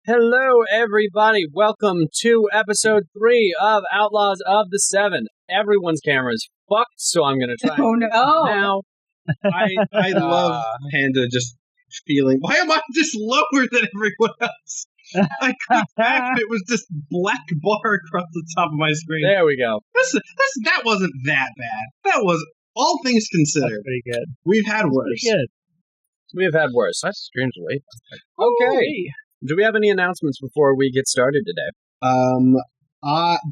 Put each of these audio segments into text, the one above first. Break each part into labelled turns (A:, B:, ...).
A: Hello, everybody. Welcome to episode 3 of Outlaws of the 7. Everyone's camera is fucked, so I'm going to try now.
B: I love Panda just feeling, why am I just lower than everyone else? I clicked back and it was this black bar across the top of my screen.
A: There we go.
B: That wasn't that bad. That was, all things considered.
C: That's pretty good.
B: We've had worse.
C: Good.
A: We have had worse.
D: That's strangely.
A: Okay. Do we have any announcements before we get started today?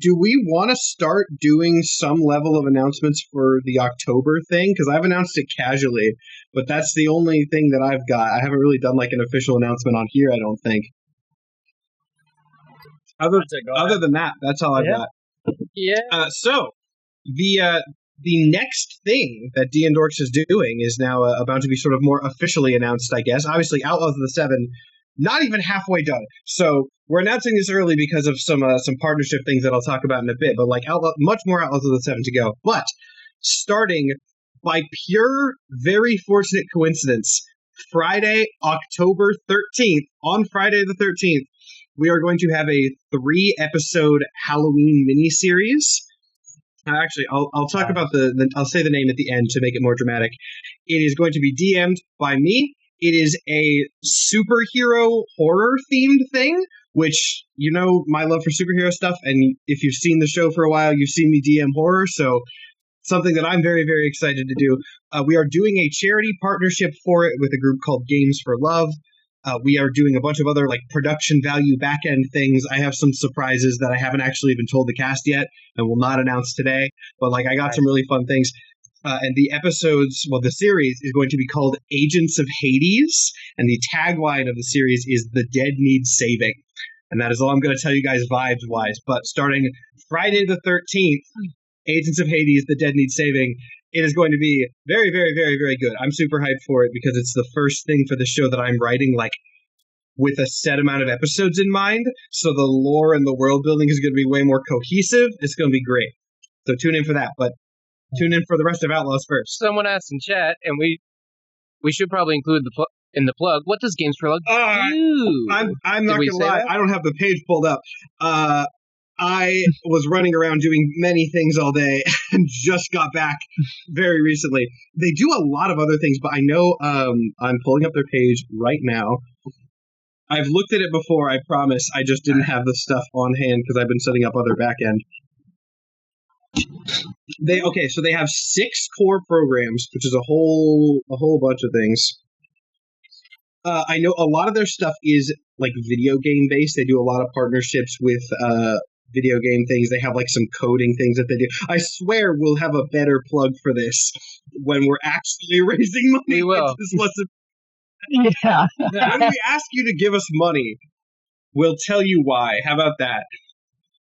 B: Do we want to start doing some level of announcements for the October thing? Because I've announced it casually, but that's the only thing that I've got. I haven't really done like an official announcement on here, I don't think. Other than that, that's all I've got.
A: Yeah.
B: So, the next thing that D&Dorks is doing is now about to be sort of more officially announced, I guess. Obviously, Outlaws of the 7, not even halfway done. So we're announcing this early because of some partnership things that I'll talk about in a bit. But like much more Outlaws of the 7 to go. But starting by pure, very fortunate coincidence, Friday, October 13th, on Friday the 13th, we are going to have a 3-episode Halloween miniseries. Actually, I'll talk about I'll say the name at the end to make it more dramatic. It is going to be DM'd by me. It is a superhero horror themed thing, which, you know, my love for superhero stuff. And if you've seen the show for a while, you've seen me DM horror. So something that I'm very, very excited to do. We are doing a charity partnership for it with a group called Games for Love. We are doing a bunch of other like production value back-end things. I have some surprises that I haven't actually even told the cast yet and will not announce today. But like I got some really fun things. And the the series is going to be called Agents of Hades. And the tagline of the series is The Dead Need Saving. And that is all I'm going to tell you guys vibes-wise. But starting Friday the 13th, Agents of Hades, The Dead Need Saving. It is going to be very, very, very, very good. I'm super hyped for it because it's the first thing for the show that I'm writing, like, with a set amount of episodes in mind. So the lore and the world building is going to be way more cohesive. It's going to be great. So tune in for that. But tune in for the rest of Outlaws first.
D: Someone asked in chat, and we should probably include in the plug. What does Games for Love do?
B: I'm not going to lie. I don't have the page pulled up. I was running around doing many things all day and just got back very recently. They do a lot of other things, but I know I'm pulling up their page right now. I've looked at it before, I promise. I just didn't have the stuff on hand because I've been setting up other back end. So they have 6 core programs, which is a whole bunch of things. I know a lot of their stuff is like video game based. They do a lot of partnerships with video game things. They have like some coding things that they do. I swear we'll have a better plug for this when we're actually raising money.
D: We will.
C: Yeah.
B: When we ask you to give us money, we'll tell you why. How about that?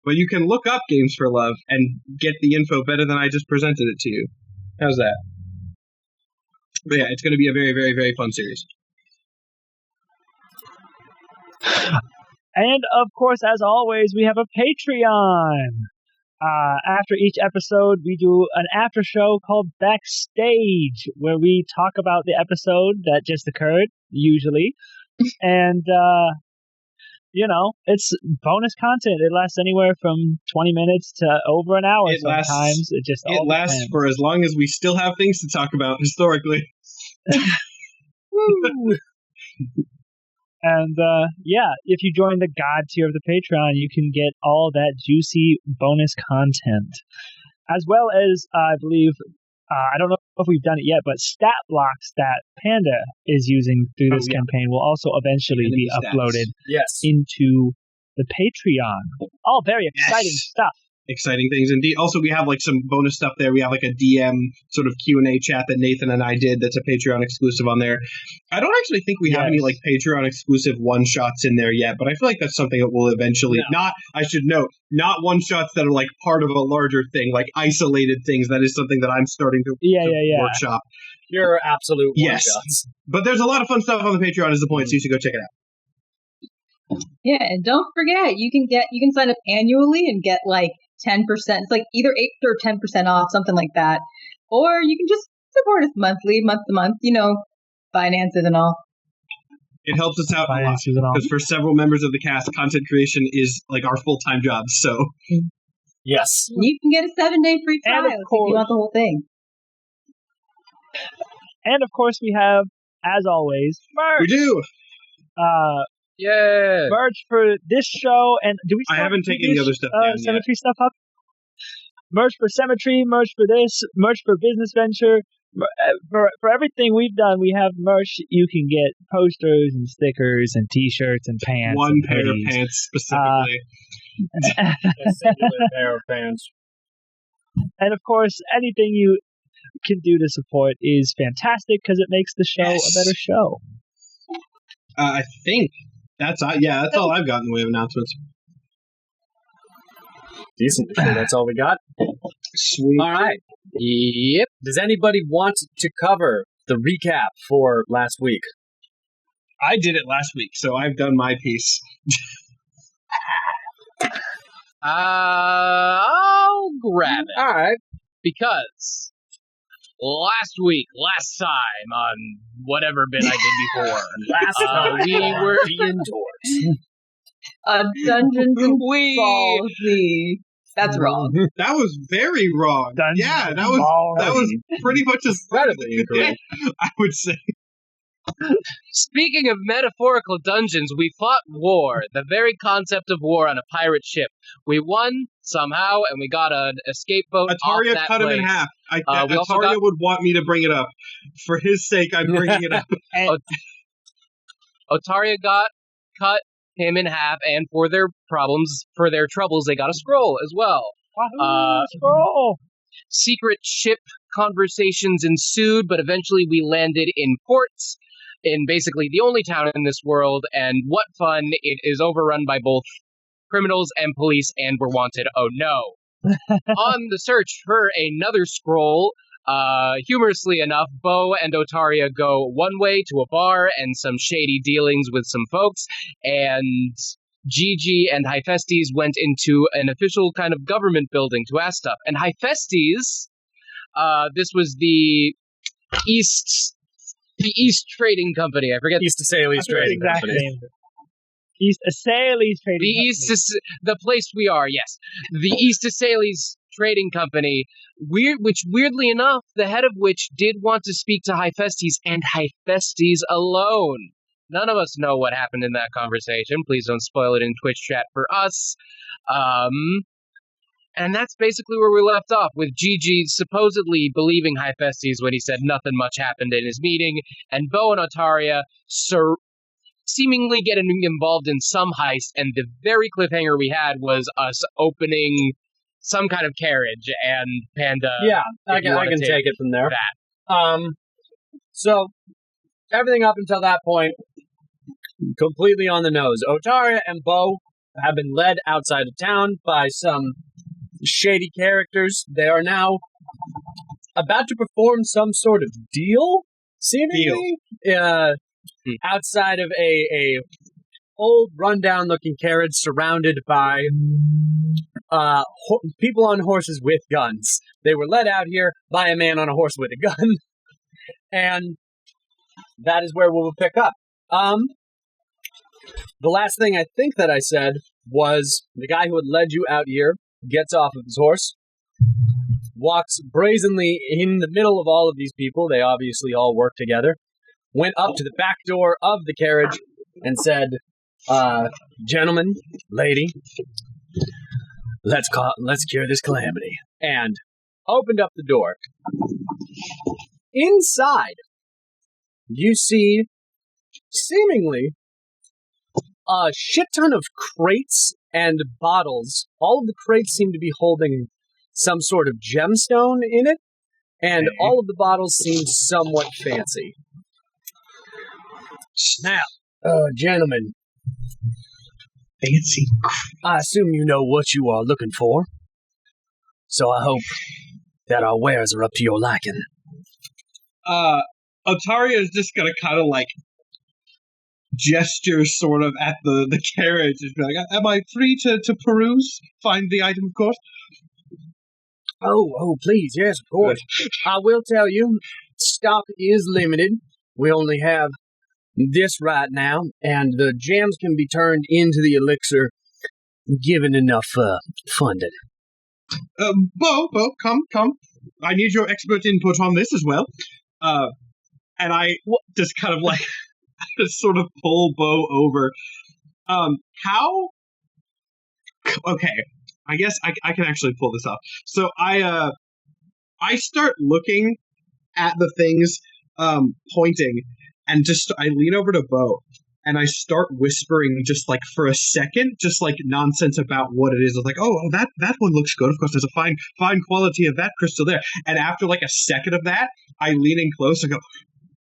B: But you can look up Games for Love and get the info better than I just presented it to you. How's that? But yeah, it's going to be a very, very, very fun series.
C: And, of course, as always, we have a Patreon. After each episode, we do an after show called Backstage, where we talk about the episode that just occurred, usually. And, it's bonus content. It lasts anywhere from 20 minutes to over an hour sometimes. It
B: lasts for as long as we still have things to talk about historically.
C: Woo! And, if you join the God tier of the Patreon, you can get all that juicy bonus content. As well as, I believe, I don't know if we've done it yet, but stat blocks that Panda is using through this campaign will also eventually be uploaded into the Patreon. All very exciting stuff.
B: Exciting things indeed. Also, we have like some bonus stuff there. We have like a DM sort of Q&A chat that Nathan and I did that's a Patreon exclusive on there. I don't actually think we have any like Patreon exclusive one-shots in there yet, but I feel like that's something that will eventually not one-shots that are like part of a larger thing, like isolated things. That is something that I'm starting to workshop.
A: Your absolute one-shots.
B: But there's a lot of fun stuff on the Patreon is the point, so you should go check it out.
E: Yeah, and don't forget, you can sign up annually and get like 10%. It's like either 8 or 10% off, something like that. Or you can just support us monthly, month to month, finances and all.
B: It helps us out a lot
C: Finances and all.
B: because for several members of the cast, content creation is like our full-time job. So
A: Yes.
E: You can get a 7-day free
C: And
E: trial
C: of
E: if
C: course-
E: you want the whole thing.
C: And of course, we have, as always, merch.
B: we do.
D: Yeah.
C: Merch for this show, and do we?
B: I
C: still
B: haven't
C: do
B: taken the
C: this,
B: other stuff down yet.
C: Cemetery stuff up. Merch for Cemetery, merch for this, merch for Business Venture. For everything we've done, we have merch. You can get posters and stickers and T-shirts and pants.
B: One
C: and
B: pair of
C: hoodies.
B: pants specifically.
A: A singular pair of pants.
C: And of course, anything you can do to support is fantastic because it makes the show
B: Yes.
C: a better show.
B: I think that's all I've got in the way of announcements.
A: Decent. Sure, that's all we got.
B: Sweet.
A: All right.
D: Yep.
A: Does anybody want to cover the recap for last week?
B: I did it last week, so I've done my piece.
D: I'll grab it.
A: All right.
D: Because last time on whatever bit I did before, we were
A: D&Dorks.
E: Dungeons and
D: we
E: Ballsy. That's wrong.
B: That was very wrong.
C: Dungeons
B: that was pretty much as
A: Incredibly incorrect.
B: I would say.
D: Speaking of metaphorical dungeons, we fought war, the very concept of war on a pirate ship. We won somehow, and we got an escape boat off
B: Ataria
D: that
B: cut him
D: place.
B: in half.
D: We also
B: Ataria
D: got-
B: would want me to bring it up. For his sake, I'm bringing it up.
D: Otaria got cut him in half, and for their troubles, they got a scroll as well.
C: Scroll.
D: Secret ship conversations ensued, but eventually we landed in ports in basically the only town in this world, and what fun. It is overrun by both criminals and police, and we're wanted. Oh no. On the search for another scroll, humorously enough, Beau and Otaria go one way to a bar and some shady dealings with some folks, and Gigi and Hephaestus went into an official kind of government building to ask stuff. And Hephaestus, this was the East Trading Company. I forget.
A: East Asales Trading Company.
C: East Asales Trading
D: The
C: Company.
D: East, the place we are, yes. The East Asales Trading Company, which weirdly enough, the head of which did want to speak to Hephaestus and Hephaestus alone. None of us know what happened in that conversation. Please don't spoil it in Twitch chat for us. And that's basically where we left off, with Gigi supposedly believing Hephaestus when he said nothing much happened in his meeting, and Beau and Otaria seemingly getting involved in some heist, and the very cliffhanger we had was us opening some kind of carriage, and Panda...
A: Yeah, I
D: if you
A: can
D: wanna
A: take it from there.
D: that.
A: So, everything up until that point, completely on the nose. Otaria and Beau have been led outside of town by some shady characters. They are now about to perform some sort of deal, seemingly, outside of a old, rundown-looking carriage surrounded by people on horses with guns. They were led out here by a man on a horse with a gun, and that is where we will pick up. The last thing I think that I said was the guy who had led you out here gets off of his horse, walks brazenly in the middle of all of these people. They obviously all work together. Went up to the back door of the carriage and said, "Gentlemen, lady, let's cure this calamity." And opened up the door. Inside, you see seemingly a shit ton of crates and bottles. All of the crates seem to be holding some sort of gemstone in it, and all of the bottles seem somewhat fancy. Now, gentlemen,
B: Fancy.
A: I assume you know what you are looking for, so I hope that our wares are up to your liking.
B: Otaria is just gonna kind of like gesture sort of at the carriage and be like, "Am I free to peruse? Find the item, of course."
A: Oh, please, yes, of course. I will tell you, stock is limited. We only have this right now, and the gems can be turned into the elixir given enough funding.
B: Beau, come. I need your expert input on this as well. And I just kind of like just sort of pull Beau over. How? Okay, I guess I can actually pull this off. So I start looking at the things pointing, and just I lean over to Beau. And I start whispering just like for a second, just like nonsense about what it is. It's like, oh, that one looks good. Of course, there's a fine quality of that crystal there. And after like a second of that, I lean in close and go,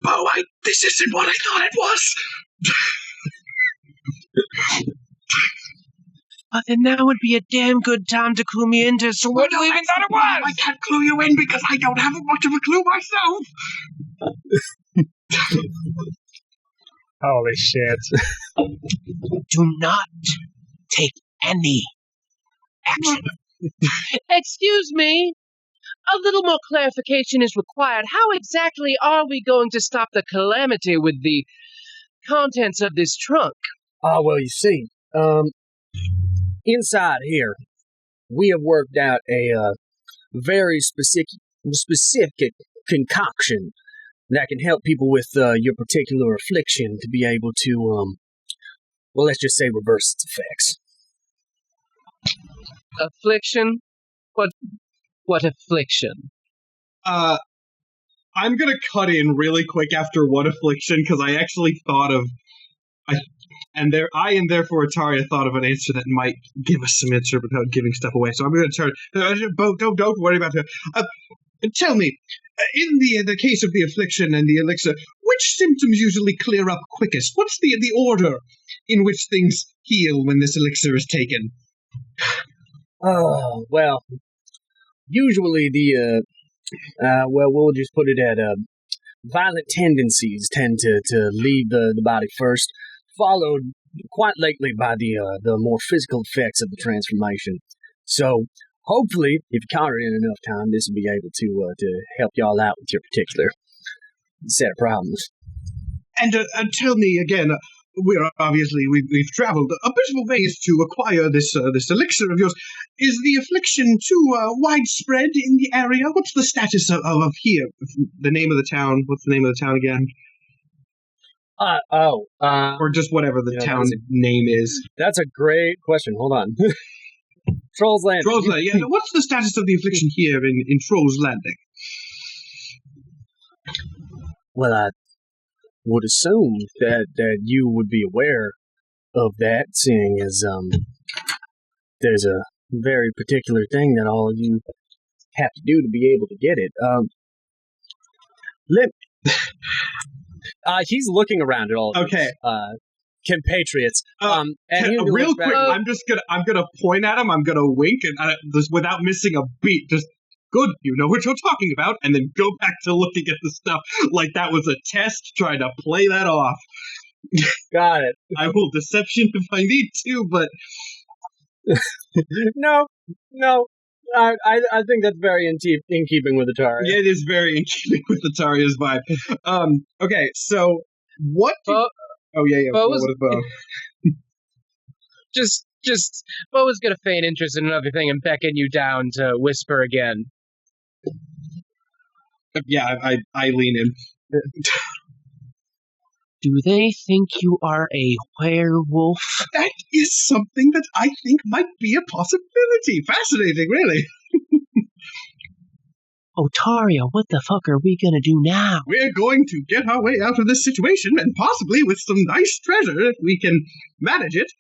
B: Beau, this isn't what I thought it was.
D: Well, then now would be a damn good time to clue me into. So what do you even thought it was?
B: I can't clue you in because I don't have much of a clue myself.
C: Holy shit.
D: Do not take any action. Excuse me. A little more clarification is required. How exactly are we going to stop the calamity with the contents of this trunk?
A: Well, you see, inside here, we have worked out a very specific concoction that can help people with your particular affliction to be able to, well, let's just say reverse its effects.
D: Affliction? What affliction?
B: I'm gonna cut in really quick after what affliction, because I actually thought of, and therefore Ataria thought of an answer that might give us some answer without giving stuff away. So I'm gonna turn, don't worry about it. Tell me, in the case of the affliction and the elixir, which symptoms usually clear up quickest? What's the order in which things heal when this elixir is taken?
A: Oh, well, usually we'll just put it at violent tendencies tend to leave the body first, followed quite lately by the more physical effects of the transformation. So hopefully, if you counter it in enough time, this will be able to help y'all out with your particular set of problems.
B: And tell me again, we've traveled a bit of a ways to acquire this elixir of yours. Is the affliction too widespread in the area? What's the status of here? The name of the town? What's the name of the town again? Or just whatever the town name is.
A: That's a great question. Hold on. Trolls Landing.
B: Trolls Landing. Yeah. What's the status of the affliction here in Trolls Landing?
A: Well, I would assume that you would be aware of that, seeing as there's a very particular thing that all of you have to do to be able to get it. He's looking around at all of his compatriots. And
B: real quick, I'm gonna point at him. I'm gonna wink, and just without missing a beat, just good. You know what you're talking about, and then go back to looking at the stuff like that was a test, trying to play that off.
A: Got it.
B: I will deception if I need to, but
A: no. I think that's very in keeping with Ataria.
B: Yeah, it is very in keeping with Ataria's vibe. Okay, so what?
D: Beau,
B: what is Beau?
D: Just Beau is going to feign interest in another thing and beckon you down to whisper again.
B: Yeah, I lean in.
D: Do they think you are a werewolf?
B: That is something that I think might be a possibility. Fascinating, really.
D: Otaria, what the fuck are we gonna do now?
B: We're going to get our way out of this situation, and possibly with some nice treasure if we can manage it.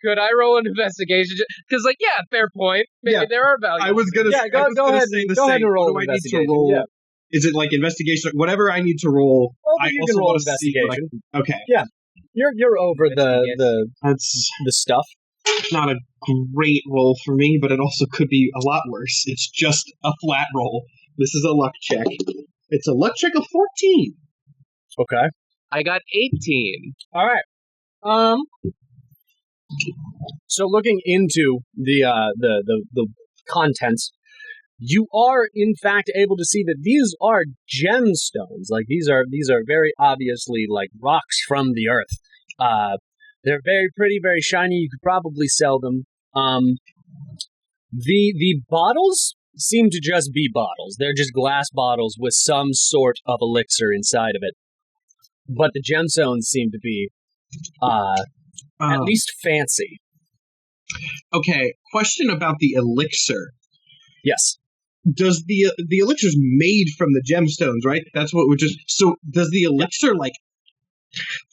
D: Could I roll an investigation? Because, fair point. Maybe there are values.
B: I was gonna.
A: Yeah, go ahead and roll an investigation.
B: Yeah. Is it like investigation? Whatever I need to roll.
A: You can roll investigation.
B: Okay.
A: Yeah. You're over the stuff.
B: It's not a great roll for me, but it also could be a lot worse. It's just a flat roll. This is a luck check. It's a luck check of 14.
A: Okay.
D: I got 18.
A: All right. So looking into the contents, you are in fact able to see that these are gemstones. Like these are very obviously like rocks from the earth. They're very pretty, very shiny. You could probably sell them. The bottles seem to just be bottles. They're just glass bottles with some sort of elixir inside of it. But the gemstones seem to be at least fancy.
B: Okay, question about the elixir.
A: Yes.
B: Does the elixir's made from the gemstones, right? That's what we're just... So does the elixir, like,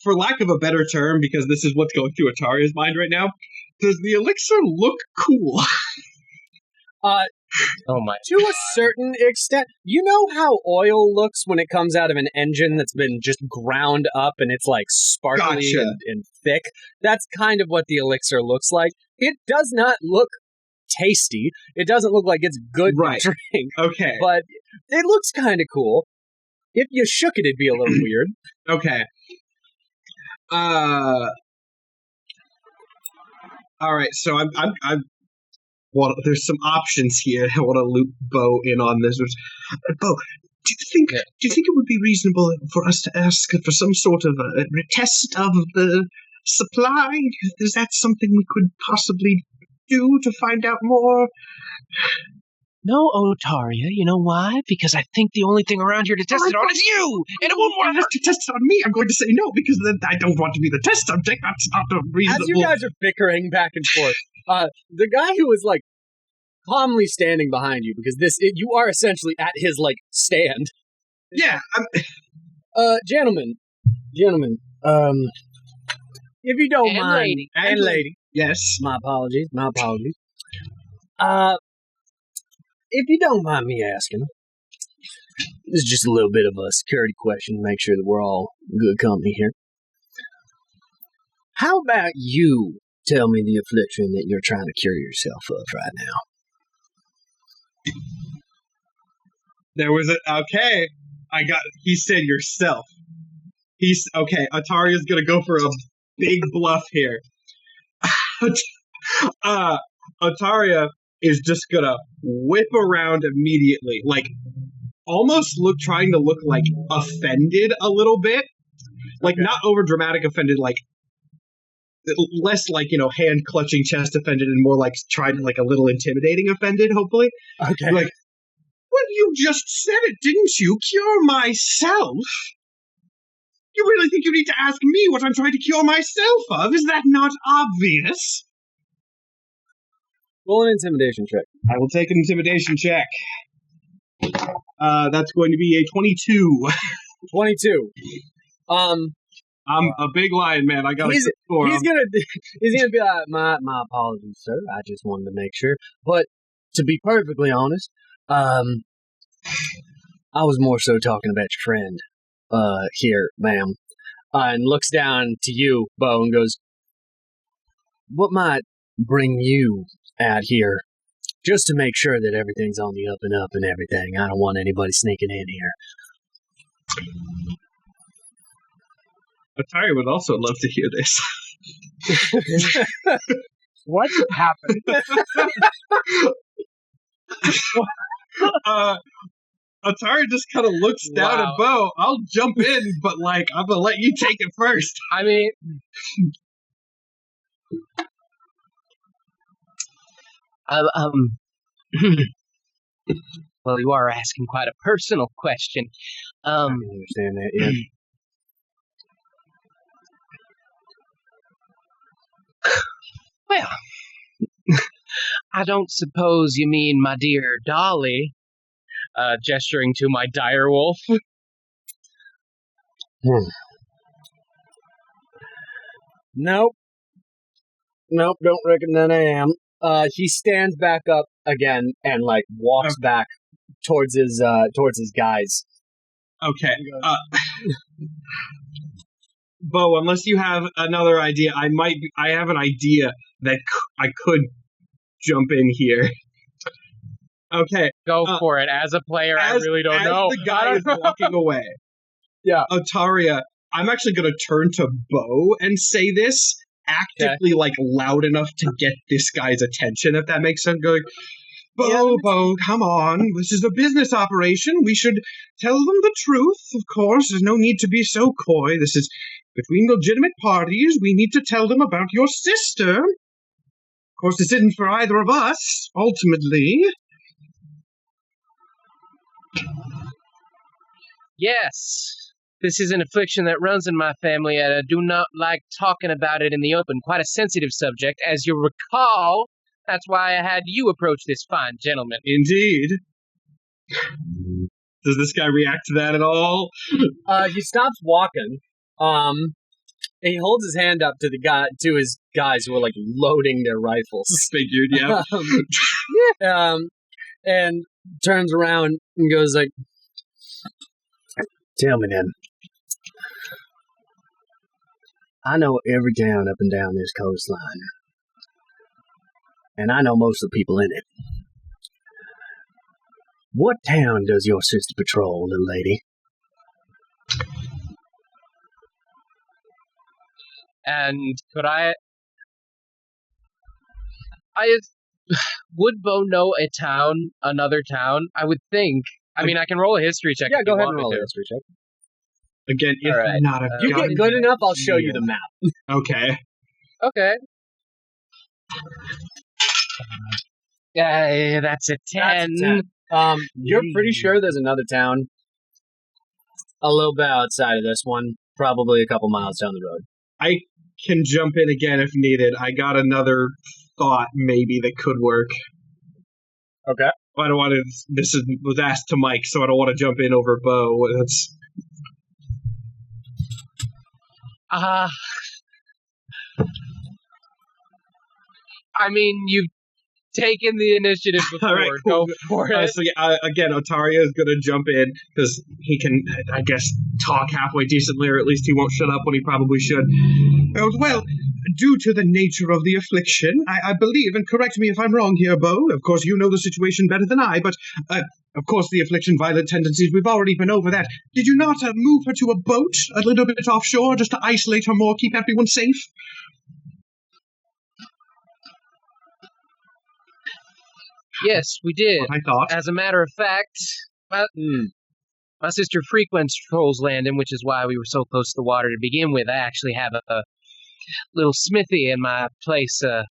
B: for lack of a better term, because this is what's going through Ataria's mind right now, does the elixir look cool?
D: Oh my!
A: To a certain extent, you know how oil looks when it comes out of an engine that's been just ground up and it's like sparkly and thick? That's kind of what the elixir looks like. It does not look tasty. It doesn't look like it's good to drink.
B: Okay.
A: But it looks kind of cool. If you shook it, it'd be a little weird.
B: Okay. All right. So I'm well, there's some options here. I want to loop Beau in on this. Beau, do you think it would be reasonable for us to ask for some sort of a test of the supply? Is that something we could possibly do to find out more?
F: No, Otaria. You know why? Because I think the only thing around here to test it on is you! And it won't work!
B: To test it on me, I'm going to say no, because then I don't want to be the test subject. That's not a reasonable...
A: As you guys are bickering back and forth, the guy who was, like, calmly standing behind you, because you are essentially at his, like, stand.
B: Yeah,
A: Gentlemen, if you don't mind...
D: And
A: lady.
B: Yes.
A: My apologies. If you don't mind me asking, this is just a little bit of a security question to make sure that we're all good company here. How about you tell me the affliction that you're trying to cure yourself of right now?
B: There was okay. He said yourself. Okay, Ataria's gonna go for a big bluff here. Ataria is just gonna whip around immediately, like almost trying to look like offended a little bit, like not over dramatic offended, like less like hand clutching chest offended, and more like trying like a little intimidating offended. Hopefully,
A: okay.
B: Like, well, you just said it, didn't you? Cure myself. You really think you need to ask me what I'm trying to cure myself of? Is that not obvious?
A: Roll an intimidation check.
B: I will take an intimidation check. That's going to be a 22.
A: 22.
B: I'm a big lion, man. I got a good score.
A: He's gonna be like, my apologies, sir. I just wanted to make sure. But to be perfectly honest, I was more so talking about your friend here, ma'am. And looks down to you, Beau, and goes, what might bring you out here? Just to make sure that everything's on the up and up and everything. I don't want anybody sneaking in here.
B: Atari would also love to hear this.
C: What happened?
B: Atari just kind of looks down at Beau. I'll jump in, but I'm gonna let you take it first.
D: I mean,
F: well, you are asking quite a personal question.
A: I can understand that, yeah.
F: Well, I don't suppose you mean my dear Dolly,
D: gesturing to my dire wolf.
A: Nope, don't reckon that I am. He stands back up again and walks back towards his guys.
B: Okay. Beau, unless you have another idea, I have an idea that I could jump in here. Okay.
D: Go for it. As a player, I really don't know.
B: The guy is walking away.
A: Yeah.
B: Otaria, I'm actually going to turn to Beau and say this actively, loud enough to get this guy's attention, if that makes sense. Going, Bo, come on. This is a business operation. We should tell them the truth, of course. There's no need to be so coy. This is between legitimate parties. We need to tell them about your sister. Of course, this isn't for either of us, ultimately.
D: Yes. This is an affliction that runs in my family, and I do not like talking about it in the open. Quite a sensitive subject, as you recall. That's why I had you approach this fine gentleman.
B: Indeed. Does this guy react to that at all?
A: He stops walking. He holds his hand up to his guys who are like loading their rifles.
B: Figured, yeah.
A: And turns around and goes like, "Tell me then. I know every town up and down this coastline. And I know most of the people in it. What town does your sister patrol, little lady?"
D: And could would Beau know another town? I would think. I mean, I can roll a history check.
A: Yeah,
D: if
A: go
D: you
A: ahead
D: want
A: and roll
D: me
A: a
D: to.
A: history check.
B: Again, if
D: All right.
B: not a
A: You
B: gun
A: get good enough, I'll show you the map.
B: Okay.
D: Okay. That's a 10.
A: That's a 10. You're pretty sure there's another town a little bit outside of this one, probably a couple miles down the road.
B: I can jump in again if needed. I got another thought maybe that could work.
A: Okay.
B: I don't want to. Was asked to Mike, so I don't want to jump in over Beau. That's.
D: I mean, you've taken the initiative before.
B: All right, cool.
D: Go for it.
B: So again, Otaria is going to jump in because he can, I guess, talk halfway decently, or at least he won't shut up when he probably should. Well, due to the nature of the affliction, I believe, and correct me if I'm wrong here, Beau, of course you know the situation better than I, but of course the affliction, violent tendencies, we've already been over that. Did you not move her to a boat a little bit offshore just to isolate her more, keep everyone safe?
D: Yes, we did.
B: What I thought.
D: As a matter of fact, my sister frequents Troll's Landing, which is why we were so close to the water to begin with. I actually have a little smithy in my place a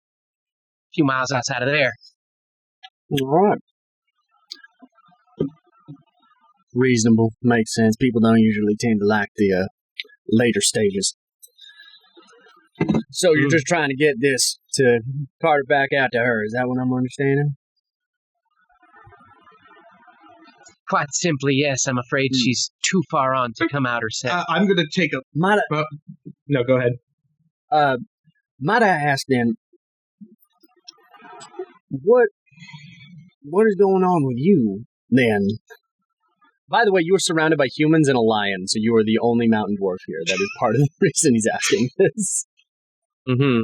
D: few miles outside of there.
A: All right. Reasonable. Makes sense. People don't usually tend to like the later stages. So you're just trying to get this to cart it back out to her. Is that what I'm understanding?
D: Quite simply, yes. I'm afraid she's too far on to come out herself.
B: I'm going to take a... no, go ahead.
A: Might I ask then, what is going on with you, then? By the way, you were surrounded by humans and a lion, so you are the only mountain dwarf here. That is part of the reason he's asking this.
D: Mm-hmm.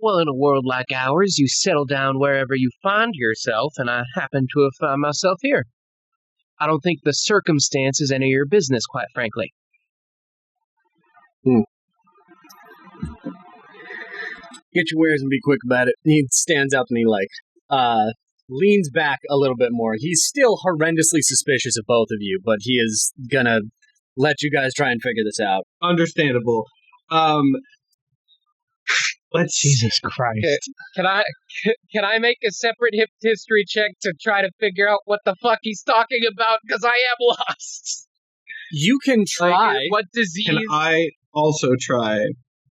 D: Well, in a world like ours, you settle down wherever you find yourself, and I happen to have found myself here. I don't think the circumstance is any of your business, quite frankly.
A: Get your wares and be quick about it. He stands up and he leans back a little bit more. He's still horrendously suspicious of both of you, but he is gonna let you guys try and figure this out.
B: Understandable.
C: Jesus Christ.
D: Can I make a separate history check to try to figure out what the fuck he's talking about? Because I am lost.
A: You can try.
D: What disease?
B: Can I also try?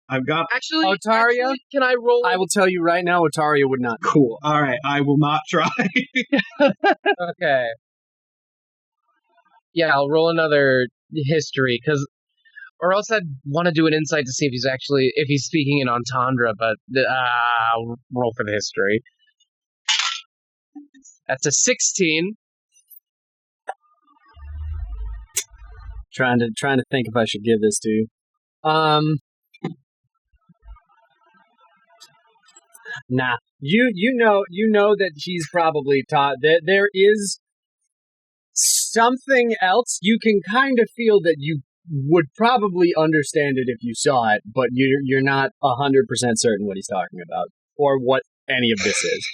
B: I've got...
A: Otaria?
D: Can I roll?
A: I will tell you right now, Otaria would not.
B: Cool. All right, I will not try.
D: Okay. Yeah, I'll roll another history, or else I'd want to do an insight to see if he's speaking in entendre, but I'll roll for the history. That's a 16.
A: Trying to think if I should give this to you. Nah. You know that he's probably taught that there is something else. You can kind of feel that you would probably understand it if you saw it, but you're not 100% certain what he's talking about or what any of this is.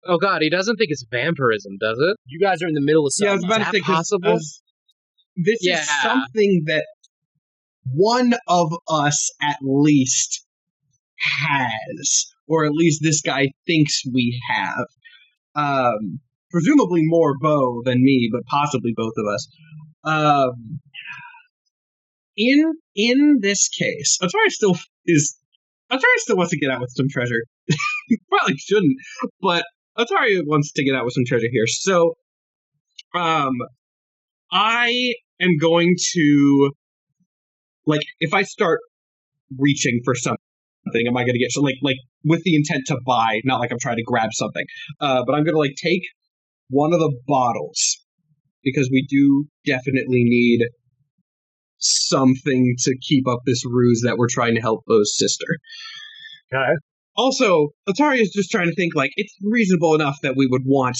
D: Oh god, he doesn't think it's vampirism, does it?
A: You guys are in the middle of
B: Yeah, I
A: something.
B: was about to say, 'cause,
D: possible?
B: this
D: Yeah.
B: is something that one of us at least has, or at least this guy thinks we have. Presumably more Beau than me, but possibly both of us. In this case, Atari still wants to get out with some treasure. He probably shouldn't, but Atari wants to get out with some treasure here. So, I am going to, like, if I start reaching for something, am I going to get like with the intent to buy, not like I'm trying to grab something, but I'm going to like take one of the bottles because we do definitely need something to keep up this ruse that we're trying to help Beau's sister.
A: Okay.
B: Also, Atari is just trying to think, like, it's reasonable enough that we would want,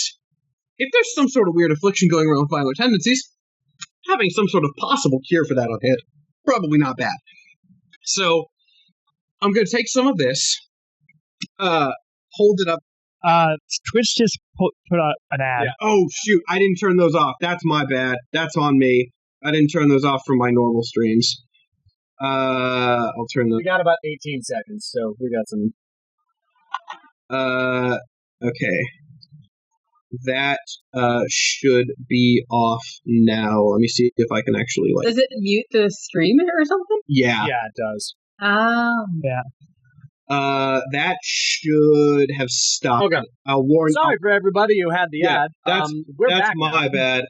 B: if there's some sort of weird affliction going around with violent tendencies, having some sort of possible cure for that on hand, probably not bad. So, I'm going to take some of this, hold it up.
C: Twitch just put out an ad.
B: Yeah. Oh, shoot, I didn't turn those off. That's my bad. That's on me. I didn't turn those off from my normal streams. I'll turn them.
A: We got about 18 seconds, so we got some.
B: Okay. That should be off now. Let me see if I can actually like.
E: Does it mute the stream or something?
B: Yeah.
A: Yeah, it does.
C: Yeah.
B: That should have stopped.
A: Okay.
B: I'll warn.
A: Sorry for everybody who had the ad.
B: That's
A: we're
B: that's
A: back
B: my
A: now.
B: bad.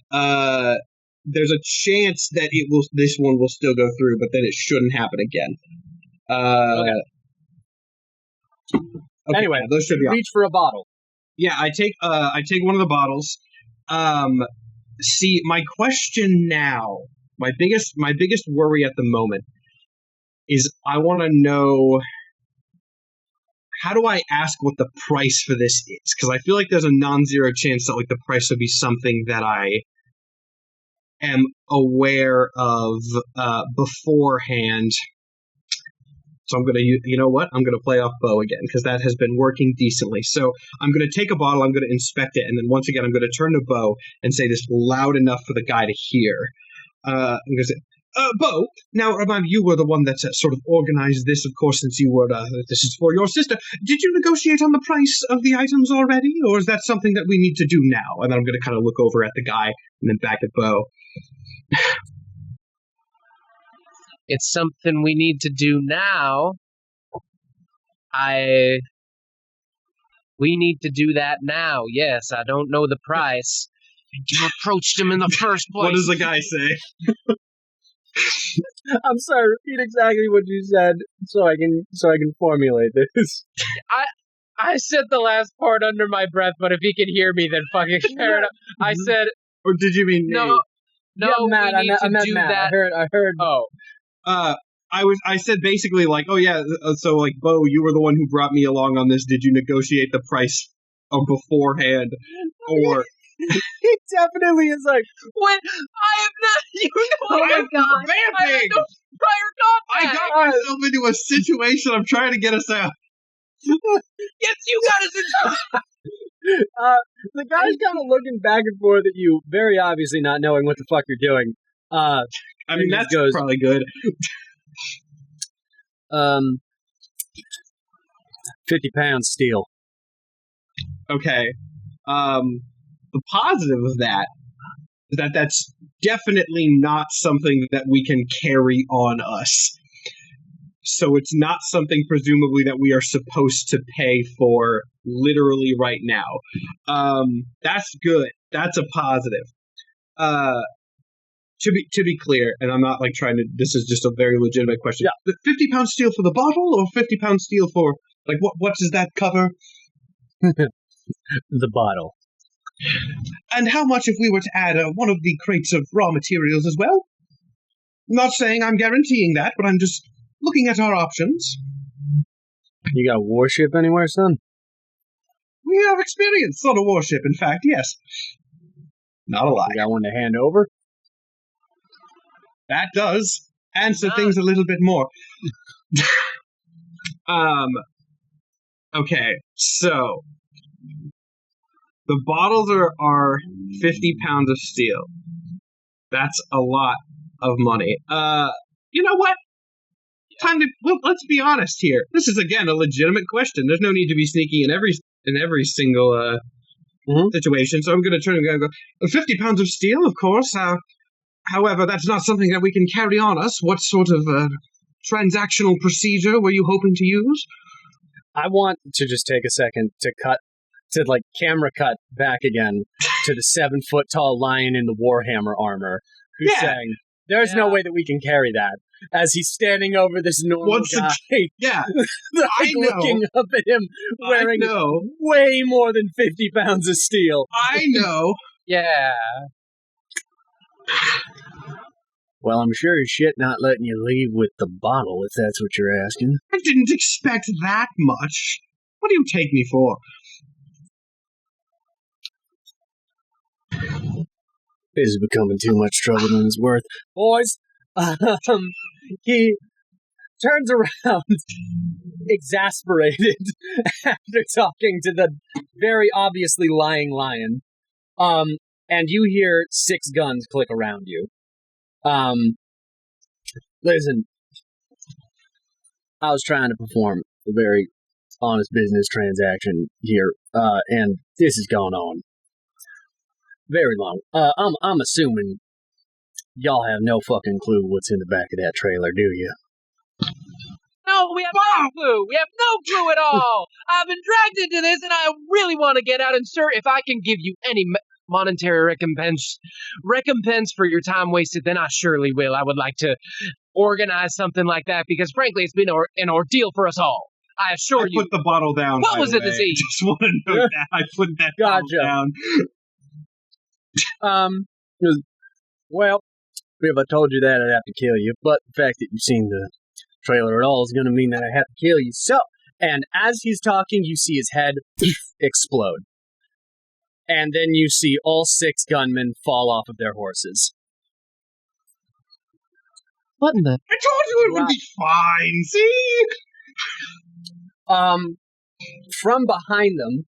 B: There's a chance that this one will still go through, but then it shouldn't happen again. Okay,
A: Anyway,
B: those should be off.
A: reach for a bottle.
B: Yeah, I take one of the bottles. See, my question now, my biggest worry at the moment is I want to know, how do I ask what the price for this is? Because I feel like there's a non-zero chance that like the price would be something that I am aware of beforehand. So I'm going to, you know what? I'm going to play off Beau again, because that has been working decently. So I'm going to take a bottle, I'm going to inspect it, and then once again, I'm going to turn to Beau and say this loud enough for the guy to hear. I'm going to say, Beau, now remember, you were the one that sort of organized this, of course, since you were, this is for your sister. Did you negotiate on the price of the items already, or is that something that we need to do now? And then I'm going to kind of look over at the guy and then back at Beau.
D: It's something we need to do now. We need to do that now. Yes, I don't know the price. You approached him in the first place.
B: What does the guy say?
A: I'm sorry. Repeat exactly what you said, so I can formulate this.
D: I said the last part under my breath, but if he can hear me, then fucking fair enough. I said,
B: or did you mean
D: no?
B: me?
D: No,
A: yeah, Matt,
D: we need to do
A: Matt.
D: that.
A: I heard.
D: Oh.
B: I said basically like, oh yeah, so like, Beau, you were the one who brought me along on this. Did you negotiate the price beforehand, or?
A: He definitely is like,
D: when I am not, you know,
E: Oh my god!
D: I had no prior
B: I
D: contact.
B: got myself into a situation. I'm trying to get us out.
D: Yes, you got us into.
A: The guy's kind of looking back and forth at you, very obviously not knowing what the fuck you're doing.
B: I mean, that's probably good.
A: 50 pounds steel.
B: Okay. The positive of that is that that's definitely not something that we can carry on us. So it's not something presumably that we are supposed to pay for literally right now. That's good. That's a positive. To be clear, and I'm not like trying to, this is just a very legitimate question.
A: Yeah.
B: The 50 pound steel for the bottle, or 50 pound steel for, like, what does that cover?
A: The bottle.
B: And how much if we were to add one of the crates of raw materials as well? Not saying I'm guaranteeing that, but I'm just looking at our options.
A: You got a warship anywhere, son?
B: We have experience on a warship, in fact, yes. Not a lie.
A: You got one to hand over?
B: That does answer things a little bit more. Okay, so the bottles are 50 pounds of steel. That's a lot of money. You know what? Let's be honest here. This is again a legitimate question. There's no need to be sneaky in every single situation. So I'm going to turn and go. 50 pounds of steel, of course. However, that's not something that we can carry on us. What sort of transactional procedure were you hoping to use?
A: I want to just take a second to camera cut back again to the 7-foot-tall lion in the Warhammer armor who's saying, "There's no way that we can carry that." As he's standing over this normal guy, looking up at him, wearing way more than 50 pounds of steel.
B: I know.
D: Yeah.
A: Well, I'm sure as shit not letting you leave with the bottle, if that's what you're asking.
B: I didn't expect that much. What do you take me for?
A: This is becoming too much trouble than it's worth. Boys, he turns around, exasperated, after talking to the very obviously lying lion. And you hear 6 guns click around you. Listen, I was trying to perform a very honest business transaction here, and this has gone on very long. I'm assuming y'all have no fucking clue what's in the back of that trailer, do you?
D: No, we have no clue. We have no clue at all. I've been dragged into this, and I really want to get out. And sir, if I can give you any monetary recompense for your time wasted, then I surely will. I would like to organize something like that because, frankly, it's been an ordeal for us all. I assure you.
B: I put the bottle down.
D: What was the disease?
B: I just want to know that. I put that bottle down.
A: Well, if I told you that, I'd have to kill you. But the fact that you've seen the trailer at all is going to mean that I have to kill you. So, and as he's talking, you see his head explode. And then you see all 6 gunmen fall off of their horses.
F: What in the...
B: I told you it would be fine, see?
A: From behind them,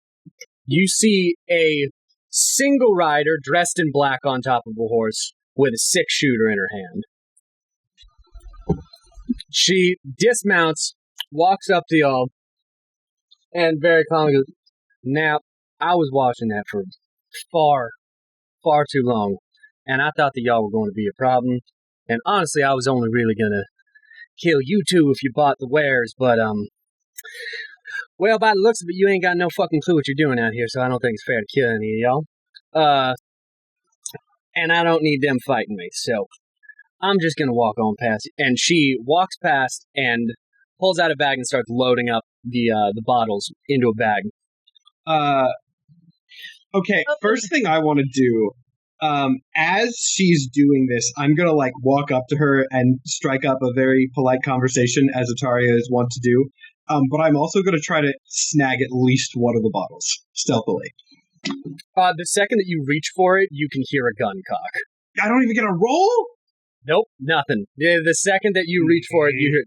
A: you see a single rider dressed in black on top of a horse with a 6-shooter in her hand. She dismounts, walks up to y'all, and very calmly goes, "Now, I was watching that for far, far too long, and I thought that y'all were going to be a problem, and honestly, I was only really going to kill you two if you bought the wares, but, well, by the looks of it, you ain't got no fucking clue what you're doing out here, so I don't think it's fair to kill any of y'all. And I don't need them fighting me, so I'm just gonna walk on past you." And she walks past and pulls out a bag and starts loading up the bottles into a bag.
B: Okay, first thing I want to do, as she's doing this, I'm gonna walk up to her and strike up a very polite conversation, as Ataria is wont to do. But I'm also gonna try to snag at least one of the bottles stealthily.
A: The second that you reach for it, you can hear a gun cock.
B: I don't even get a roll?
A: Nope, nothing. The second that you reach for it, you hear...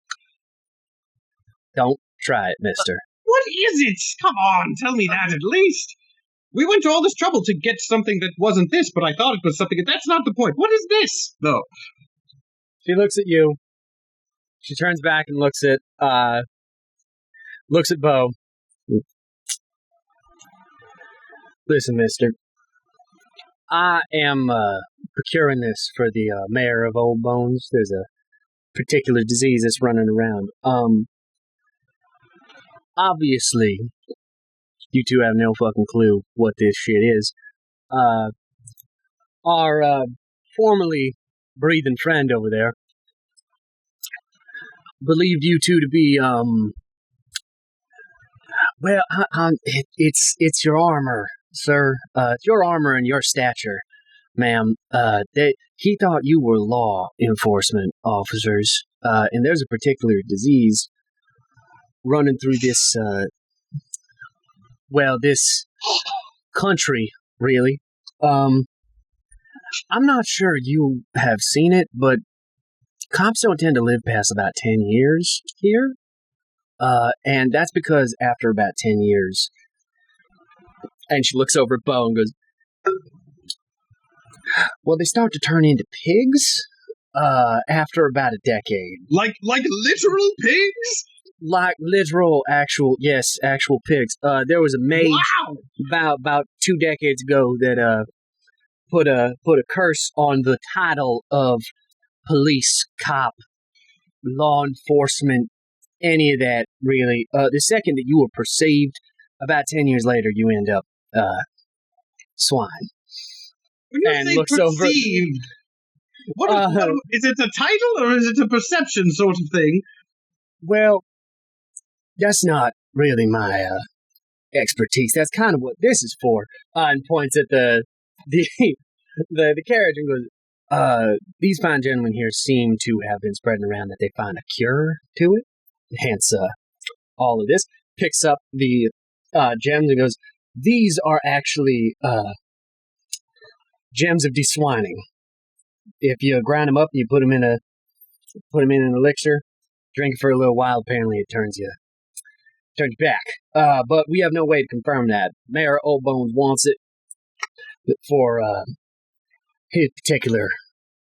A: Don't try it, mister.
B: What is it? Come on, tell me that at least. We went to all this trouble to get something that wasn't this, but I thought it was something... That's not the point. What is this, though?
A: She looks at you. She turns back and looks at Beau. "Listen, mister. I am procuring this for the mayor of Old Bones. There's a particular disease that's running around. Obviously, you two have no fucking clue what this shit is. Our formerly breathing friend over there believed you two to be, well, it's your armor, sir. It's your armor and your stature, ma'am. He thought you were law enforcement officers, and there's a particular disease running through this, this country, really. I'm not sure you have seen it, but cops don't tend to live past about 10 years here. And that's because after about 10 years, and she looks over at Beau and goes, well, they start to turn into pigs after about a decade.
B: Like literal pigs?
A: Like literal, actual pigs. There was a mage about 2 decades ago that put a curse on the title of police, cop, law enforcement, any of that, really. The second that you were perceived, about 10 years later, you end up swine.
B: When you
A: And
B: say
A: looks over-
B: perceived, is it a title or is it a perception sort of thing?
A: Well, that's not really my expertise. That's kind of what this is for. And points at the carriage and goes, these fine gentlemen here seem to have been spreading around that they find a cure to it. Hence, all of this. Picks up the gems and goes, these are actually gems of deswining. If you grind them up and you put them in an elixir, drink it for a little while, apparently it turns you back. But we have no way to confirm that. Mayor Old Bones wants it for his particular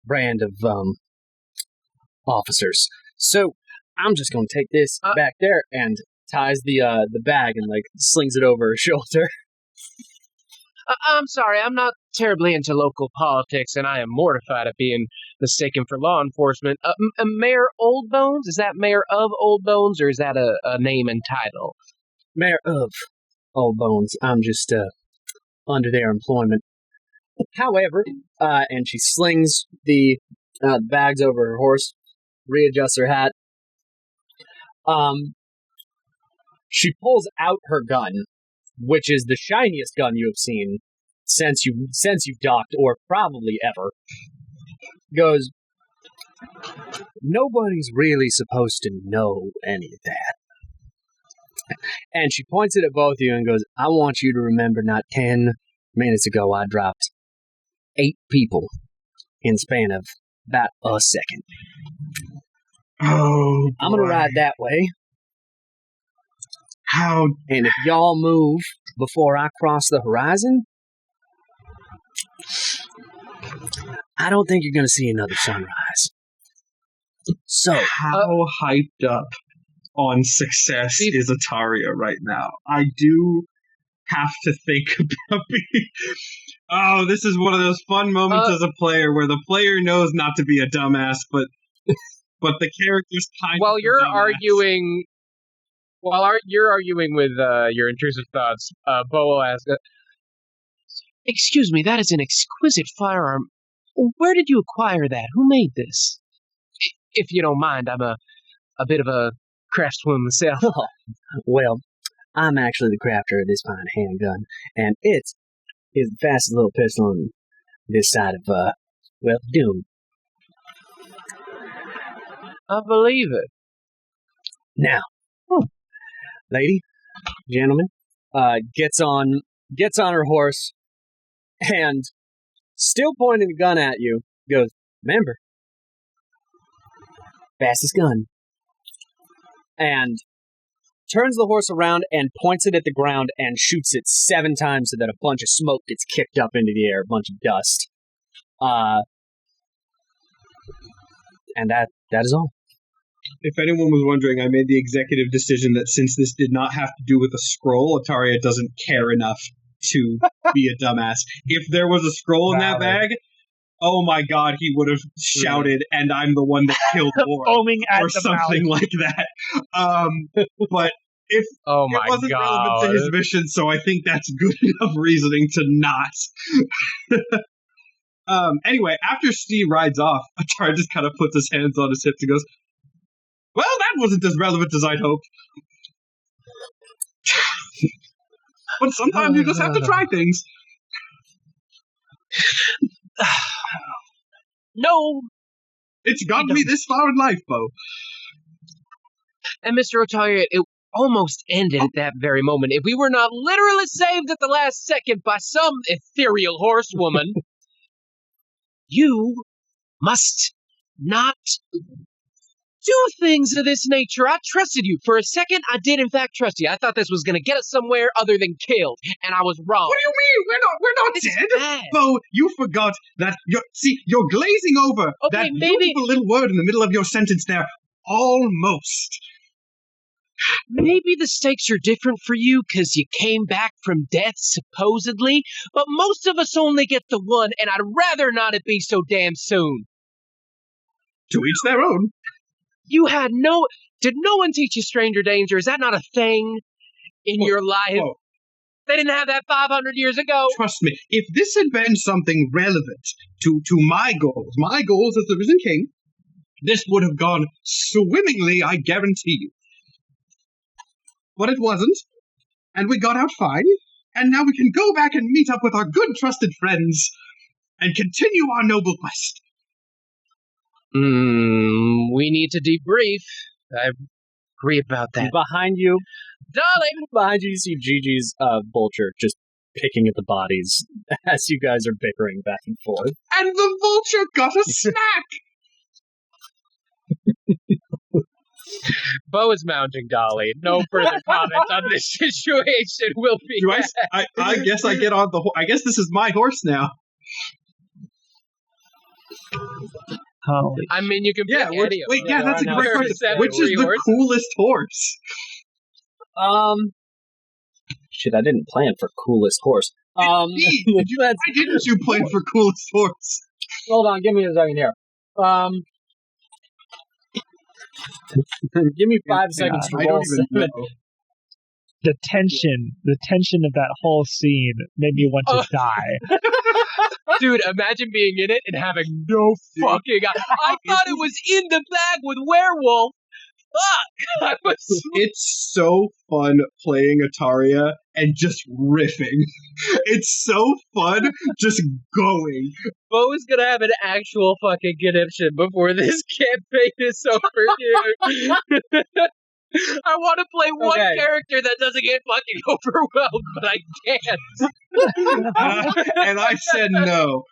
A: brand of officers. So I'm just going to take this back there and ties the bag and slings it over her shoulder.
F: I'm sorry, I'm not terribly into local politics, and I am mortified at being mistaken for law enforcement. Mayor Old Bones? Is that Mayor of Old Bones, or is that a name and title?
A: Mayor of Old Bones. I'm just under their employment. However, and she slings the bags over her horse, readjusts her hat. She pulls out her gun, which is the shiniest gun you have seen since you've docked, or probably ever. Goes, nobody's really supposed to know any of that. And she points it at both of you and goes, I want you to remember not 10 minutes ago I dropped 8 people in the span of about a second.
B: Oh,
A: I'm going to ride that way.
B: How?
A: And if y'all move before I cross the horizon, I don't think you're going to see another sunrise. So,
B: how hyped up on success is Ataria right now? I do have to think about being... Oh, this is one of those fun moments as a player where the player knows not to be a dumbass, but the character's kind
D: While
B: of
D: you're
B: a dumbass.
D: arguing... While you're arguing with your intrusive thoughts, Beau will ask,
F: Excuse me, that is an exquisite firearm. Where did you acquire that? Who made this? If you don't mind, I'm a bit of a craftswoman myself.
A: well, I'm actually the crafter of this fine handgun, and it is the fastest little pistol on this side of, Doom.
F: I believe it.
A: Now, lady, gentleman, gets on her horse, and still pointing the gun at you, goes, remember, fastest gun. And turns the horse around and points it at the ground and shoots it 7 times so that a bunch of smoke gets kicked up into the air, a bunch of dust. And that is all.
B: If anyone was wondering, I made the executive decision that since this did not have to do with a scroll, Ataria doesn't care enough to be a dumbass. If there was a scroll in that bag, oh my god, he would have shouted, and I'm the one that killed War,
C: Foaming at
B: or
C: the
B: something
C: mouth.
B: like that. But if
D: oh
B: it
D: my
B: wasn't relevant
D: god.
B: to his mission, so I think that's good enough reasoning to not. Anyway, after Steve rides off, Ataria just kind of puts his hands on his hips and goes, well, that wasn't as relevant as I'd hoped. But sometimes you just have to try things.
F: No!
B: It's gotten me this far in life, Beau.
F: And Mr. Otaria, it almost ended at that very moment. If we were not literally saved at the last second by some ethereal horsewoman, you must not do things of this nature. I trusted you. For a second, I did in fact trust you. I thought this was going to get us somewhere other than killed, and I was wrong.
B: What do you mean? We're not
F: It's
B: dead.
F: bad.
B: Bo, you forgot that you're glazing over
F: Okay,
B: that
F: maybe-
B: beautiful little word in the middle of your sentence there. Almost.
F: Maybe the stakes are different for you because you came back from death, supposedly, but most of us only get the one, and I'd rather not it be so damn soon.
B: To each their own.
F: You had Did no one teach you stranger danger? Is that not a thing in your life?
B: Whoa.
F: They didn't have that 500 years ago.
B: Trust me, if this had been something relevant to my goals as the Risen King, this would have gone swimmingly, I guarantee you. But it wasn't, and we got out fine, and now we can go back and meet up with our good trusted friends and continue our noble quest.
F: We need to debrief. I agree about that.
A: Behind you,
F: Darling!
A: you see Gigi's vulture just picking at the bodies as you guys are bickering back and forth.
B: And the vulture got a snack!
F: Beau is mounting Dolly. No further comment on this situation will be
B: Do
F: had.
B: I guess I get on the I guess this is my horse now.
C: Holy.
F: I mean, you can pick any of them.
B: Yeah, that's a
A: there are
B: great
A: now
B: question.
F: 37
B: Which is the
F: horses.
B: coolest horse?
A: Shit, I didn't plan for coolest horse.
B: Indeed.
A: Let's-
B: Why didn't you plan for coolest horse?
A: hold on, give me a second here. Give me 5 seconds to
B: I
A: roll
B: don't even know.
C: The tension of that whole scene made me want to die.
F: Dude, imagine being in it and having no fucking... I thought it was in the bag with werewolf. Fuck! I was...
B: It's so fun playing Ataria and just riffing. It's so fun just going.
F: Beau is gonna have an actual fucking conniption before this campaign is over, dude. I want to play one
A: Okay.
F: character that doesn't get fucking overwhelmed, but I can't.
B: And I said no.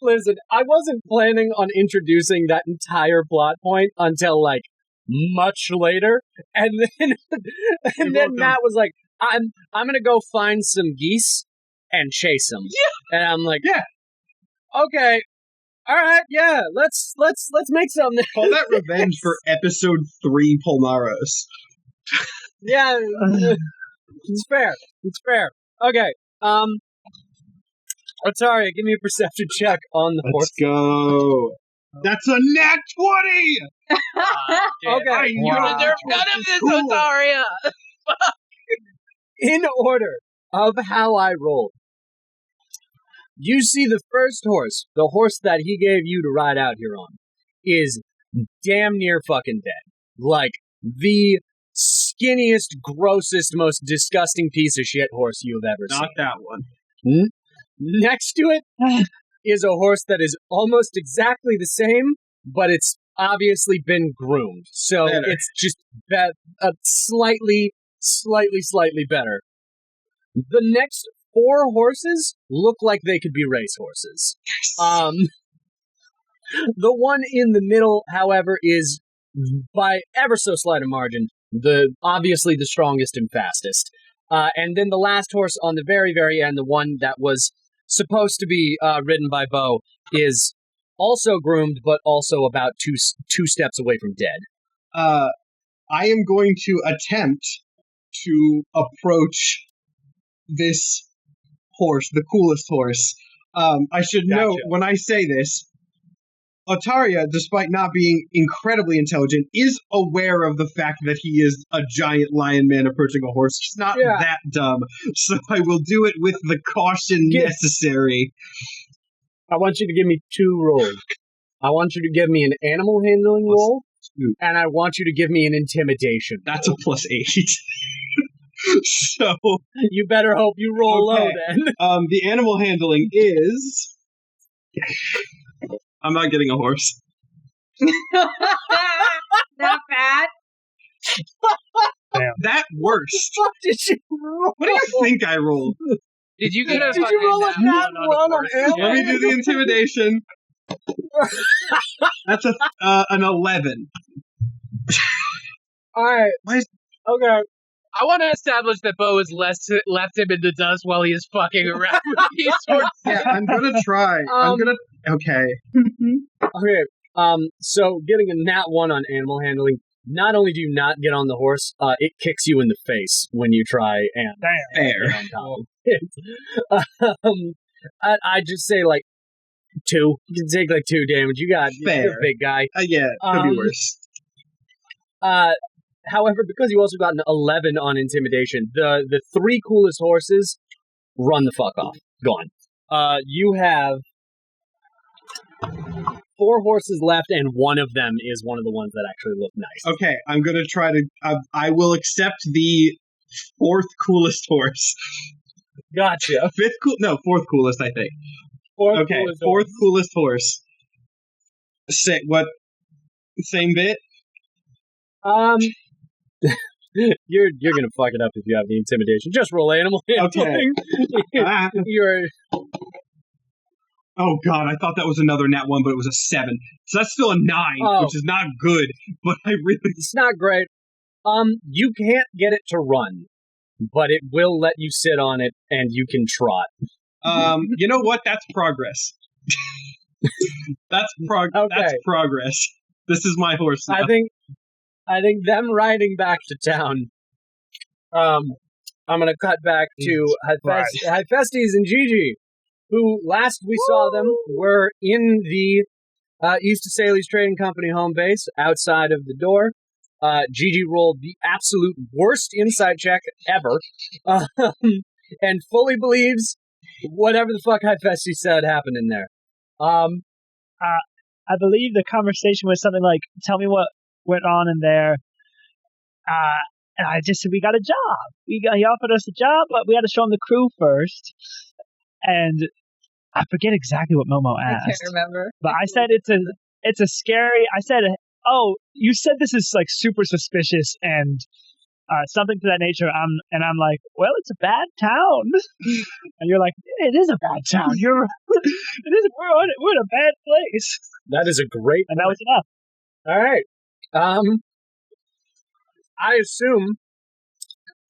A: Listen, I wasn't planning on introducing that entire plot point until like much later, and then
B: welcome.
A: Matt was like, "I'm gonna go find some geese and chase them." Yeah, and I'm like,
B: Yeah.
A: okay, all right, yeah, let's make something.
B: Call that revenge for episode 3 Polnaros.
A: Yeah, it's fair. It's fair. Okay, Ataria, give me a perception check on the horse.
B: Let's go. That's a nat 20!
A: Okay,
B: I
F: You
B: know
F: deserve
B: that
F: none of
B: is
F: this,
B: cool.
F: Otaria!
A: in order of how I rolled. You see the first horse, the horse that he gave you to ride out here on, is damn near fucking dead. Like, the skinniest, grossest, most disgusting piece of shit horse you've ever
B: Not that one.
A: seen. Next to it is a horse that is almost exactly the same, but it's obviously been groomed. So
B: Better.
A: it's just slightly better. The next 4 horses look like they could be race horses. The one in the middle, however, is by ever so slight a margin, obviously the strongest and fastest. And then the last horse on the very, very end, the one that was supposed to be ridden by Beau, is also groomed, but also about two steps away from dead.
B: I am going to attempt to approach this horse, the coolest horse. I should note, when I say this, Ataria, despite not being incredibly intelligent, is aware of the fact that he is a giant lion man approaching a horse. He's not that dumb, so I will do it with the caution necessary.
A: I want you to give me 2 rolls. I want you to give me an animal handling roll, and I want you to give me an intimidation.
B: That's a +8. So
A: you better hope you roll low then.
B: The animal handling is... I'm not getting a horse.
E: Not bad.
B: That worst.
A: What did you roll?
B: What do you think I rolled?
F: Did you get a
A: Did you roll a nat 1 on animal?
B: Let me do the intimidation. That's an 11.
A: All right.
B: Why is-
A: Okay.
D: I want to establish that Beau has left him in the dust while he is fucking around with these sorts.
B: Yeah, I'm gonna try. Okay.
A: Okay. So getting a nat 1 on animal handling. Not only do you not get on the horse, it kicks you in the face when you try and
B: Fair.
A: get on top of it. I just say like 2. You can take like 2 damage. You're a
B: Fair.
A: big guy.
B: Yeah, could be worse.
A: However, because you also got an 11 on intimidation, the 3 coolest horses run the fuck off. Gone. You have 4 horses left, and one of them is one of the ones that actually look nice.
B: Okay, I'm gonna try to. I will accept the 4th coolest horse.
A: Gotcha.
B: 4th coolest, I think.
A: 4th
B: Okay,
A: coolest
B: 4th coolest horse. What? Same bit?
A: You're gonna fuck it up if you have the intimidation. Just roll animal handling.
B: Ah.
A: You're
B: Oh god, I thought that was another nat 1, but it was a 7. So that's still a 9, which is not good. But
A: it's not great. You can't get it to run, but it will let you sit on it, and you can trot.
B: You know what? That's progress. That's progress. This is my horse now.
A: I think them riding back to town. I'm gonna cut back to Hephaestus and Gigi, who last we saw them were in the East Saley's Trading Company home base outside of the door. Gigi rolled the absolute worst insight check ever, and fully believes whatever the fuck Hephaestus said happened in there.
C: I believe the conversation was something like, "Tell me what went on in there." And I just said, "We got a job. He offered us a job, but we had to show him the crew first." And I forget exactly what Momo asked.
E: I can't remember.
C: But I said it's a scary. I said, "Oh, you said this is like super suspicious and something to that nature." I'm like, "Well, it's a bad town." And you're like, "It is a bad town. We're in a bad place."
A: That is a great.
C: And that was enough.
A: All right. I assume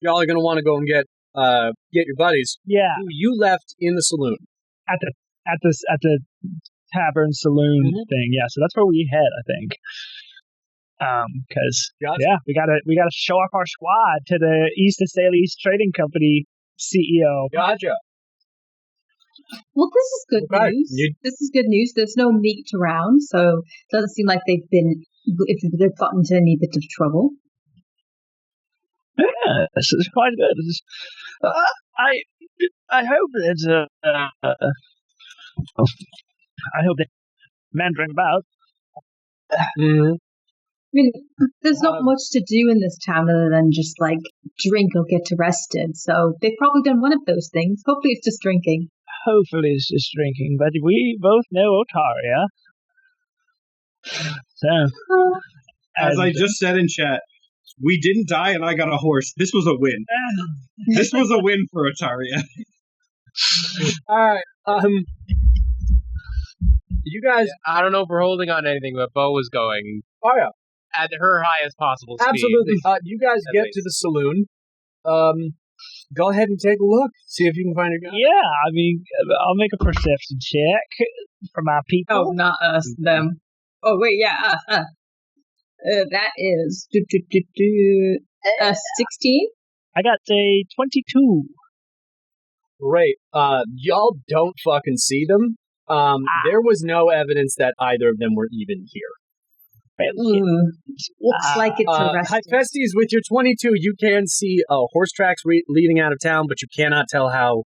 A: y'all are gonna want to go and get your buddies.
C: Yeah.
A: Who you left in the saloon
C: At the tavern saloon thing. Yeah. So that's where we head, I think. Because we gotta show off our squad to the East Saley's Trading Company CEO.
A: Gotcha.
E: Well, this is good news. This is good news. There's no meat around, so it doesn't seem like they've gotten into any bit of trouble.
C: Yeah, this is quite good. I hope that I hope that meandering about.
E: I mean, there's not much to do in this town other than just like drink or get arrested. So they've probably done one of those things. Hopefully, it's just drinking.
C: Hopefully, it's just drinking. But we both know Otaria. So,
B: as I just said in chat, we didn't die and I got a horse. This was a win. This was a win for Otaria.
A: All right. You guys.
D: I don't know if we're holding on to anything, but Beau was going.
A: Oh yeah.
D: At her highest possible speed.
A: Absolutely. You guys get to the saloon. Go ahead and take a look. See if you can find your guy.
C: Yeah, I mean, I'll make a perception check for my people.
E: Oh, not us, them. Oh, wait, yeah, us. That is 16.
C: I got a 22.
A: Great. Y'all don't fucking see them. There was no evidence that either of them were even here.
E: Looks like it's arrested.
A: Hephaestus, with your 22, you can see horse tracks leading out of town, but you cannot tell how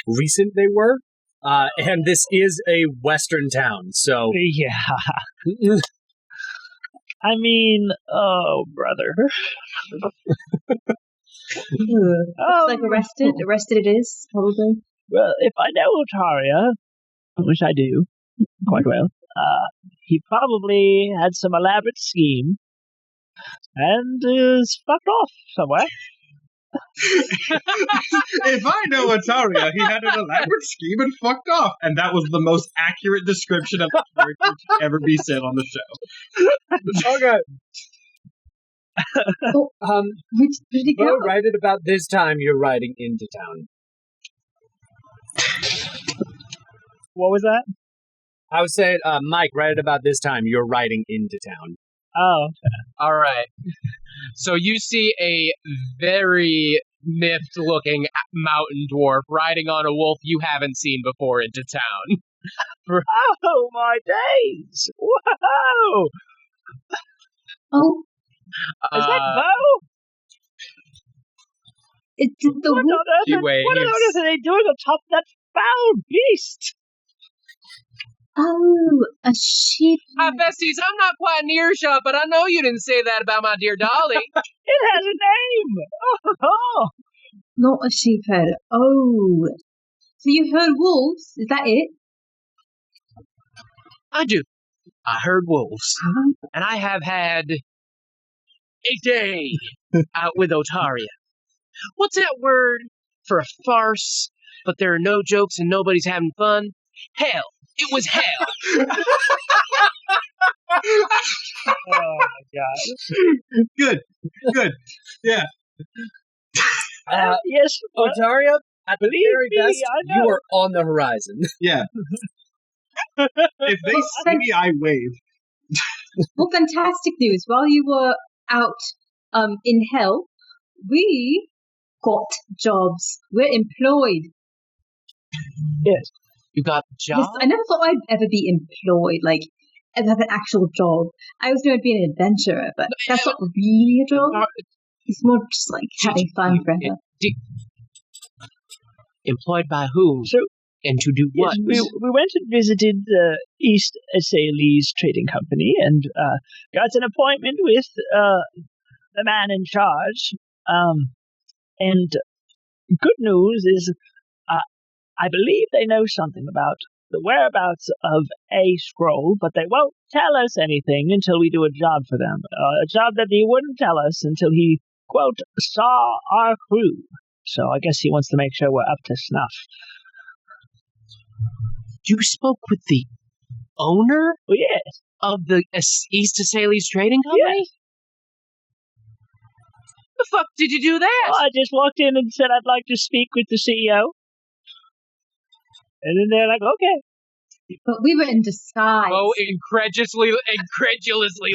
A: recent they were. And this is a western town, so...
C: Yeah. I mean, oh, brother.
E: Looks like arrested. Arrested it is, probably.
C: Well, if I know Otaria, which I do quite well, he probably had some elaborate scheme and is fucked off somewhere.
B: If I know Ataria, he had an elaborate scheme and fucked off. And that was the most accurate description of the character to ever be said on the show.
A: Okay.
E: Oh, where did he go?
A: Beau, right at about this time, you're riding into town.
C: What was that?
A: I was saying, Mike, right at about this time, you're riding into town.
C: Oh,
D: All right. So you see a very miffed-looking mountain dwarf riding on a wolf you haven't seen before into town.
C: oh my days! Whoa!
E: Oh,
C: Is that Beau?
E: it's the
C: What on
E: wolf.
C: earth? What on earth are they doing atop that foul beast?
E: Oh, a sheep.
D: Hi, besties. I'm not quite in earshot, but I know you didn't say that about my dear Dolly.
C: It has a name. Oh,
E: Not a sheep herder. Oh. So you heard wolves? Is that it?
D: I do. I heard wolves.
E: Huh?
D: And I have had a day out with Otaria. What's that word for a farce, but there are no jokes and nobody's having fun? Hell. It was hell.
C: oh my God!
B: Good. Yeah.
C: Yes,
A: Otaria, at the
C: believe
A: very
C: me,
A: best,
C: I know.
A: you are on the horizon.
B: Yeah. If they see me, I wave.
E: Well, fantastic news. While you were out in hell, we got jobs. We're employed.
C: yes.
D: You got the
E: Yes,
D: job?
E: I never thought I'd ever be employed, like, and have an actual job. I always knew I'd be an adventurer, but that's not really a job. It's more just like having fun forever.
D: Employed by whom?
C: So
D: And to do what?
C: yes, we went and visited the East Assaylees Trading Company and got an appointment with the man in charge. And good news is, I believe they know something about the whereabouts of a scroll, but they won't tell us anything until we do a job for them. A job that he wouldn't tell us until he, quote, saw our crew. So I guess he wants to make sure we're up to snuff.
D: You spoke with the owner
C: Well, yes.
D: of the East Assaylees Trading Company?
C: Yes.
D: The fuck did you do that?
C: Well, I just walked in and said I'd like to speak with the CEO. And then they're like, okay.
E: But we were in disguise.
D: Beau incredulously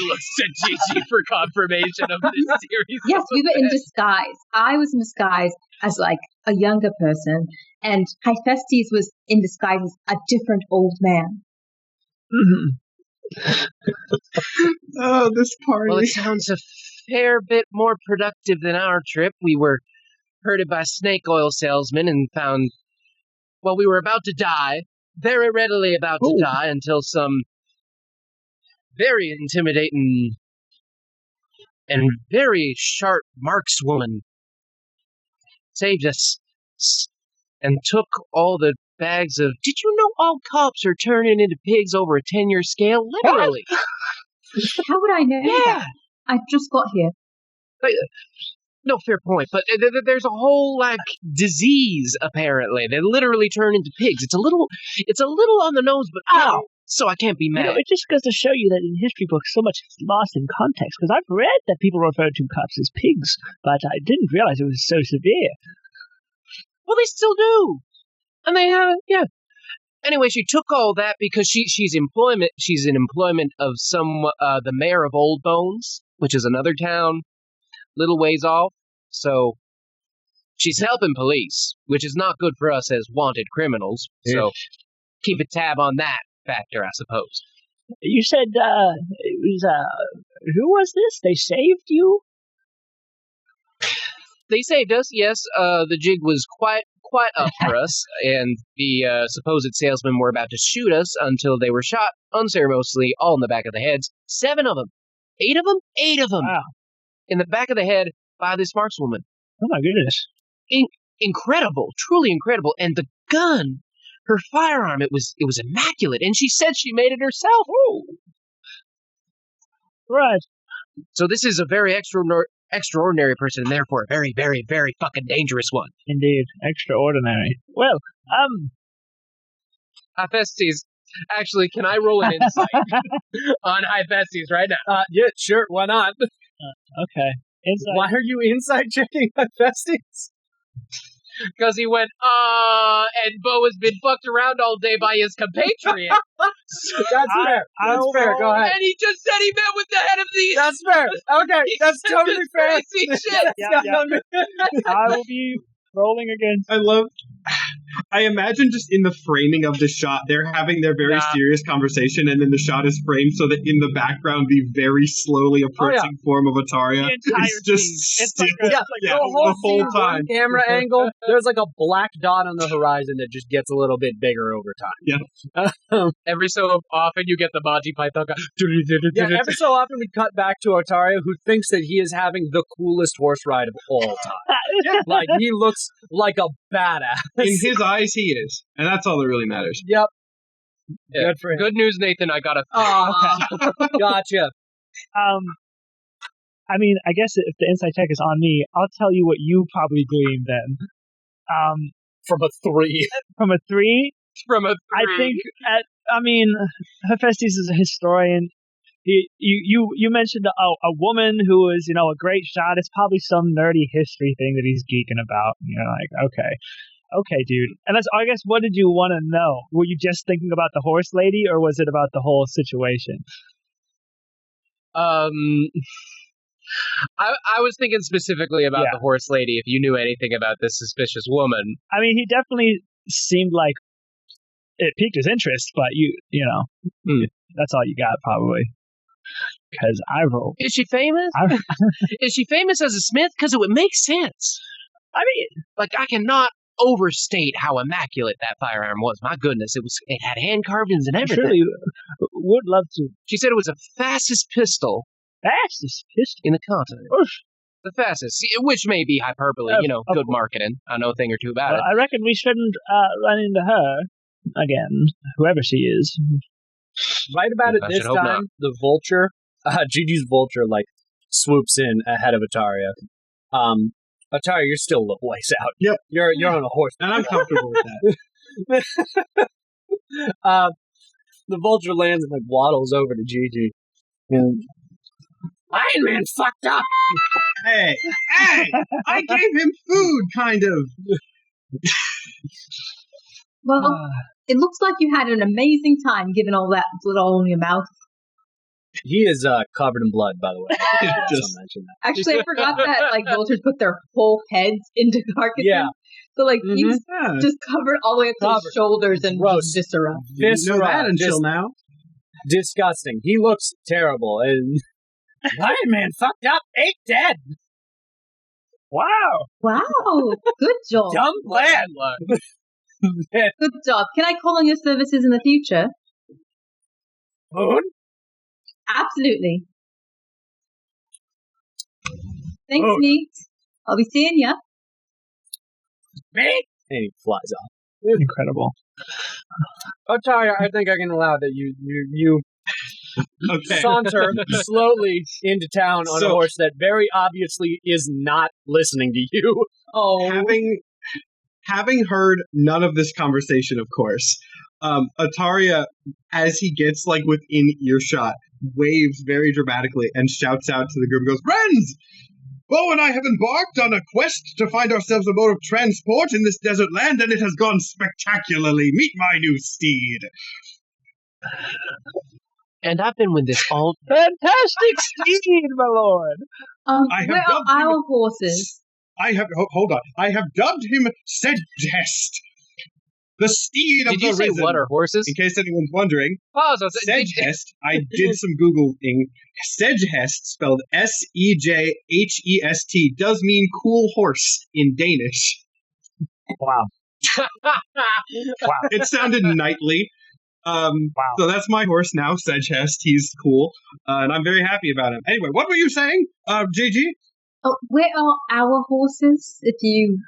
D: looks to Gigi for confirmation of this series.
E: Yes, we were in disguise. I was in disguise as like a younger person, and Hephaestus was in disguise as a different old man.
B: Oh, this party.
D: Well, it sounds a fair bit more productive than our trip. We were herded by snake oil salesmen and found, well, we were about to die, very readily about to die, until some very intimidating and very sharp markswoman saved us and took all the bags of, did you know all cops are turning into pigs over a 10-year scale? Literally.
E: How would I know
D: Yeah.
E: that? I just got here.
D: No, fair point. But there's a whole, like, disease, apparently. They literally turn into pigs. It's a little on the nose, but
C: Ow.
D: so I can't be
C: You
D: mad.
C: know, it just goes to show you that in history books, so much is lost in context. Because I've read that people refer to cops as pigs, but I didn't realize it was so severe.
D: Well, they still do. And they have, yeah. Anyway, she took all that because she's in employment of the mayor of Old Bones, which is another town, little ways off. So she's helping police, which is not good for us as wanted criminals. So keep a tab on that factor, I suppose.
C: You said it was who was this? They saved you?
D: They saved us, yes. The jig was quite up for us, and the supposed salesmen were about to shoot us until they were shot unceremoniously, all in the back of the heads. 7 of them. 8 of them? 8 of them.
C: Wow.
D: In the back of the head by this markswoman.
C: Oh my goodness.
D: Incredible, truly incredible. And the gun, her firearm, it was immaculate, and she said she made it herself.
C: Right.
D: So this is a very
F: extraordinary person and therefore a very, very, very fucking dangerous one.
C: Indeed, extraordinary. Well,
F: Hephaestus, actually, can I roll an insight on Hephaestus right now?
A: Yeah, sure, why not?
C: okay. Insight.
A: Why are you inside checking Hephaestus?
F: Because he went, and Beau has been fucked around all day by his compatriot.
A: That's fair. That's fair. Go ahead.
F: And he just said he met with the head of the...
A: That's fair. Okay, that's totally fair.
F: Crazy shit.
C: I will be rolling against.
B: I imagine just in the framing of the shot, they're having their very serious conversation, and then the shot is framed so that in the background, the very slowly approaching form of Ataria is just still, the whole time.
A: Camera angle. There's like a black dot on the horizon that just gets a little bit bigger over time.
B: Yeah.
F: Every so often, you get the Monty Python guy.
A: Yeah, every so often we cut back to Ataria, who thinks that he is having the coolest horse ride of all time. Like, he looks like a badass.
B: In his eyes, he is. And that's all that really matters.
A: Yep.
F: Yeah.
A: Good for him.
F: Good news, Nathan. I got a...
A: Gotcha.
C: I mean, I guess if the inside check is on me, I'll tell you what you probably gleaned then.
A: From a 3.
C: From a 3?
F: From a 3.
C: I think, Hephaestus is a historian. You mentioned a woman who is, a great shot. It's probably some nerdy history thing that he's geeking about. You're like, okay, dude. And I guess, what did you want to know? Were you just thinking about the horse lady, or was it about the whole situation?
F: I was thinking specifically about the horse lady, if you knew anything about this suspicious woman.
C: I mean, he definitely seemed like it piqued his interest, but that's all you got, probably. Because I rolled.
F: Is she famous? Is she famous as a smith? Because it would make sense.
C: I mean,
F: like, I cannot overstate how immaculate that firearm was. My goodness, it had hand carvings and everything.
C: Surely would love to.
F: She said it was the fastest pistol.
C: Fastest pistol
F: in the continent.
C: Oof.
F: The fastest, which may be hyperbole. Good marketing. I know a thing or two about it.
C: I reckon we shouldn't run into her again, whoever she is.
A: Right about it this time, the vulture, Gigi's vulture, swoops in ahead of Ataria. Ataria, you're still a little ways out.
B: Yep.
A: You're on a horse.
B: And I'm comfortable with
A: that. The vulture lands and waddles over to Gigi. And Iron Man fucked up!
B: Hey! I gave him food, kind of!
E: Well, it looks like you had an amazing time given all that blood all in your mouth.
A: He is covered in blood, by the way.
E: Actually, I forgot that vultures put their whole heads into carcasses.
A: Yeah.
E: So he's just covered all the way up to his shoulders and viscera.
B: Didn't know that until now.
A: Disgusting. He looks terrible. And Iron Man fucked up, ain't dead.
E: Wow. Good job.
A: Dumb plan.
E: Good job. Can I call on your services in the future?
A: Food?
E: Absolutely. Thanks, Neat. I'll be seeing ya.
A: Me? And he flies off.
C: Incredible.
A: Ataria, I think I can allow that you saunter slowly into town on a horse that very obviously is not listening to you.
B: Having heard none of this conversation, of course, Ataria, as he gets within earshot, waves very dramatically and shouts out to the group and goes, "Friends! Beau and I have embarked on a quest to find ourselves a mode of transport in this desert land, and it has gone spectacularly. Meet my new steed."
F: And I've been with this all...
C: Fantastic steed, my lord!
E: Where are our horses?
B: Hold on. I have dubbed him Sedgehest, the steed of the risen.
F: Did you say what are horses?
B: In case anyone's wondering, Sedgehest, I did some Googling. Sedgehest, spelled Sejhest, does mean cool horse in Danish.
C: Wow.
B: It sounded knightly. So that's my horse now, Sedgehest. He's cool, and I'm very happy about him. Anyway, what were you saying, Gigi?
E: Oh, where are our horses if you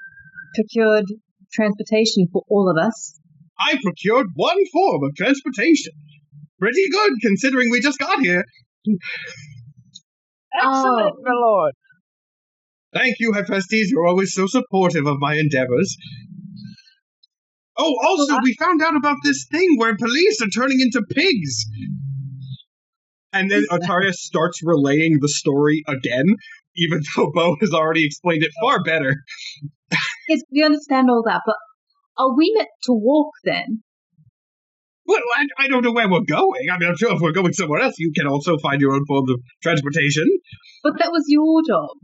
E: procured transportation for all of us?
B: I procured one form of transportation. Pretty good, considering we just got here.
C: Excellent, my lord.
B: Thank you, Hephaestus. You're always so supportive of my endeavors. Oh, also, we found out about this thing where police are turning into pigs. And then Otaria starts relaying the story again, even though Beau has already explained it far better.
E: Yes, we understand all that, but are we meant to walk then?
B: Well, I don't know where we're going. I mean, I'm sure if we're going somewhere else, you can also find your own forms of transportation.
E: But that was your job.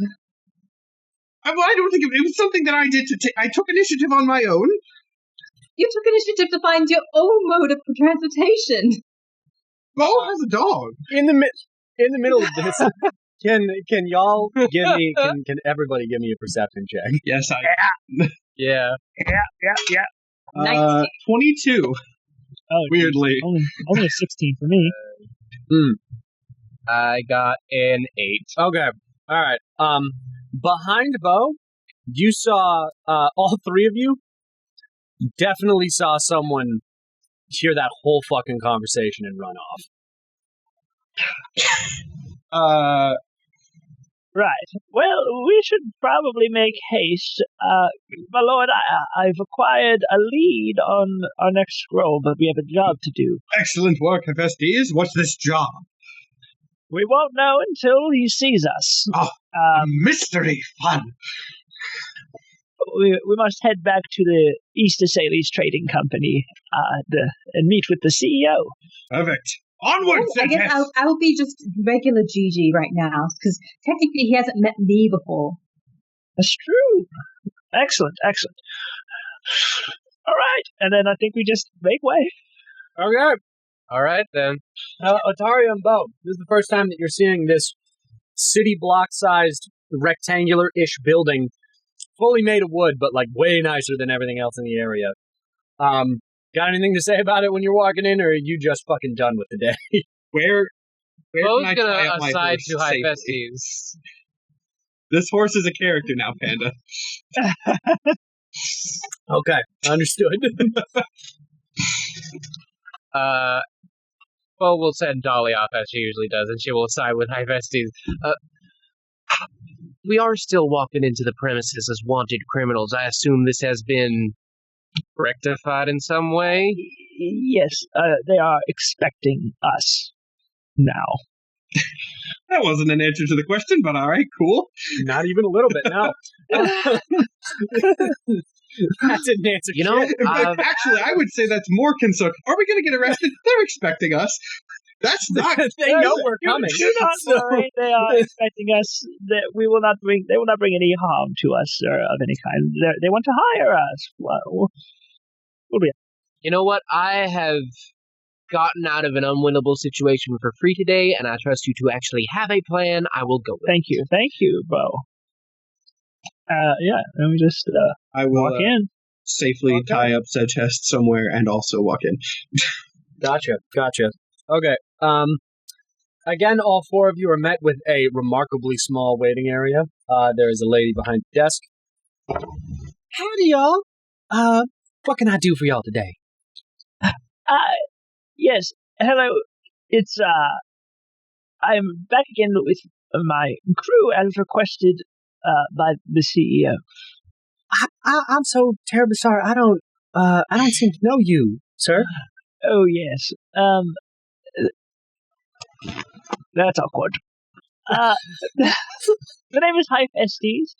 B: I don't think it was something that I did I took initiative on my own.
E: You took initiative to find your own mode of transportation.
B: Beau has a dog.
A: In the middle of this, can y'all give me? Can everybody give me a perception check?
B: Yes,
D: Yeah.
C: Yeah.
B: 22.
C: Oh,
B: Weirdly.
C: Only a 16 for me.
D: I got an 8.
A: Okay. All right. Behind Beau, you saw all three of you. Definitely saw someone hear that whole fucking conversation and run off.
C: Right. Well, we should probably make haste. My lord, I've acquired a lead on our next scroll, but we have a job to do.
B: Excellent work, Hephaestus. What's this job?
C: We won't know until he sees us.
B: Mystery fun.
C: We must head back to the East Assales Trading Company and meet with the CEO.
B: Perfect. Onwards,
E: I guess I'll be just regular Gigi right now, because technically he hasn't met me before.
C: That's true. Excellent. All right, and then I think we just make way.
A: Okay.
D: All right, then.
A: Otaria and Beau, this is the first time that you're seeing this city block-sized, rectangular-ish building, fully made of wood, but like way nicer than everything else in the area. Got anything to say about it when you're walking in, or are you just fucking done with the day?
B: Where
D: Beau's
B: can I tie
D: gonna
B: up my
D: aside
B: horse
D: to
B: safely?
D: Hephaestus.
B: This horse is a character now, Panda.
A: Okay, understood.
D: Beau will send Dolly off as she usually does, and she will side with Hephaestus. We are still walking into the premises as wanted criminals. I assume this has been rectified in some way?
C: Yes, they are expecting us now.
B: That wasn't an answer to the question, but all right, cool.
A: Not even a little bit, no. That didn't answer
D: You know,
A: shit.
B: In fact, actually, I would say that's more concern. Are we going to get arrested? They're expecting us. That's not.
A: They know we're coming.
C: Do not worry. They are expecting us. They will not bring any harm to us or of any kind. They want to hire us. Well, we'll be.
D: You know what? I have gotten out of an unwinnable situation for free today, and I trust you to actually have a plan. I will go with it.
C: Thank you, Beau. Yeah, and we just
B: I will
C: walk in.
B: safely tie up said chest somewhere and also walk in.
A: Gotcha. Okay. Again, all four of you are met with a remarkably small waiting area. There is a lady behind the desk. Howdy, y'all. What can I do for y'all today?
C: Yes. Hello. It's I'm back again with my crew as requested by the CEO.
A: I'm so terribly sorry. I don't seem to know you, sir.
C: Oh yes. That's awkward. The name is Hephaestus.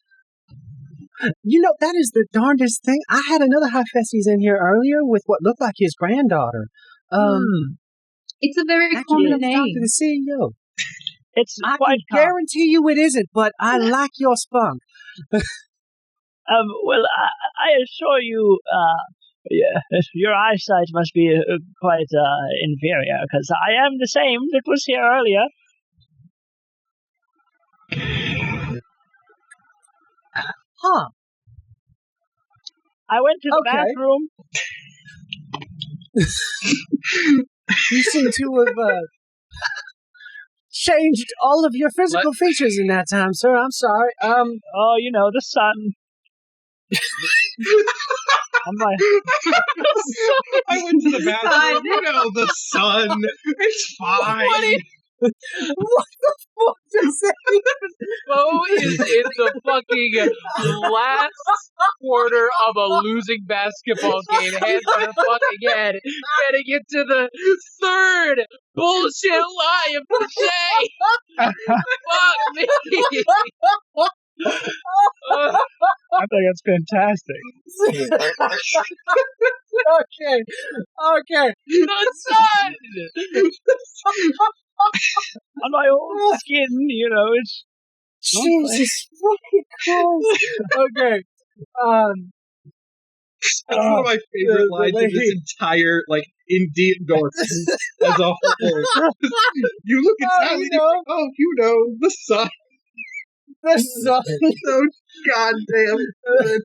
A: You know, that is the darndest thing. I had another Hephaestus in here earlier with what looked like his granddaughter.
E: It's a very
A: Actually,
E: common
A: talk
E: name.
A: to the CEO.
C: It's
A: I
C: quite
A: can guarantee you it isn't, but I like your spunk.
C: Well, I assure you, your eyesight must be quite inferior, because I am the same that was here earlier.
A: Huh.
C: I went to the bathroom.
A: You seem to have changed all of your physical features in that time, sir. I'm sorry.
C: Oh, you know, the sun.
B: I went to the bathroom. You know, the sun. It's fine.
A: What the fuck does that mean?
D: Beau is in the fucking last quarter of a losing basketball game, hands on her fucking head, getting into the third bullshit lie of the day. Fuck me.
C: I think that's fantastic.
A: Okay.
D: The sun.
C: On my own skin, it's
A: Jesus fucking Christ. Okay.
B: That's one of my favorite lines in this entire, in D&Dorks as a whole. You look at that, the sun.
A: The sun.
B: So goddamn good.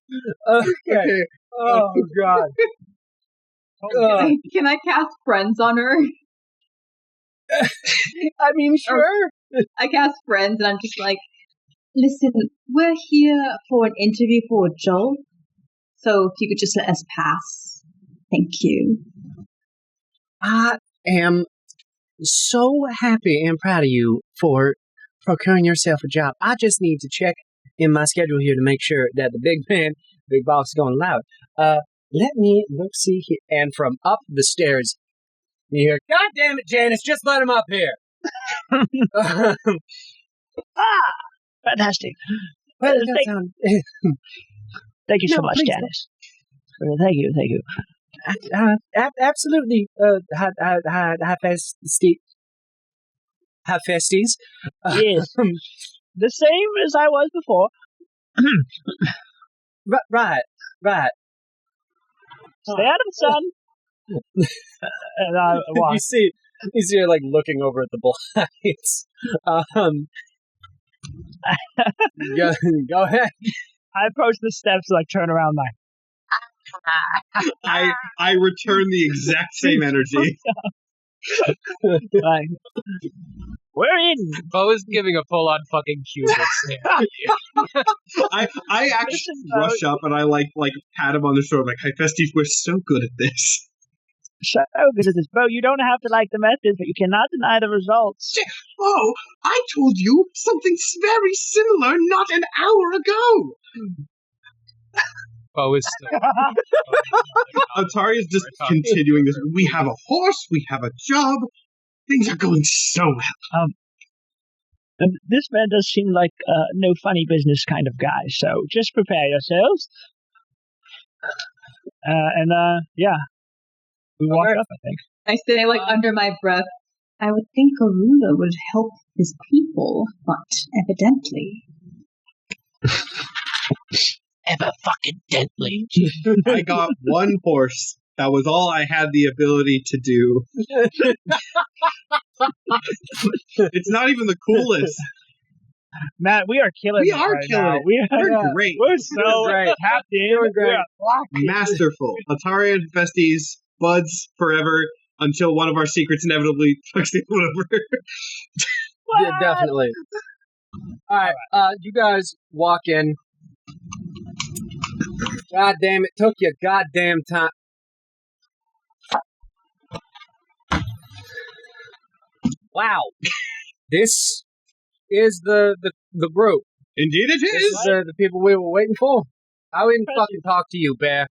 A: Okay. Oh, God.
E: Can I cast Friends on her?
A: I mean, sure.
E: I cast Friends, and I'm just like, listen, we're here for an interview for a job, so if you could just let us pass. Thank you.
A: I am so happy and proud of you for procuring yourself a job. I just need to check in my schedule here to make sure that the big boss is going to allow it. Let me look, see here. And from up the stairs, you hear, God damn it, Janice, just let him up here.
C: Fantastic.
A: Well,
C: Thank you so
A: No,
C: much,
A: please
C: Janice. Thank you.
A: absolutely. High festies.
C: Yes. The same as I was before.
A: Right.
C: Stay out of the sun. And I
A: You see her looking over at the blinds. Go ahead.
C: I approach the steps, turn around,
B: I return the exact same energy.
C: We're in.
D: Beau is giving a full-on fucking Cuban stare.
B: I actually rush up and I pat him on the shoulder, hi Festies, we're so good at this.
C: So good at this, Beau. You don't have to like the methods, but you cannot deny the results.
B: Oh, I told you something very similar not an hour ago.
D: Beau is still.
B: Atari is just continuing this. We have a horse. We have a job. Things are going so well.
C: This man does seem like no funny business kind of guy, so just prepare yourselves. We walk up, I think.
E: I say, under my breath, I would think a ruler would help his people, but evidently.
D: Ever-fucking-dently.
B: I got one horse. That was all I had the ability to do. It's not even the coolest.
C: Matt, we are killing
B: We
C: it
B: are
C: right
B: killing
C: now.
B: it.
C: We're
B: Great.
C: We're so
A: great.
C: tapped in.
A: Great.
B: Masterful. Atari and Festies, buds forever until one of our secrets inevitably fucks the over.
A: Yeah, definitely. All right, you guys walk in. God damn it, took you goddamn time. Wow. This is the group.
B: Indeed it
A: This
B: is.
A: is the people we were waiting for. I wouldn't fucking talk to you, Bear.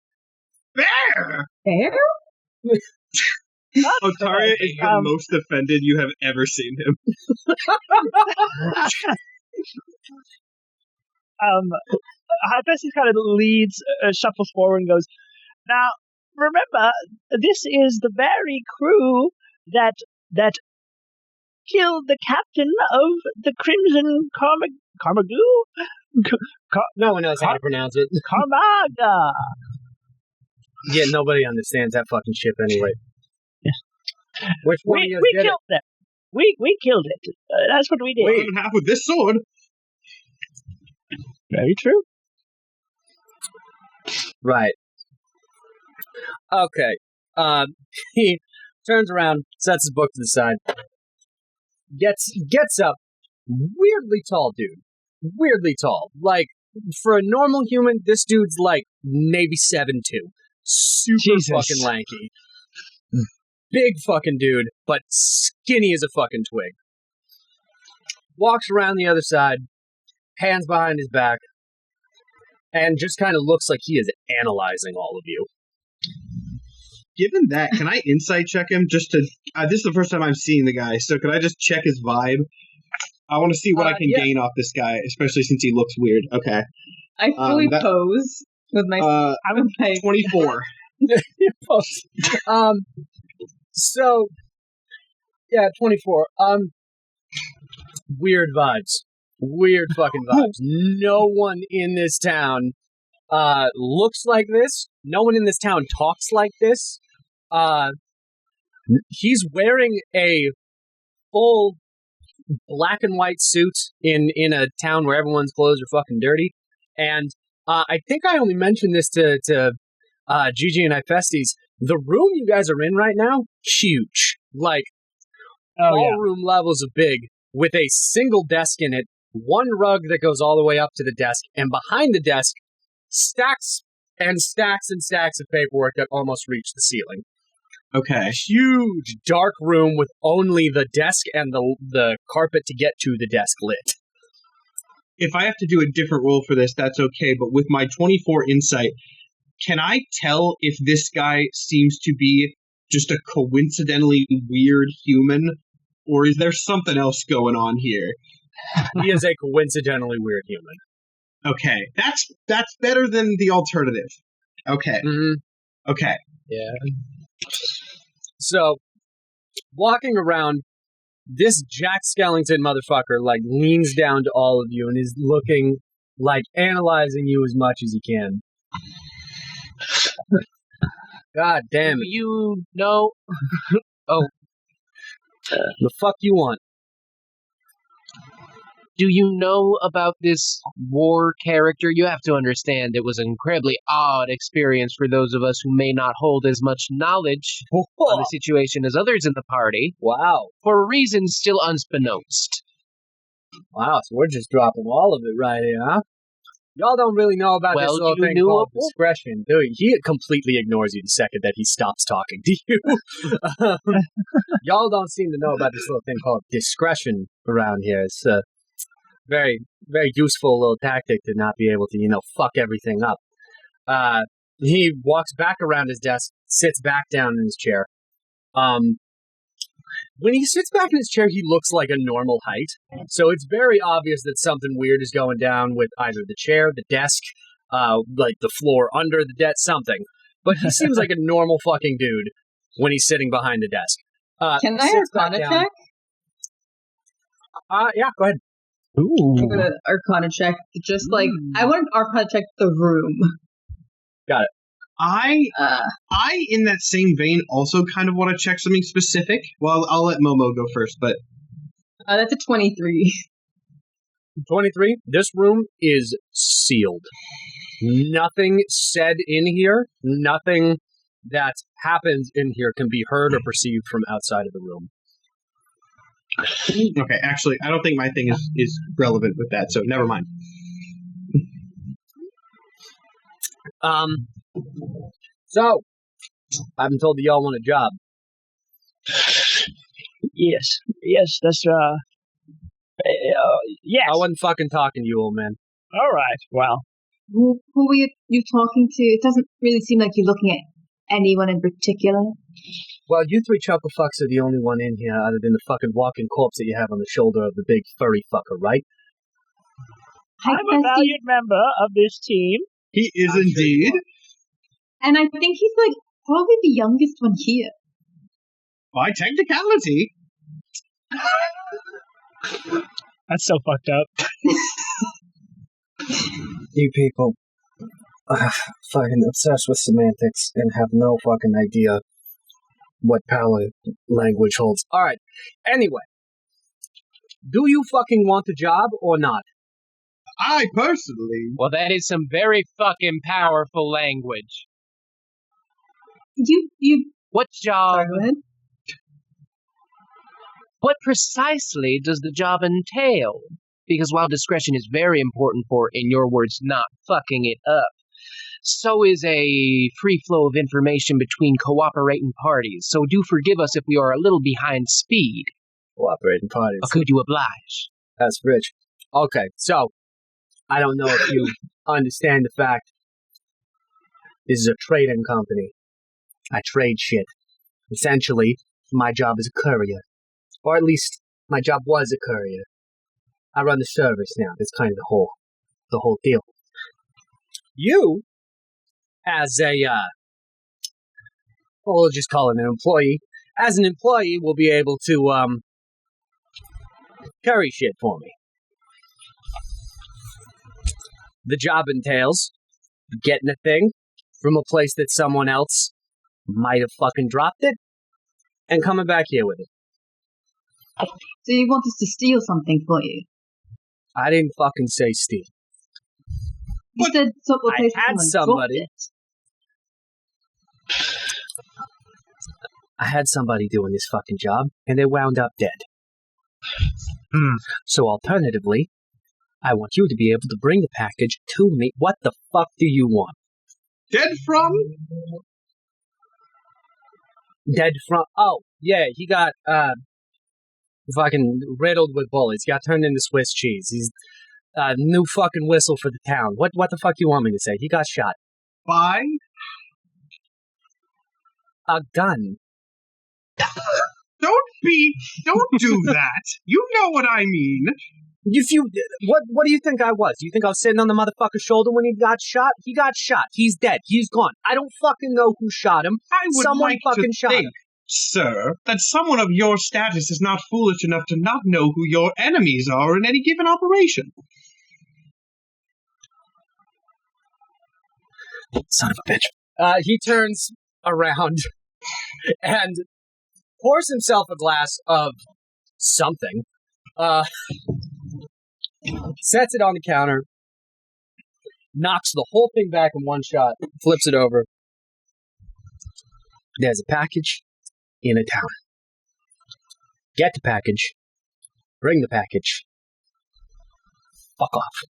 B: Bear!
E: Bear?
B: Otaria is the most offended you have ever seen him.
C: Bessie kind of leads, shuffles forward and goes, now, remember, this is the very crew that killed the captain of the Crimson Carmagoo?
A: No one knows how to pronounce it.
C: Carmaga!
A: Yeah, nobody understands that fucking ship anyway. Which one of you
C: We
A: did
C: killed them. We killed it. That's what we did.
B: Wait, half with this sword.
C: Very true.
A: Right. Okay. He turns around, sets his book to the side, gets up, weirdly tall dude. Weirdly tall. Like, for a normal human, this dude's like maybe 7'2". Super
C: Jesus.
A: fucking lanky. Big fucking dude, but skinny as a fucking twig. walks around the other side, hands behind his back, and just kind of looks like he is analyzing all of you.
B: Given that, can I insight check him just to... this is the first time I'm seeing the guy, so can I just check his vibe? I want to see what I can gain off this guy, especially since he looks weird. Okay.
E: I fully pose with my...
B: 24.
A: So, yeah, 24. Weird vibes. Weird fucking vibes. No one in this town looks like this. No one in this town talks like this. He's wearing a full black and white suit in a town where everyone's clothes are fucking dirty. And I think I only mentioned this to Gigi and Ifestes. The room you guys are in right now, huge. Like, room levels of big, with a single desk in it, one rug that goes all the way up to the desk, and behind the desk, stacks and stacks and stacks of paperwork that almost reach the ceiling.
B: Okay.
A: Huge, dark room with only the desk and the carpet to get to the desk lit.
B: If I have to do a different roll for this, that's okay, but with my 24 insight, can I tell if this guy seems to be just a coincidentally weird human, or is there something else going on here?
A: He is a coincidentally weird human.
B: Okay, that's better than the alternative. Okay.
A: Mm-hmm.
B: Okay.
D: Yeah.
A: So, walking around, this Jack Skellington motherfucker, like, leans down to all of you and is looking, like, analyzing you as much as he can. God damn it.
D: You know... Oh.
A: The fuck you want?
D: Do you know about this war character? You have to understand it was an incredibly odd experience for those of us who may not hold as much knowledge on the situation as others in the party.
A: Wow.
D: For reasons still unbeknownst.
A: Wow, so we're just dropping all of it right here, huh? Y'all don't really know about this little thing called discretion, do you? He completely ignores you the second that he stops talking to you. Y'all don't seem to know about this little thing called discretion around here. It's a very, very useful little tactic to not be able to, fuck everything up. He walks back around his desk, sits back down in his chair. When he sits back in his chair, he looks like a normal height. So it's very obvious that something weird is going down with either the chair, the desk, like the floor under the desk, something. But he seems like a normal fucking dude when he's sitting behind the desk.
E: Can I Arcana check?
A: Yeah, go ahead.
C: Ooh.
E: I'm gonna Arcana check. Just like, I want to Arcana check the room.
A: Got it.
B: I, in that same vein, also kind of want to check something specific. Well, I'll let Momo go first, but...
E: That's a 23.
A: 23? This room is sealed. Nothing said in here, nothing that happens in here can be heard or perceived from outside of the room.
B: Okay, actually, I don't think my thing is relevant with that, so never mind.
A: So, I've been told that y'all want a job.
C: Yes, that's, yes.
A: I wasn't fucking talking to you, old man.
C: All right, well.
E: Who were you talking to? It doesn't really seem like you're looking at anyone in particular.
A: Well, you three chuckle fucks are the only one in here other than the fucking walking corpse that you have on the shoulder of the big furry fucker, right?
C: I'm a valued member of this team.
B: He is indeed.
E: And I think he's, like, probably the youngest one here.
B: By technicality.
C: That's so fucked up.
A: You people are fucking obsessed with semantics and have no fucking idea what power language holds. Alright, anyway. Do you fucking want the job or not?
B: I personally...
D: Well, that is some very fucking powerful language. What job...
E: Sorry, go ahead.
D: What precisely does the job entail? Because while discretion is very important for, in your words, not fucking it up, so is a free flow of information between cooperating parties. So do forgive us if we are a little behind speed.
A: Cooperating parties.
D: Or could you oblige?
A: That's rich. Okay, so I don't know if you understand the fact this is a trading company. I trade shit. Essentially, my job is a courier. Or at least, my job was a courier. I run the service now. That's kind of the whole deal. You, as a, we'll just call it an employee. As an employee, will be able to, carry shit for me. The job entails getting a thing from a place that someone else might have fucking dropped it, and coming back here with it.
E: So you want us to steal something for you?
A: I didn't fucking say steal.
E: You said a place
A: I had
E: someone dropped
A: somebody.
E: it.
A: I had somebody doing this fucking job, and they wound up dead. So alternatively, I want you to be able to bring the package to me. What the fuck do you want?
B: Dead from?
A: Dead from... Oh, yeah, he got, fucking riddled with bullets. He got turned into Swiss cheese. He's new fucking whistle for the town. What the fuck do you want me to say? He got shot.
B: By?
A: A gun.
B: Don't do that. You know what I mean.
A: What do you think I was? Do you think I was sitting on the motherfucker's shoulder when he got shot? He got shot. He's dead. He's gone. I don't fucking know who shot him.
B: I would
A: Someone
B: like
A: fucking
B: to
A: shot
B: think,
A: him.
B: sir, that someone of your status is not foolish enough to not know who your enemies are in any given operation.
A: Son of a bitch. He turns around and pours himself a glass of something. Sets it on the counter, knocks the whole thing back in one shot, flips it over. There's a package in a town. Get the package. Bring the package. Fuck off.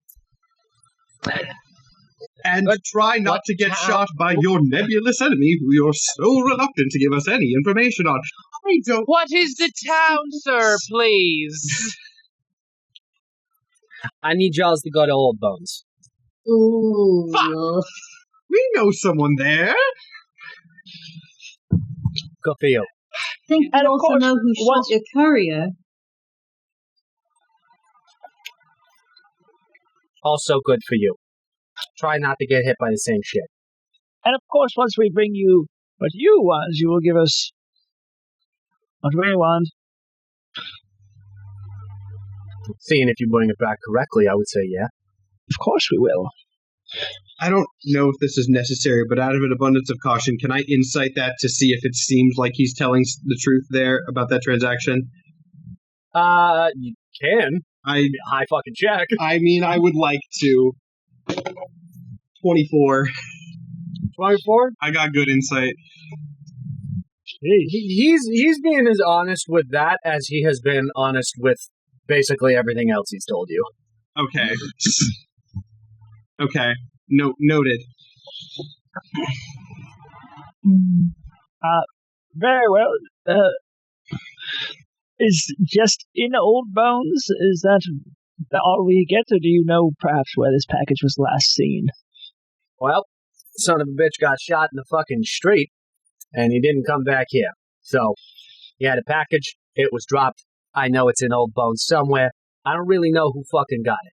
B: And try not to get shot by your nebulous enemy who you're so reluctant to give us any information on. I don't...
F: What is the town, sir, please?
A: I need y'all to go to Old Bones.
E: Ooh.
B: Fuck. We know someone there.
A: Go for you.
E: I think
C: And
E: you
C: of
E: also
C: course,
E: know who shot your courier.
A: Also good for you. Try not to get hit by the same shit.
C: And of course, once we bring you what you want, you will give us what we want.
A: Seeing if you bring it back correctly, I would say yeah.
C: Of course we will.
B: I don't know if this is necessary, but out of an abundance of caution, can I insight that to see if it seems like he's telling the truth there about that transaction?
A: You can. High fucking check.
B: I mean, I would like to. 24.
A: 24?
B: I got good insight.
A: He's being as honest with that as he has been honest with basically everything else he's told you.
B: Okay. Okay. Noted.
C: Very well. Is just in Old Bones, is that all we get, or do you know perhaps where this package was last seen?
A: Well, son of a bitch got shot in the fucking street, and he didn't come back here. So, he had a package, it was dropped. I know it's in Old Bones somewhere. I don't really know who fucking got it.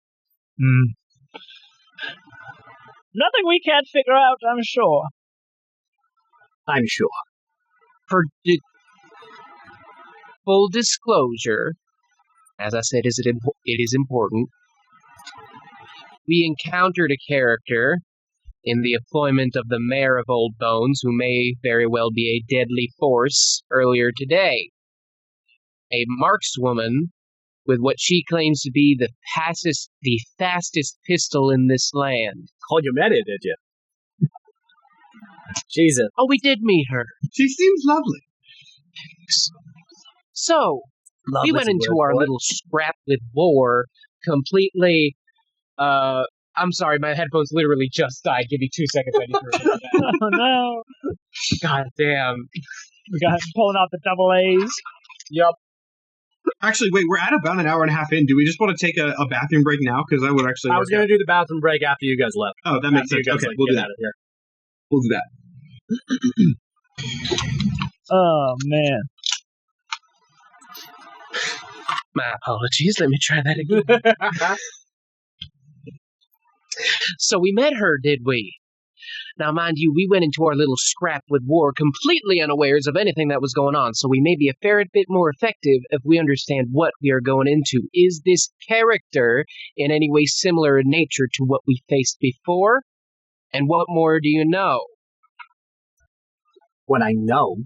C: Nothing we can't figure out, I'm sure.
A: I'm sure.
F: For full disclosure, as I said, it is important. We encountered a character in the employment of the mayor of Old Bones who may very well be a deadly force earlier today. A markswoman with what she claims to be the fastest pistol in this land.
A: Oh, you met it, did you? Jesus.
F: Oh, we did meet her.
B: She seems lovely.
F: So,
A: Love
F: we
A: is
F: went
A: a
F: into
A: word
F: our
A: for it.
F: little scrap with war completely. I'm sorry, my headphones literally just died. Give me 2 seconds. I need to remember that.
C: Oh no.
F: God damn.
C: We got pulling out the double A's.
A: Yup.
B: Actually, wait, we're at about an hour and a half in. Do we just want to take a bathroom break now? Because I would actually.
A: I was going to do the bathroom break after you guys left.
B: Oh, that makes sense. Okay, we'll do that.
A: Out of here.
B: We'll do that.
C: Oh, man.
F: My apologies. Let me try that again. So we met her, did we? Now, mind you, we went into our little scrap with war completely unawares of anything that was going on, so we may be a fair bit more effective if we understand what we are going into. Is this character in any way similar in nature to what we faced before? And what more do you know?
A: What I know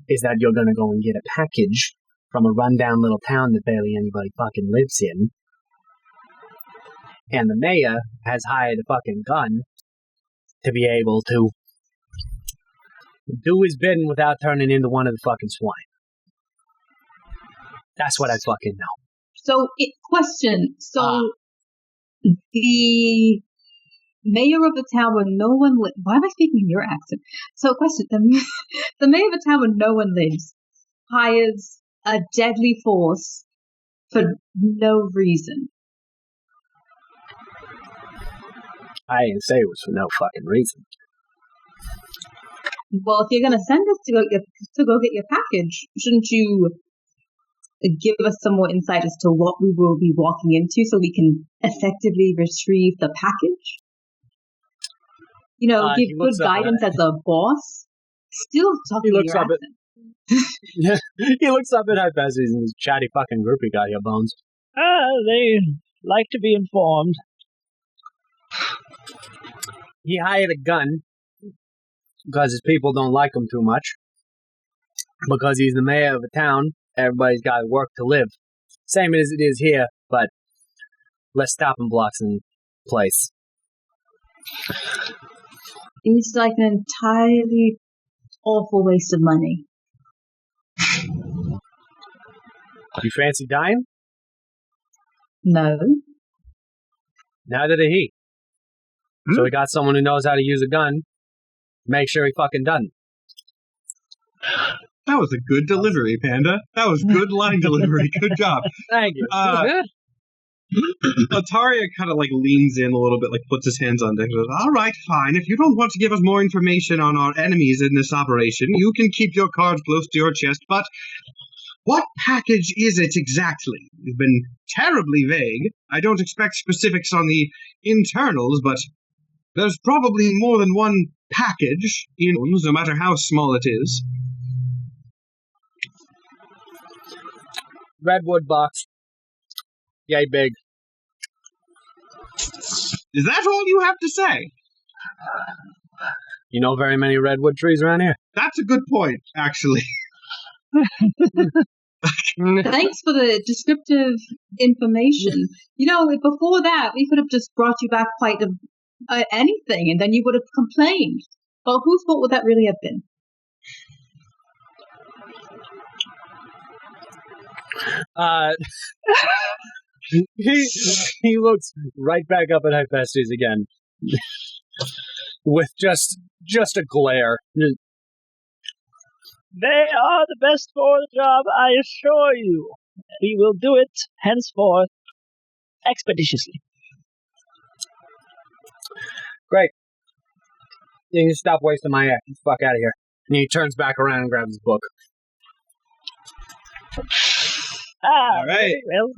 A: is that you're going to go and get a package from a rundown little town that barely anybody fucking lives in. And the mayor has hired a fucking gun to be able to do his bidding without turning into one of the fucking swine. That's what I fucking know.
E: So, question. So, the mayor of the town where no one lives... Why am I speaking in your accent? So, question. The mayor of a town where no one lives hires a deadly force for no reason.
A: I didn't say it was for no fucking reason.
E: Well, if you're going to send us to go get your package, shouldn't you give us some more insight as to what we will be walking into so we can effectively retrieve the package? You know, give good guidance as a boss. Still talking to your accent.
A: Yeah, he looks up at Hypesies and his chatty fucking group he got here, Bones.
C: They like to be informed.
A: He hired a gun because his people don't like him too much. Because he's the mayor of a town, everybody's got to work to live. Same as it is here, but less stopping blocks in place.
E: It's like an entirely awful waste of money.
A: You fancy dying?
E: No.
A: Neither did he. So we got someone who knows how to use a gun. Make sure he fucking doesn't.
B: That was a good delivery, Panda. That was good line delivery. Good job.
A: Thank you.
B: Ataria kind of leans in a little bit, puts his hands on deck and goes, all right, fine. If you don't want to give us more information on our enemies in this operation, you can keep your cards close to your chest, but what package is it exactly? You've been terribly vague. I don't expect specifics on the internals, but there's probably more than one package, no matter how small it is.
A: Redwood box. Yay big.
B: Is that all you have to say?
A: You know very many redwood trees around here?
B: That's a good point, actually.
E: Thanks for the descriptive information. Before that, we could have just brought you back quite anything, and then you would have complained. Well, whose fault would that really have been?
A: He looks right back up at Hypestes again. With just a glare.
C: They are the best for the job, I assure you. We will do it henceforth expeditiously.
A: Great. You can stop wasting my air. Get the fuck out of here. And he turns back around and grabs his book.
B: All right.
C: Well.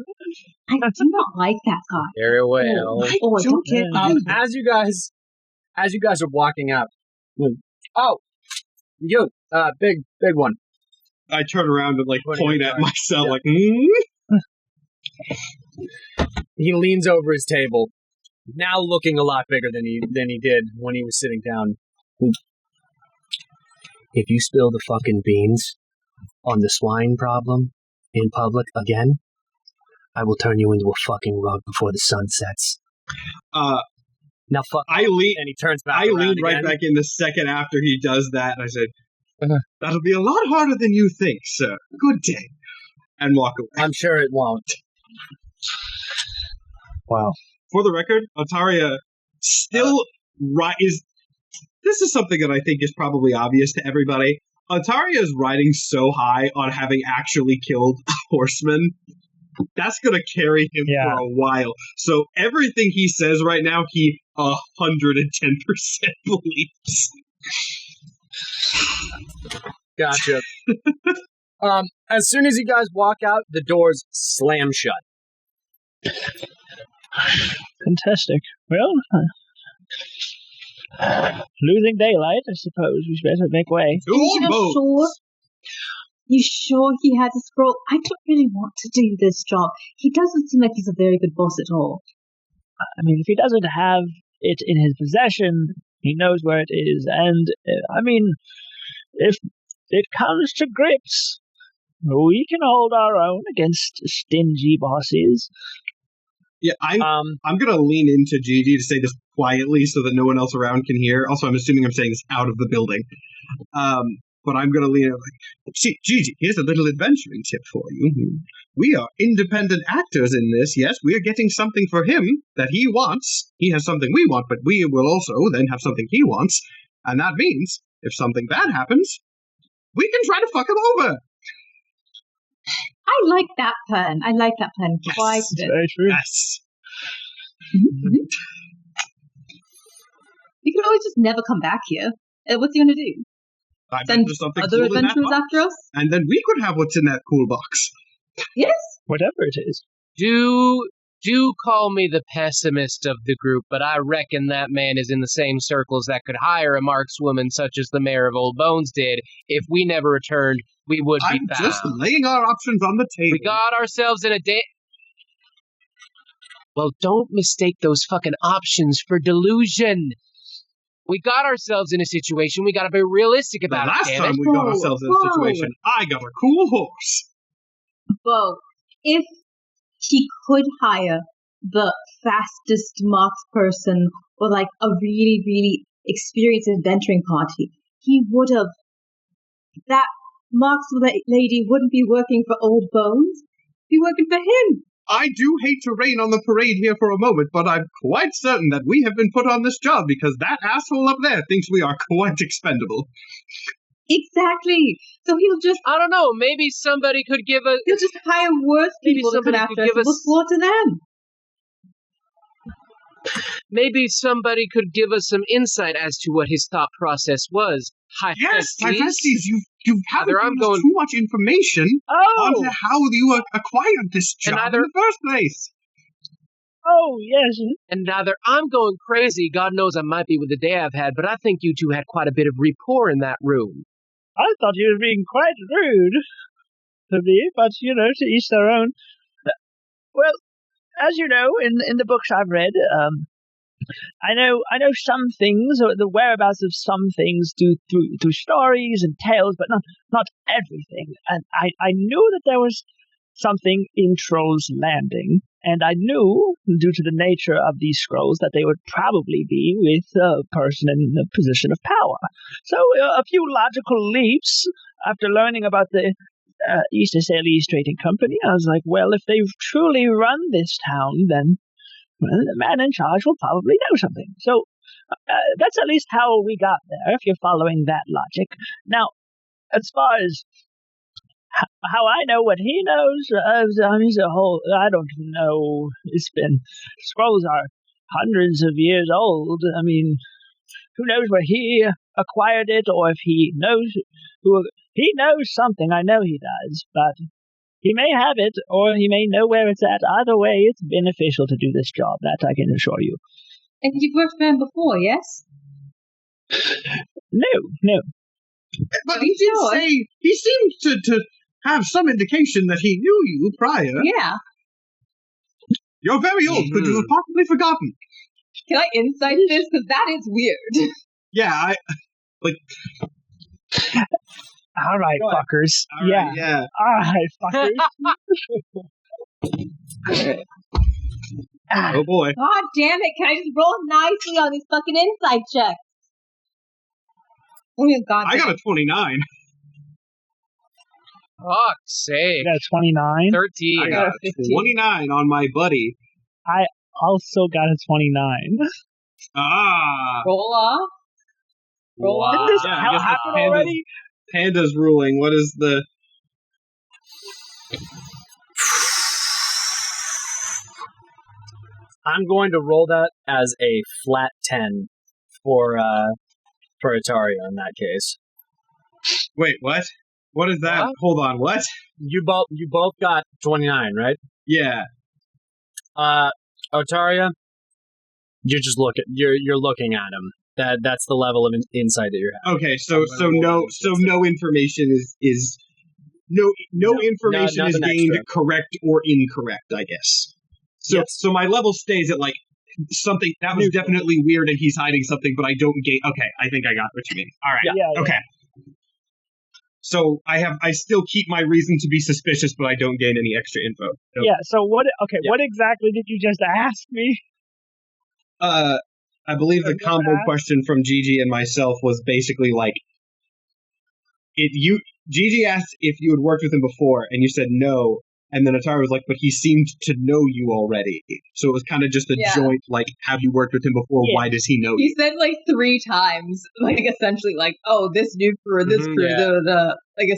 E: I do not like that guy.
F: Very well.
E: I don't get
A: as you guys are walking out. Oh, you, big one.
B: I turn around and point at myself,
A: He leans over his table, now looking a lot bigger than he did when he was sitting down. If you spill the fucking beans on the swine problem in public again, I will turn you into a fucking rug before the sun sets. Now fuck.
B: And
A: he turns back.
B: I lean right
A: again.
B: back in the second after he does that, and I said, "That'll be a lot harder than you think, sir. Good day," and walk away.
A: I'm sure it won't.
C: Wow.
B: For the record, Ataria still is. This is something that I think is probably obvious to everybody. Ataria is riding so high on having actually killed a horseman. That's going to carry him for a while. So everything he says right now, he 110% believes.
A: Gotcha. As soon as you guys walk out, the doors slam shut.
C: Fantastic. Well, losing daylight, I suppose we better make way.
E: You sure he had a scroll? I don't really want to do this job. He doesn't seem like he's a very good boss at all.
C: I mean, if he doesn't have it in his possession, he knows where it is. And, I mean, if it comes to grips, we can hold our own against stingy bosses.
B: Yeah, I'm going to lean into Gigi to say this quietly so that no one else around can hear. Also, I'm assuming I'm saying this out of the building. But I'm going to lean in like, see, Gigi, here's a little adventuring tip for you. We are independent actors in this, yes. We are getting something for him that he wants. He has something we want, but we will also then have something he wants. And that means, if something bad happens, we can try to fuck him over.
E: I like that plan.
B: Yes,
E: quite a bit.
C: Very true.
B: Yes.
E: You can always just never come back here. What's he going to do? Send other adventurers after us?
B: And then we could have what's in that cool box.
E: Yes.
C: Whatever it is.
F: Do call me the pessimist of the group, but I reckon that man is in the same circles that could hire a markswoman such as the mayor of Old Bones did. If we never returned, we would be found.
B: I'm just laying our options on the table.
F: We got ourselves in a Well, don't mistake those fucking options for delusion. We got ourselves in a situation. We got to be realistic about it.
B: Last time we got ourselves in a situation, I got a cool horse.
E: Beau, if he could hire the fastest marks person or like a really, really experienced adventuring party, he would have. That marks lady wouldn't be working for Old Bones. Be working for him.
B: I do hate to rain on the parade here for a moment, but I'm quite certain that we have been put on this job because that asshole up there thinks we are quite expendable.
E: Exactly. So he'll just...
F: I don't know, maybe somebody could give us...
E: He'll just hire worse people to come after us. We'll slaughter them.
F: Maybe somebody could give us some insight as to what his thought process was.
B: Yes, Hephaestus, you haven't given us too much information onto how you acquired this job in the first place.
C: Oh, yes.
F: And either I'm going crazy, God knows I might be with the day I've had, but I think you two had quite a bit of rapport in that room.
C: I thought you were being quite rude to me, but, to each their own. Well, as you know, in the books I've read, I know some things, or the whereabouts of some things through stories and tales, but not everything. And I knew that there was something in Troll's Landing, and I knew, due to the nature of these scrolls, that they would probably be with a person in a position of power. So a few logical leaps after learning about the East East Trading Company, I was like, well, if they've truly run this town, then the man in charge will probably know something. So that's at least how we got there, if you're following that logic. Now, as far as how I know what he knows, he's a whole... I don't know. Scrolls are hundreds of years old. I mean, who knows where he acquired it, or if he knows he knows something. I know he does, but he may have it, or he may know where it's at. Either way, it's beneficial to do this job. That I can assure you.
E: And you've worked for him before, yes?
C: No.
B: But he did say he seemed to have some indication that he knew you prior.
E: Yeah.
B: You're very old. Could you have possibly forgotten?
E: Can I insight this? Because that is weird.
B: Yeah,
C: All right, fuckers.
B: All
C: right, fuckers.
B: Oh boy.
E: God damn it. Can I just roll nicely on these fucking insight checks? Oh my god.
B: I got a 29.
F: Fuck's sake.
C: You got a 29?
F: 13.
B: I got a 29 on my buddy.
C: I also got a 29.
B: Ah.
E: Roll off.
C: Didn't this happen already?
B: Panda's ruling. What is the...
A: I'm going to roll that as a flat 10 for Ataria in that case.
B: Wait, what? What is that?
D: What?
B: Hold on, what?
A: You both got 29, right?
B: Yeah.
A: Otaria, you're looking at him. That's the level of insight that you're having.
B: Okay, so no information is no information is
A: nothing
B: gained
A: extra.
B: correct or incorrect, I guess. So
A: Yes.
B: so my level stays at like something that was definitely weird and he's hiding something, but I don't gain. Okay, I think I got what you mean. All right.
C: Yeah.
B: Okay. So I still keep my reason to be suspicious, but I don't gain any extra info. Nope.
C: Yeah. So what? Okay.
A: Yeah.
C: What exactly did you just ask me?
B: I believe the combo question from Gigi and myself was basically like, Gigi asked if you had worked with him before, and you said no, and then Atara was like, but he seemed to know you already. So it was kind of just a joint, like, have you worked with him before?
C: Yeah.
B: Why does he know
E: He
B: you?
E: said like 3 times, like essentially like, oh, this new crew, this
A: Mhm,
E: crew,
A: yeah.
E: like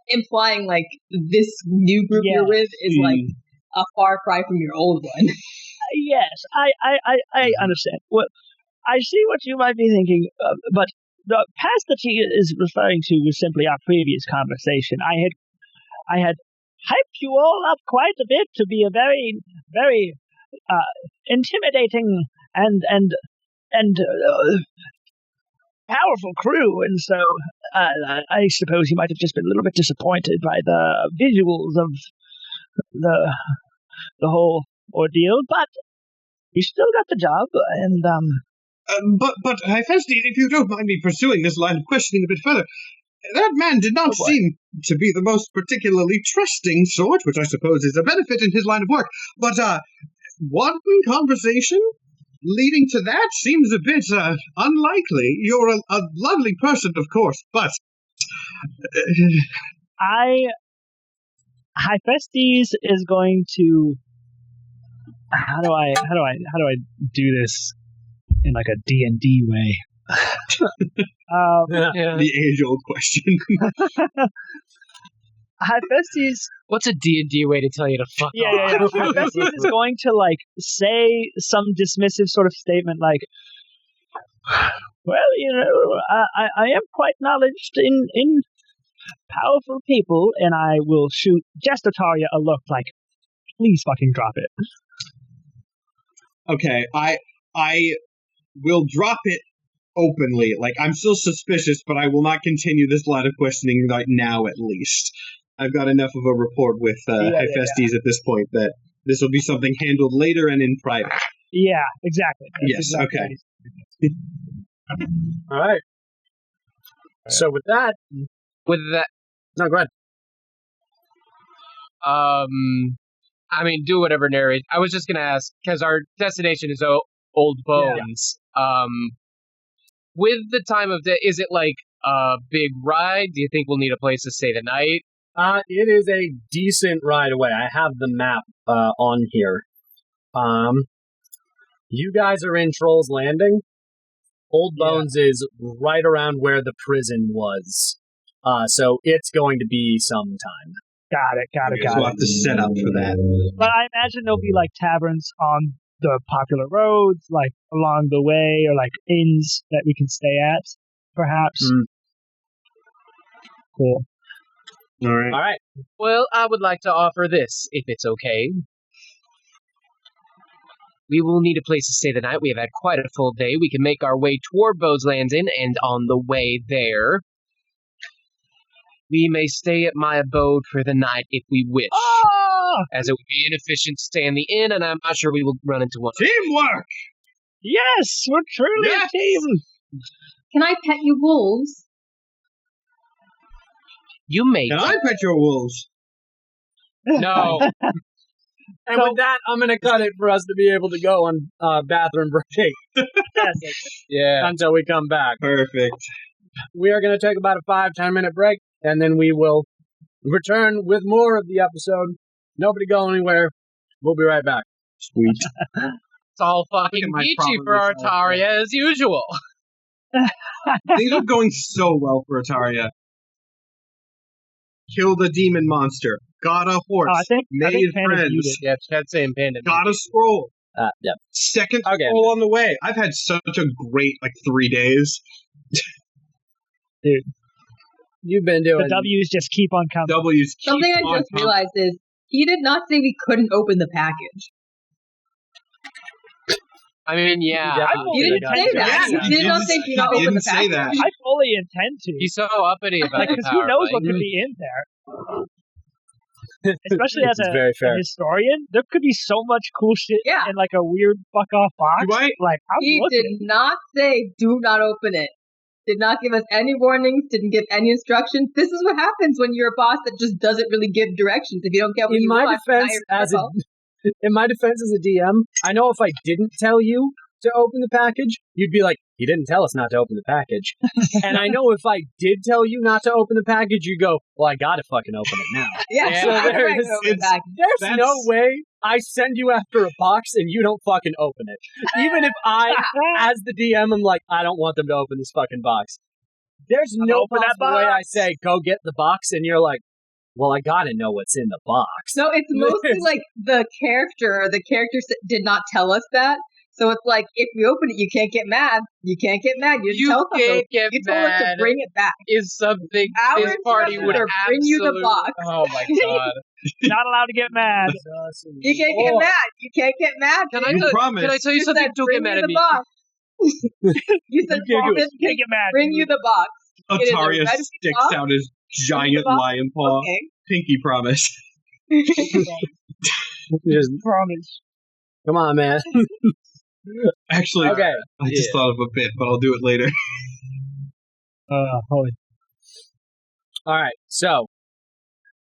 E: implying like this new group you're with is like a far cry from your old one.
C: Yes, I understand. Well, I see what you might be thinking, but the past that he is referring to was simply our previous conversation. I had hyped you all up quite a bit to be a very, very intimidating and powerful crew, and so I suppose you might have just been a little bit disappointed by the visuals of the whole ordeal, but you still got the job, and
B: But Hephaestus, if you don't mind me pursuing this line of questioning a bit further, that man did not seem to be the most particularly trusting sort, which I suppose is a benefit in his line of work. But one conversation leading to that seems a bit unlikely. You're a lovely person, of course, but
C: Hephaestus is going to. How do I do this in like a D&D way?
B: the age-old question.
C: Hephaestus.
D: What's a D&D way to tell you to fuck
C: Yeah.
D: off?
C: Hephaestus is going to like say some dismissive sort of statement like, well, you know, I am quite knowledged in powerful people, and I will shoot just Ataria a look like, please fucking drop it.
B: Okay, I will drop it openly. Like, I'm still suspicious, but I will not continue this line of questioning right now, at least. I've got enough of a rapport with Hephaestus at this point that this will be something handled later and in private.
C: Yeah, exactly. That's
B: Yes,
C: exactly
B: okay.
A: All right. So with that,
D: With that,
A: no, go ahead.
D: I mean, do whatever narrate. I was just gonna ask because our destination is Old Bones. With the time of day, is it like a big ride? Do you think we'll need a place to stay the night?
A: It is a decent ride away. I have the map on here. You guys are in Troll's Landing. Old Bones is right around where the prison was. So it's going to be some time.
C: Got it.
B: So we'll have to set up for that.
C: But I imagine there'll be like taverns on the popular roads, like along the way, or like inns that we can stay at, perhaps. Cool.
B: All right.
A: All right.
D: Well, I would like to offer this, if it's okay. We will need a place to stay the night. We have had quite a full day. We can make our way toward Beau's Land's Inn, and on the way there, we may stay at my abode for the night if we wish. As it would be inefficient to stay in the inn, and I'm not sure we will run into one.
B: Teamwork!
C: Yes, we're truly a team.
E: Can I pet your wolves?
D: You may.
B: Can I pet your wolves?
D: No.
A: And with that, I'm going to cut it for us to be able to go on bathroom break
D: Yeah.
A: until we come back.
B: Perfect.
A: We are going to take about a 5-10 minute break, and then we will return with more of the episode. Nobody go anywhere. We'll be right back.
B: Sweet.
D: It's all fucking
B: my
D: peachy for
B: problem is
D: Artaria as usual.
B: Things are going so well for Ataria. killed a demon monster, got a horse,
C: I think
B: made
C: Panda viewed
B: friends,
C: it.
F: Yeah, Chad's saying Panda.
B: got a scroll.
A: Yep.
B: Second
A: Okay.
B: scroll on the way. I've had such a great 3 days.
C: Dude,
A: You've been doing.
C: the W's just keep on coming.
B: W's keep
E: Something I
B: on
E: just
B: coming.
E: realized is he did not say we couldn't open the package.
F: I mean, yeah.
A: He
C: I
A: definitely
C: fully
E: He didn't
C: intend
E: say
C: to.
E: that.
B: Yeah,
E: He did not say do not
B: he
E: open the
B: didn't say
E: package.
B: that.
C: I fully intend to.
F: He's so uppity about the
C: Because
F: power
C: who knows
F: play.
C: what could be in there? Especially as
A: It's
C: a
A: very fair.
C: historian, there could be so much cool shit
E: Yeah.
C: in a weird fuck off box.
B: Do I?
C: I'm
E: He
C: looking.
E: did not say do not open it. Did not give us any warnings, didn't give any instructions. This is what happens when you're a boss that just doesn't really give directions. If you don't get what
A: In
E: you
A: my
E: want,
A: defense,
E: now you're crippled.
A: in my defense as a DM, I know if I didn't tell you to open the package, you'd be like, he didn't tell us not to open the package. And I know if I did tell you not to open the package, you go, well, I gotta fucking open it now.
E: Yeah,
A: So
E: I'm
A: there
E: right
A: is-
E: over the
B: it's-
E: package.
A: There's no way I send you after a box and you don't fucking open it. Even if I, as the DM, am like, I don't want them to open this fucking box. There's no
C: Open that
A: possible way I
C: box.
A: say, go get the box, and you're like, well, I gotta know what's in the box.
E: So it's mostly the character. The character did not tell us that. So it's like, if we open it, you can't get mad. You can't get mad. You,
F: You
E: tell us
F: can't get
E: You told us to
F: mad.
E: bring it back.
F: Is something
E: Our
F: this party would
E: instructions are bring you the
F: absolutely-
E: box.
F: Oh my god!
C: Not allowed to get mad.
E: You can't get mad. You can't get mad.
F: Can I
B: You
F: tell
B: promise.
F: you
E: You
F: something?
E: said,
F: Don't
E: bring
F: get mad
E: you
F: at
E: the
F: me.
E: box. You said,
C: You
E: promise
C: can't get mad.
E: bring you the box. It is a
B: Ataria
E: red
B: sticks
E: box.
B: out his giant
E: box.
B: lion paw.
E: Okay.
B: Pinky promise.
A: Just,
C: Promise.
A: come on, man.
B: Actually,
A: Okay.
B: I just thought of a bit, but I'll do it later.
C: Holy.
A: All right, so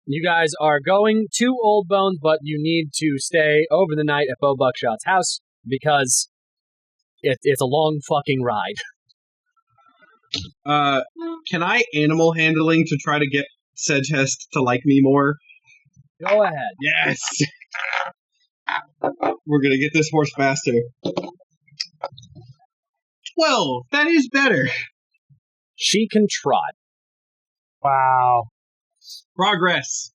A: you guys are going to Old Bones, but you need to stay over the night at Beau Buckshot's house because it's a long fucking ride.
B: Can I animal handling to try to get Sedgest to like me more?
A: Go ahead.
B: Yes! We're gonna get this horse faster. 12! That is better!
A: She can trot.
C: Wow.
B: Progress!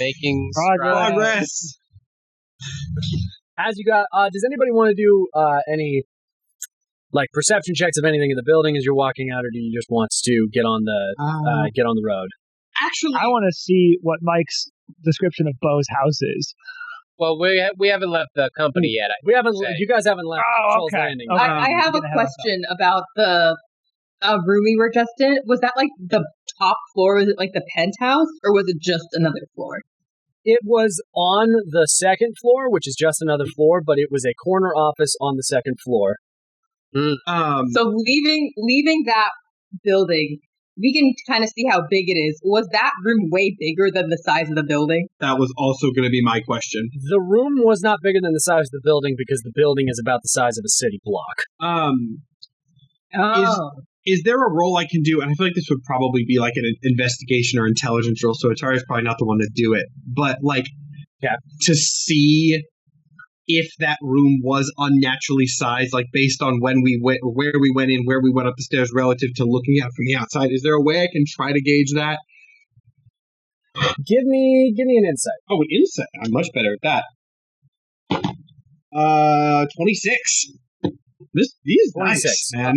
F: Making
C: Progress.
F: strides.
B: Progress!
A: As you got, does anybody want to do any perception checks of anything in the building as you're walking out, or do you just want to get on the road?
B: Actually,
C: I want to see what Mike's description of Beau's house is.
F: Well, we haven't left the company yet.
A: We haven't.
F: Say.
A: You guys haven't left
C: Oh,
A: Troll's
C: okay.
A: Landing.
C: Okay.
E: I have a
C: Get ahead of
E: question about the room we were just in. Was that the top floor? Was it the penthouse, or was it just another floor?
A: It was on the second floor, which is just another floor, but it was a corner office on the second floor.
E: So leaving that building, we can kind of see how big it is. Was that room way bigger than the size of the building?
B: that was also gonna be my question.
A: The room was not bigger than the size of the building because the building is about the size of a city block.
E: Oh.
B: Is there a role I can do? And I feel like this would probably be an investigation or intelligence role, so Atari's probably not the one to do it. But, to see if that room was unnaturally sized, based on when we went, or where we went in, where we went up the stairs relative to looking out from the outside. Is there a way I can try to gauge that?
A: Give me an insight.
B: Oh, an insight. I'm much better at that. 26. These
A: 26.
B: nice, man.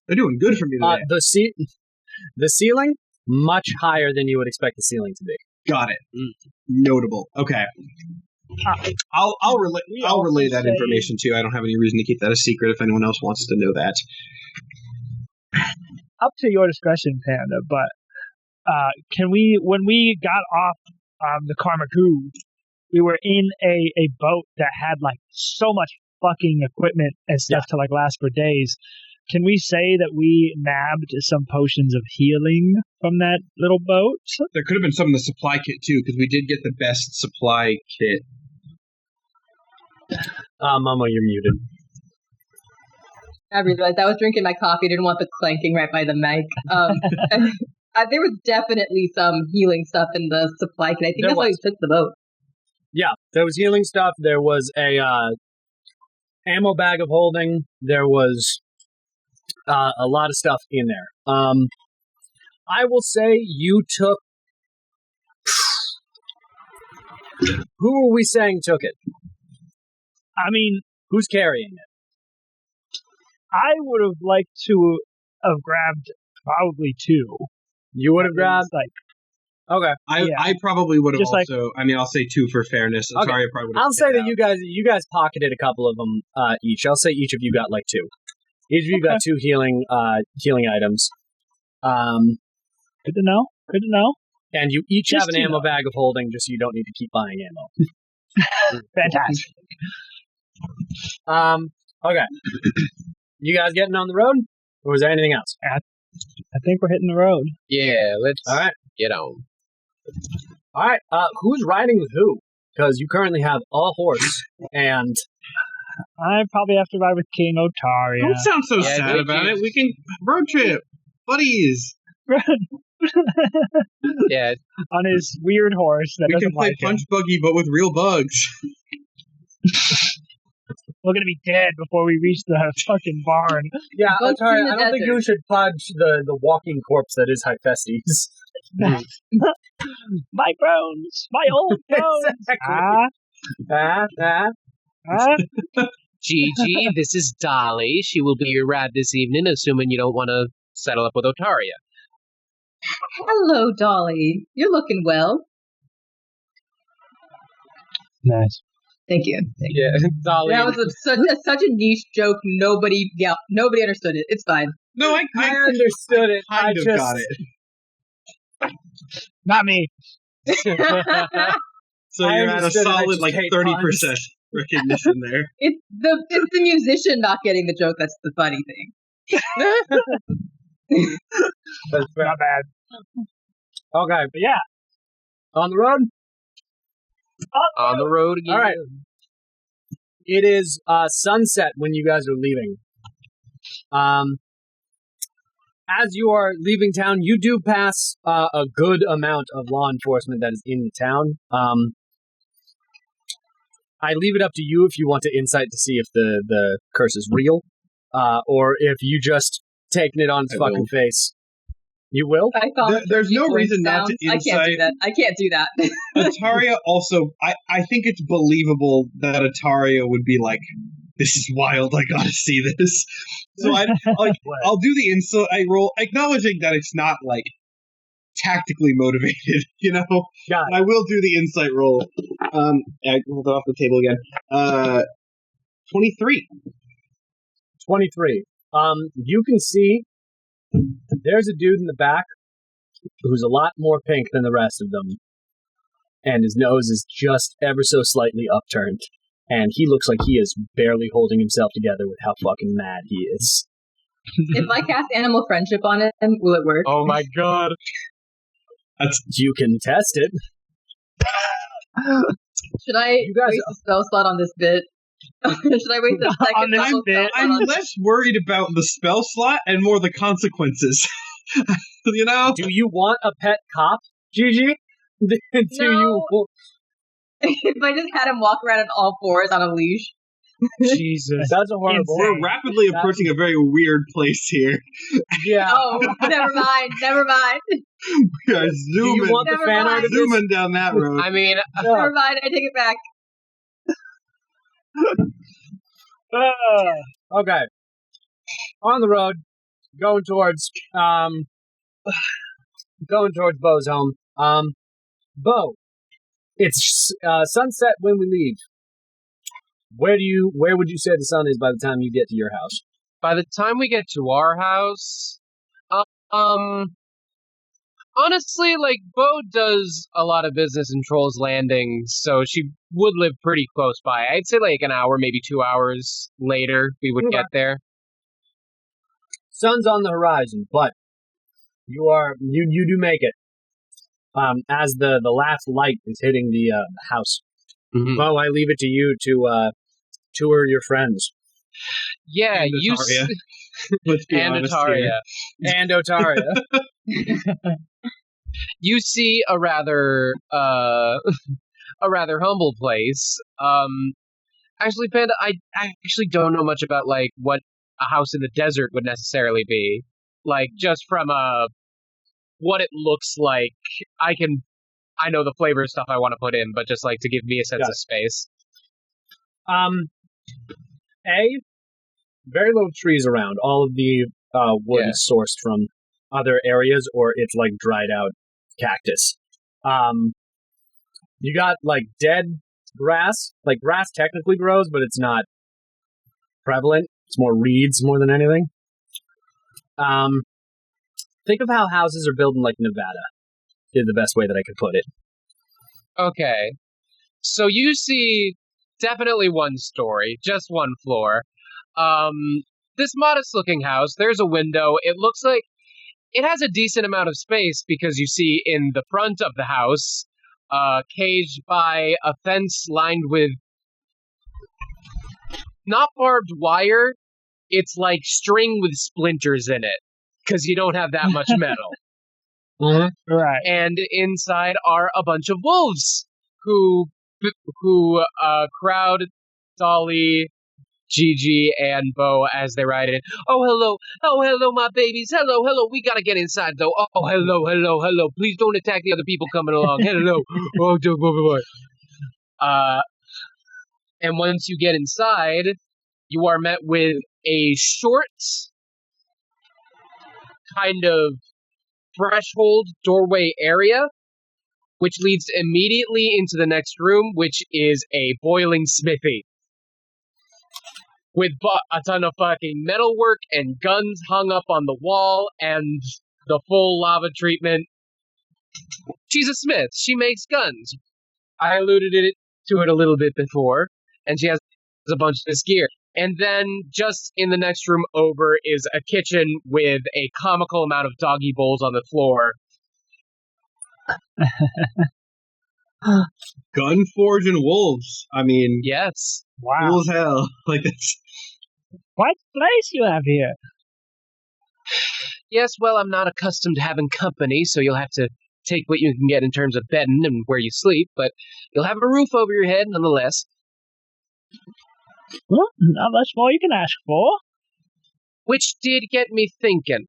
B: They're doing good for me today.
A: The ceiling much higher than you would expect the ceiling to be.
B: Got it. Notable. Okay. I'll relay that information to you. I don't have any reason to keep that a secret if anyone else wants to know that.
C: Up to your discretion, Panda, but when we got off the Karmaku, we were in a boat that had so much fucking equipment and stuff to last for days. Can we say that we nabbed some potions of healing from that little boat?
B: There could have been some in the supply kit too, because we did get the best supply kit.
A: Momo, you're muted.
E: I realized I was drinking my coffee. Didn't want the clanking right by the mic. There was definitely some healing stuff in the supply kit. I think that's why we took the boat.
A: Yeah, there was healing stuff. There was a ammo bag of holding. There was a lot of stuff in there. I will say you took Who are we saying took it?
C: I mean,
A: Who's carrying it?
C: I would have liked to have grabbed probably 2.
A: You would have grabbed?
C: Like,
A: Okay.
B: I probably would have
C: Just like-
B: also. I mean, I'll say 2 for fairness.
A: Okay.
B: Ataria probably would have.
A: I'll say that you guys pocketed a couple of them each. I'll say each of you got like 2. Each of you got 2 healing items.
C: Good to know. Good to know.
A: And you each
C: Just
A: have an
C: to
A: ammo
C: know.
A: bag of holding, just so you don't need to keep buying ammo.
C: Fantastic.
A: Okay. You guys getting on the road? Or is there anything else?
C: I think we're hitting the road.
D: Yeah, let's
A: All right.
D: get on.
A: All right. Who's riding with who? Because you currently have a horse and...
C: I probably have to ride with King Otaria.
B: Don't sound so
D: Yeah,
B: sad
D: we
B: about
D: can-
B: it. We can road trip, buddies.
D: Yeah,
C: On his weird horse that
B: We can
C: doesn't
B: play
C: like him.
B: punch buggy, but with real bugs.
C: We're gonna be dead before we reach the fucking barn.
A: Yeah,
E: Bugs in
A: Otaria,
E: the
A: I don't think
E: desert.
A: you should fudge the walking corpse that is Hephaestus.
C: My bones, my old bones.
A: Exactly.
D: Gigi, this is Dolly. She will be your ride this evening, assuming you don't want to settle up with Otaria.
E: Hello, Dolly. You're looking well.
C: Nice.
E: Thank you.
D: Yeah, Dolly.
E: That was such a niche joke. Nobody understood it. It's fine.
B: No, I
A: I understood it. I
B: kind of
A: just
B: got it.
C: Not me.
B: So
A: I
B: you're at a
A: understood it, I
B: solid
A: just
B: like
A: hate
B: 30% recognition there.
E: It's the musician not getting the joke that's the funny thing.
A: That's fair.
C: Not bad.
A: Okay,
C: But yeah.
A: on the road.
D: On the road again.
A: All right. It is sunset when you guys are leaving. As you are leaving town, you do pass a good amount of law enforcement that is in the town. I leave it up to you if you want to insight to see if the curse is real, or if you just taking it on its
B: I
A: fucking
B: will.
A: face. You will?
E: I found
B: There's no
E: voice
B: reason not to
E: sounds. I can't do
B: insight.
E: that. I can't do that.
B: Ataria also, I think it's believable that Ataria would be like, this is wild, I gotta see this. So I'll do the insight roll, acknowledging that it's not like tactically motivated, you know?
A: Got
B: I will do the insight roll. I hold it off the table again. 23.
A: 23. You can see there's a dude in the back who's a lot more pink than the rest of them, and his nose is just ever so slightly upturned, and he looks like he is barely holding himself together with how fucking mad he is.
E: If I cast animal friendship on him, will it work?
D: Oh my god.
A: You can test it.
E: Should I
A: You guys-
E: waste a spell slot on this bit? Should I waste a
C: On
E: second
C: this
E: spell
C: bit?
E: slot
B: I'm
E: on
B: less worried about the spell slot and more the consequences. You know?
A: Do you want a pet cop, Gigi? Do you?
E: If I just had him walk around on all fours on a leash?
C: Jesus.
A: That's a horrible.
C: Insane.
B: We're rapidly approaching a very weird place here.
A: Yeah.
E: Oh, never mind. Never mind.
B: We are
A: Do you
B: zooming,
A: want the
E: Never
A: fan art
E: mind.
A: of this?
B: zooming down that road.
D: I mean,
E: Never mind. I take it back.
A: Okay. On the road, going towards Beau's home. Beau, it's sunset when we leave. Where would you say the sun is by the time you get to your house?
D: by the time we get to our house, honestly, like, Beau does a lot of business in Troll's Landing, so she would live pretty close by. I'd say like an hour, maybe 2 hours later, we would
A: Okay.
D: get there.
A: Sun's on the horizon, but you do make it. As the last light is hitting the house.
D: Mhm.
A: Beau, I leave it to you to tour your friends.
D: Yeah,
B: And
D: you
B: Ataria. Let's be
D: and
B: honest
D: Ataria.
B: here.
A: And Otaria.
D: You see a rather humble place. Actually, Panda, I actually don't know much about like what a house in the desert would necessarily be. Like, just from what it looks like, I can I know the flavor stuff I want to put in, but just like to give me a sense of space.
A: Very little trees around. All of the wood is sourced from other areas, or it's like dried out cactus. You got like dead grass. Like grass technically grows, but it's not prevalent. It's more reeds more than anything. Think of how houses are built in like Nevada. Is the best way that I could put it.
D: Okay. So you see definitely one story, just one floor. This modest-looking house, there's a window. It looks like it has a decent amount of space because you see in the front of the house, caged by a fence lined with not barbed wire, it's like string with splinters in it because you don't have that much metal.
C: Mm-hmm. Right.
D: And inside are a bunch of wolves who crowd Dolly, Gigi, and Beau as they ride in. Oh, hello, my babies. Hello, we gotta get inside, though. Oh, hello. Please don't attack the other people coming along. Hello. And once you get inside, you are met with a short, kind of threshold doorway area, which leads immediately into the next room, which is a boiling smithy. With a ton of fucking metalwork and guns hung up on the wall and the full lava treatment. She's a smith. She makes guns. I alluded to it a little bit before, and she has a bunch of this gear. And then just in the next room over is a kitchen with a comical amount of doggy bowls on the floor.
B: Gunforge and wolves. I mean,
D: yes.
C: Wow.
B: Cool as hell. Like it's
C: quite the place you have here.
D: Yes, well, I'm not accustomed to having company, so you'll have to take what you can get in terms of bedding and where you sleep, but you'll have a roof over your head nonetheless.
C: Well, not much more you can ask for.
D: Which did get me thinking.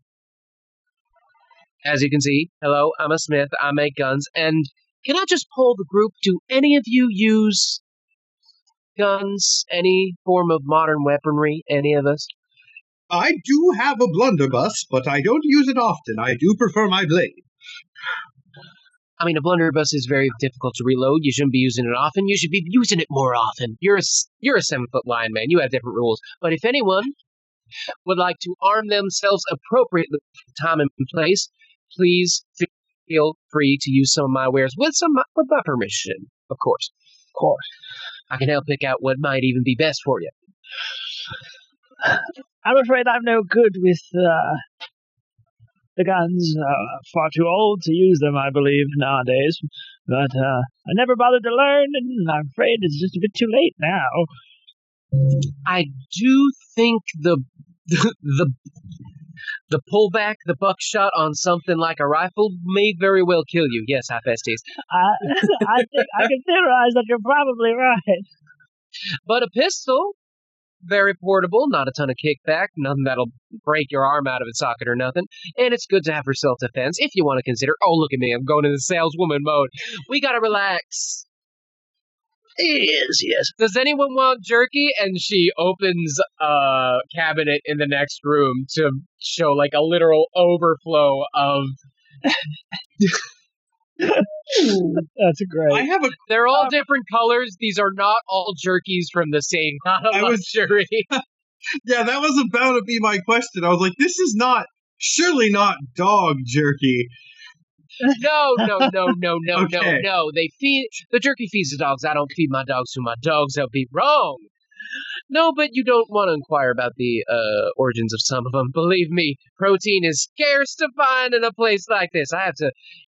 D: As you can see, hello, I'm a smith, I make guns, and can I just poll the group? Do any of you use guns, any form of modern weaponry, any of us?
B: I do have a blunderbuss, but I don't use it often. I do prefer my blade.
D: I mean, a blunderbuss is very difficult to reload. You shouldn't be using it often. You should be using it more often. You're a 7-foot lineman. You have different rules. But if anyone would like to arm themselves appropriately for time and place, please feel free to use some of my wares with my permission, of course.
C: Of course.
D: I can help pick out what might even be best for you.
C: I'm afraid I'm no good with the guns. Far too old to use them, I believe, nowadays. But I never bothered to learn, and I'm afraid it's just a bit too late now.
D: I do think the pullback, the buckshot on something like a rifle may very well kill you. Yes, Hephaestus.
C: I think I can theorize that you're probably right.
D: But a pistol, very portable, not a ton of kickback, nothing that'll break your arm out of its socket or nothing. And it's good to have for self-defense if you want to consider, oh, look at me, I'm going into saleswoman mode. We gotta relax. Yes. Does anyone want jerky? And she opens a cabinet in the next room to show like a literal overflow of...
C: That's great.
D: They're all different colors. These are not all jerkies from the same luxury.
B: Yeah, that was about to be my question. I was like, this is surely not dog jerky.
D: No.
B: Okay.
D: No. The jerky feeds the dogs. I don't feed my dogs to my dogs. That would be wrong. No, but you don't want to inquire about the origins of some of them. Believe me, protein is scarce to find in a place like this.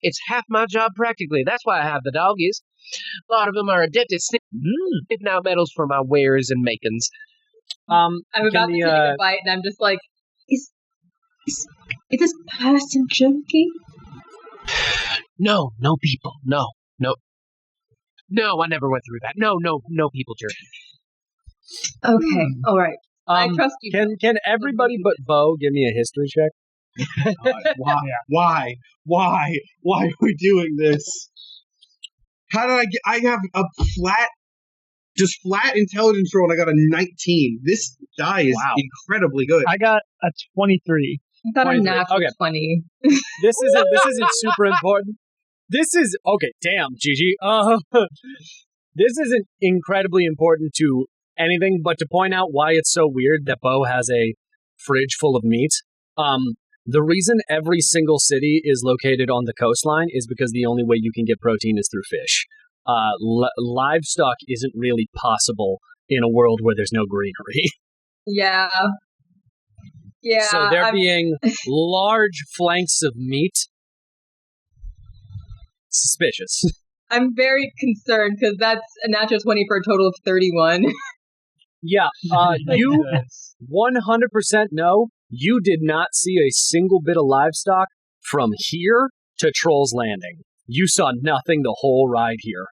D: It's half my job practically. That's why I have the doggies. A lot of them are adept at sniffing out metals for my wares and makings.
E: I'm about to take a bite, and I'm just like, is this person jerky?
D: No people. No, I never went through that. No people jerky.
E: Okay, all right. I trust you.
A: Can everybody but Beau give me a history check?
B: Why? Why are we doing this? How did I get? I have a flat intelligence roll, and I got a 19. This die is incredibly good.
C: I got a 23.
E: I got a natural
A: Okay.
E: 20.
A: This isn't super important. This is okay. Damn, Gigi. This isn't incredibly important to anything, but to point out why it's so weird that Beau has a fridge full of meat. The reason every single city is located on the coastline is because the only way you can get protein is through fish. Livestock isn't really possible in a world where there's no greenery.
E: Yeah. Yeah.
A: So there being large flanks of meat, suspicious.
E: I'm very concerned because that's a natural 20 for a total of 31.
A: Yeah, you 100% know you did not see a single bit of livestock from here to Troll's Landing. You saw nothing the whole ride here.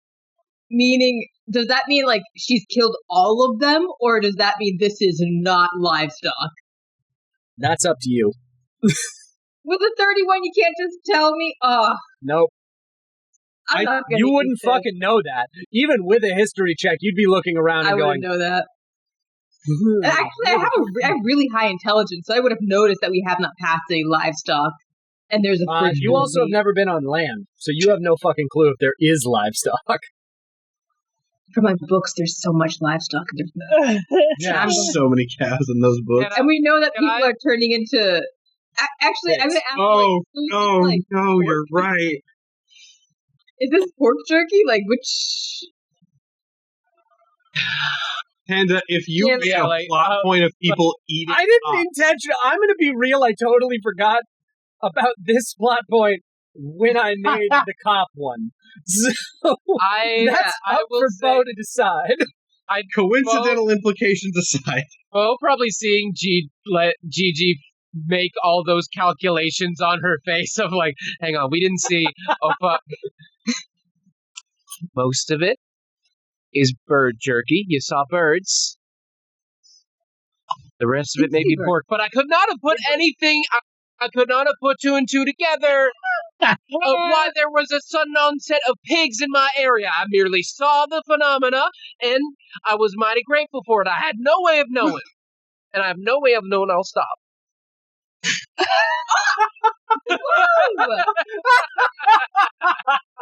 E: Meaning, does that mean like she's killed all of them, or does that mean this is not livestock?
A: That's up to you.
E: With a 31, you can't just tell me.
A: Nope.
E: I'm not gonna
A: You wouldn't
E: eat this.
A: fucking know that. Even with a history check, you'd be looking around
E: I
A: and going,
E: wouldn't know that. Actually, I have really high intelligence, so I would have noticed that we have not passed a livestock, and there's a fridge.
A: you
E: full of
A: also have
E: meat.
A: never been on land, so you have no fucking clue if there is livestock.
E: From my books, there's so much livestock.
A: Yeah.
B: There's so many cows in those books.
E: And we know that
F: Can
E: people are turning into. Actually, I'm going to ask.
B: No, you're right.
E: Is this pork jerky? Like which?
B: Panda, if you
E: Yeah,
B: made a plot point of people eating,
A: I didn't intention. I'm going to be real. I totally forgot about this plot point when I made the cop one. So that's
F: I
A: up
F: will
A: for
F: say,
A: Beau to decide.
B: coincidental implications aside.
F: Beau probably seeing Gigi make all those calculations on her face of like, hang on, we didn't see. Oh fuck. Most of it is bird jerky. You saw birds. The rest of it may be pork, but I could not have put anything. I could not have put two and two together of why there was a sudden onset of pigs in my area. I merely saw the phenomena, and I was mighty grateful for it. I had no way of knowing, and I have no way of knowing I'll stop.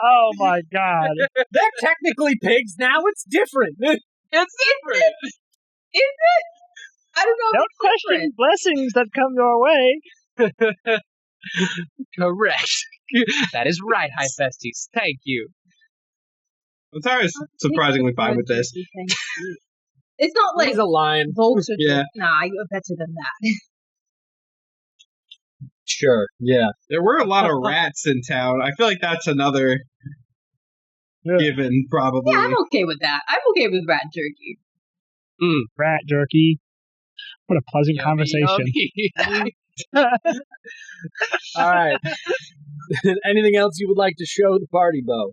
C: Oh my god.
A: They're technically pigs now. It's different.
F: It's different.
E: Is it? I don't know.
C: Don't question blessings that come your way.
F: Correct. That is right, Hephaestus. Thank you.
B: Otara's surprisingly fine with this.
E: It's not like
A: He's a lion.
E: vulture.
B: Yeah.
E: Nah, you're better than that.
A: Sure. Yeah.
B: There were a lot of rats in town. I feel like that's another given, probably.
E: Yeah, I'm okay with that. I'm okay with rat jerky.
C: Rat jerky. What a pleasant
F: Yummy,
C: conversation.
F: yummy.
A: All right. Anything else you would like to show the party, Beau?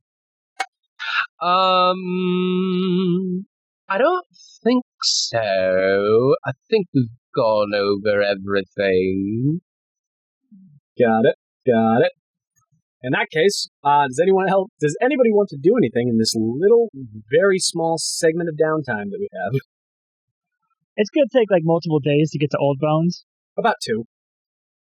F: I don't think so. I think we've gone over everything.
A: Got it. In that case, does anybody want to do anything in this little, very small segment of downtime that we have?
C: It's going to take like multiple days to get to Old Bones.
A: About 2.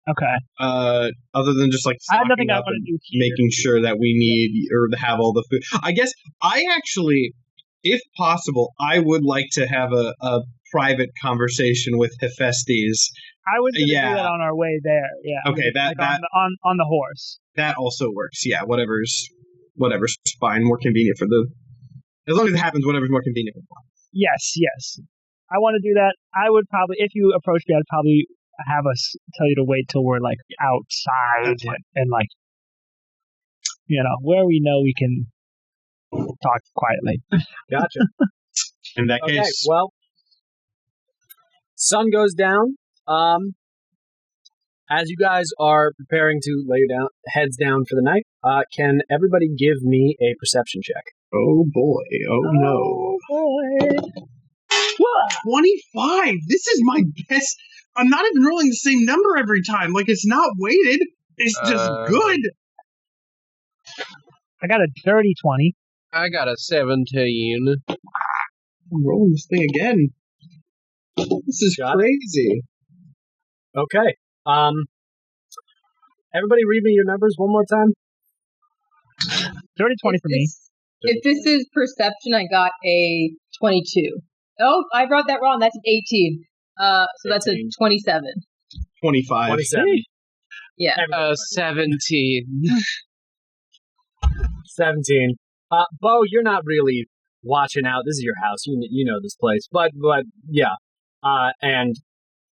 C: Okay.
B: Other than just like
C: I have nothing
B: stocking
C: I
B: up
C: want
B: and
C: to do here.
B: making sure that we need or have all the food. I guess I actually, if possible, I would like to have a private conversation with Hephaestus.
C: I was going to
B: Yeah.
C: do that on our way there. Yeah.
B: Okay, that
C: on the horse.
B: that also works. Yeah, whatever's fine, more convenient for the. As long as it happens, whatever's more convenient.
C: Yes. I want to do that. I would probably, if you approach me, I'd probably have us tell you to wait till we're like outside and like, where we know we can talk quietly.
A: Gotcha.
B: In that
A: Okay,
B: case,
A: well, sun goes down. As you guys are preparing to lay your heads down for the night, can everybody give me a perception check?
B: oh boy, oh no.
C: Boy.
B: 25! This is my best. I'm not even rolling the same number every time. Like, it's not weighted. It's just good.
C: I got a dirty 20.
F: I got a 17.
B: I'm rolling this thing again. This is
A: Got it.
B: crazy.
A: Okay. Everybody read me your numbers one more time.
C: 30-20 for me.
E: If this is perception, I got a 22. Oh, I wrote that wrong. That's an 18. So that's a
A: 18.
E: 27.
B: 25.
A: 27.
E: Yeah.
F: 17.
A: 17. Beau, you're not really watching out. This is your house. You know this place. But yeah. And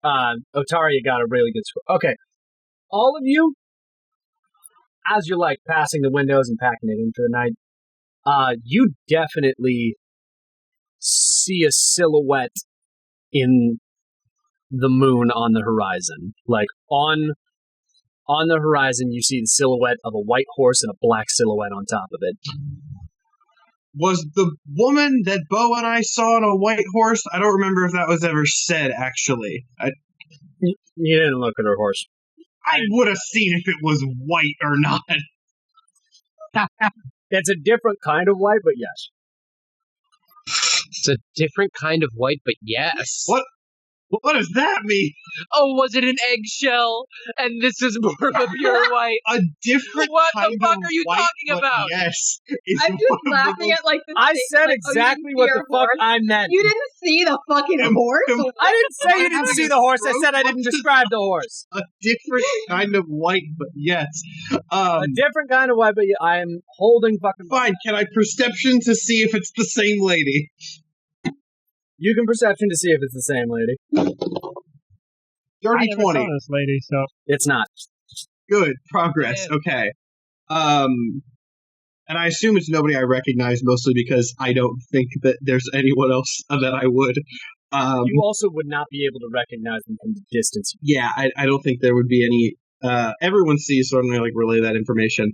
A: Otaria got a really good score. Okay. All of you, as you're like passing the windows and packing it in for the night, you definitely see a silhouette in the moon on the horizon. Like on the horizon, you see the silhouette of a white horse and a black silhouette on top of it.
B: Was the woman that Beau and I saw on a white horse? I don't remember if that was ever said, actually.
A: You didn't look at her horse.
B: I would have seen if it was white or not.
A: It's a different kind of white, but yes.
F: It's a different kind of white, but yes.
B: What does that mean?
F: Oh, was it an eggshell? And this is more of a pure white.
B: A different
F: What the
B: kind
F: fuck
B: of
F: are you
B: white,
F: talking
B: but
F: about?
B: Yes.
E: I'm just laughing at like the
A: I said
E: like,
A: exactly
E: you
A: what
E: didn't
A: the
E: see a
A: fuck
E: horse?
A: I meant.
E: You didn't see the fucking horse?
A: I didn't say you didn't see the horse. I said I didn't describe the horse.
B: A different kind of white, but yes.
A: A different kind of white, but I'm holding fucking...
B: Fine, can I perception to see if it's the same lady?
A: You can perception to see if it's the same lady.
C: I never
B: 30-20.
C: saw this lady, so
A: It's not.
B: Good. Progress. Okay. And I assume it's nobody I recognize, mostly because I don't think that there's anyone else that I would.
A: You also would not be able to recognize them from the distance.
B: Yeah, I don't think there would be any... everyone sees, so I'm going to relay that information.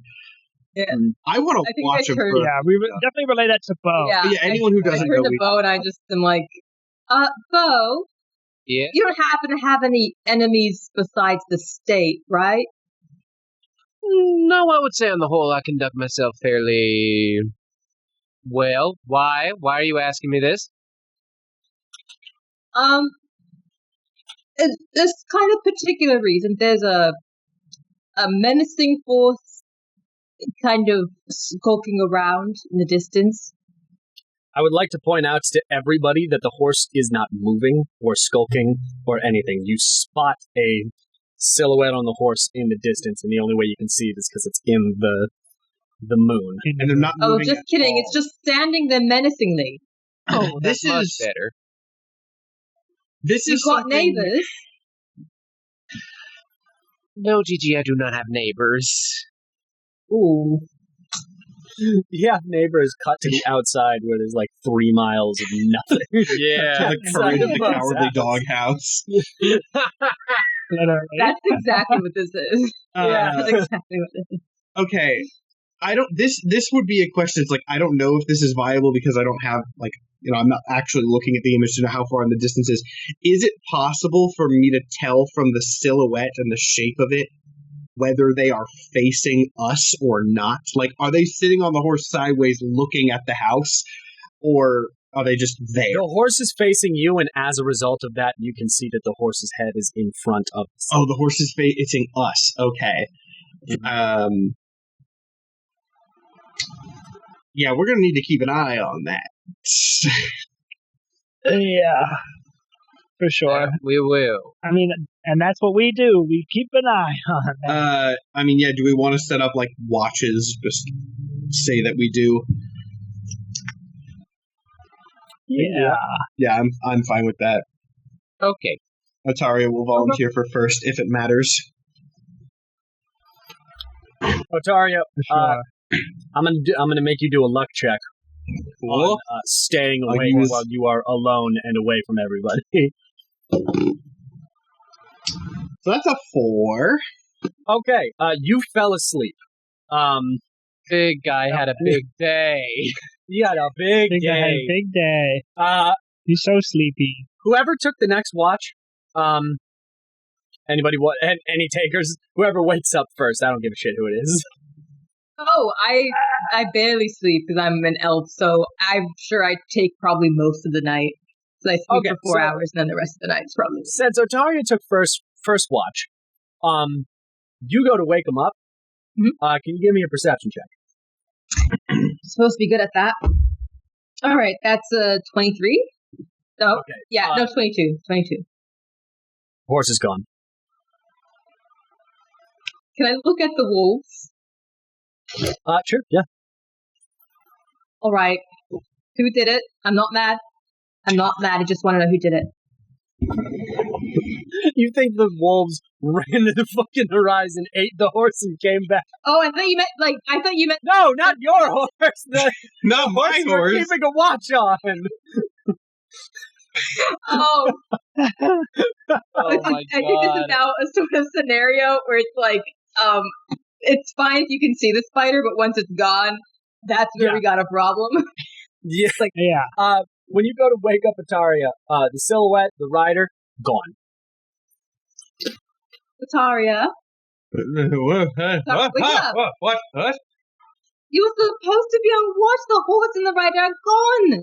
E: Yeah.
B: I want
E: I
B: to
E: think
B: watch
E: I
B: him
E: heard-
B: for...
C: yeah, we would definitely relay that to Beau.
B: Yeah, anyone who doesn't
E: I turned
B: know...
E: to Beau and I just am like, Beau,
F: Yeah.
E: you don't happen to have any enemies besides the state, right?
F: No, I would say on the whole I conduct myself fairly well. Why? Why are you asking me this?
E: This kind of particular reason. There's a menacing force kind of skulking around in the distance.
A: I would like to point out to everybody that the horse is not moving or skulking or anything. You spot a silhouette on the horse in the distance, and the only way you can see it is because it's in the moon.
B: And they're not
E: Oh,
B: moving
E: just
B: at
E: kidding.
B: all.
E: It's just standing there menacingly.
F: Oh,
B: this
F: that's much
B: is...
F: better.
B: This
E: You've
B: is
E: got
B: something...
E: neighbors.
F: No, Gigi, I do not have neighbors.
E: Ooh.
A: Yeah, neighbor is cut to the outside where there's like 3 miles of nothing.
F: Yeah.
B: The courage of the
A: Inside
B: cowardly
A: house.
B: doghouse.
C: Literally.
E: That's exactly what this is.
A: Yeah.
E: That's exactly what this is.
B: Okay. I don't... This would be a question. It's like, I don't know if this is viable because I don't have, like... I'm not actually looking at the image to know how far in the distance is. Is it possible for me to tell from the silhouette and the shape of it whether they are facing us or not? Like, are they sitting on the horse sideways looking at the house, or are they just there?
A: The horse is facing you, and as a result of that, you can see that the horse's head is in front of the
B: Oh, the horse is facing us. Okay. Yeah, we're going to need to keep an eye on that.
C: Yeah, for sure.
F: We will.
C: I mean, and that's what we do. We keep an eye on that.
B: Do we want to set up, like, watches? Just say that we do.
C: Yeah.
B: Yeah, I'm fine with that.
F: Okay.
B: Otaria will volunteer for first if it matters.
A: Otaria,
C: For sure.
A: I'm gonna make you do a luck check on staying
B: I'll
A: away
B: use-
A: while you are alone and away from everybody.
B: So that's a 4.
A: Okay, you fell asleep.
F: Big guy had a big day.
A: You had a big
C: Big guy had
A: day.
C: a big day. He's so sleepy.
A: Whoever took the next watch, anybody any takers? Whoever wakes up first, I don't give a shit who it is.
E: Oh, I barely sleep because I'm an elf, so I'm sure I take probably most of the night. So I sleep
A: Okay,
E: for 4
A: so-
E: hours, and then the rest of the night's probably.
A: Since Otaria took first watch, you go to wake him up.
E: Mhm.
A: Can you give me a perception check?
E: Supposed to be good at that. All right, that's 23. No,
A: Okay.
E: yeah, no, 22. 22.
A: Horse is gone.
E: Can I look at the wolves?
A: Sure, yeah.
E: All right, who did it? I'm not mad. I just want to know who did it.
A: You think the wolves ran to the fucking horizon, ate the horse, and came back?
E: Oh, I thought you meant.
A: No, not your horse. The
B: Not my
A: you're
B: horse.
A: keeping a watch on.
E: Oh,
D: Oh my
E: I think this is
D: god.
E: now a sort of scenario where it's like, it's fine if you can see the spider, but once it's gone, that's where
A: Yeah.
E: we got a problem.
A: Yeah.
C: Yeah.
A: When you go to wake up Ataria, the silhouette, the rider, gone.
E: Ataria,
B: What?
E: wake up.
B: What?
E: You were supposed to be on watch. The horse and the rider are gone.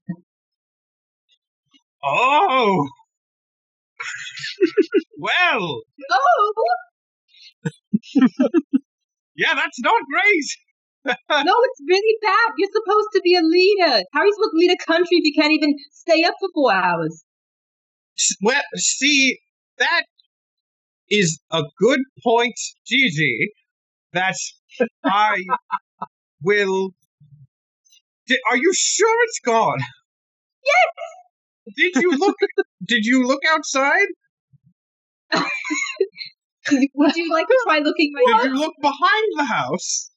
B: Oh! Well,
E: Oh,
B: yeah, that's not great.
E: no, it's really bad. You're supposed to be a leader. How are you supposed to lead a country if you can't even stay up for 4 hours?
B: Well, see, that is a good point, Gigi, that I will... Are you sure it's gone?
E: Yes!
B: Did you look outside?
E: Would you like to try looking right
B: Did you look behind the house?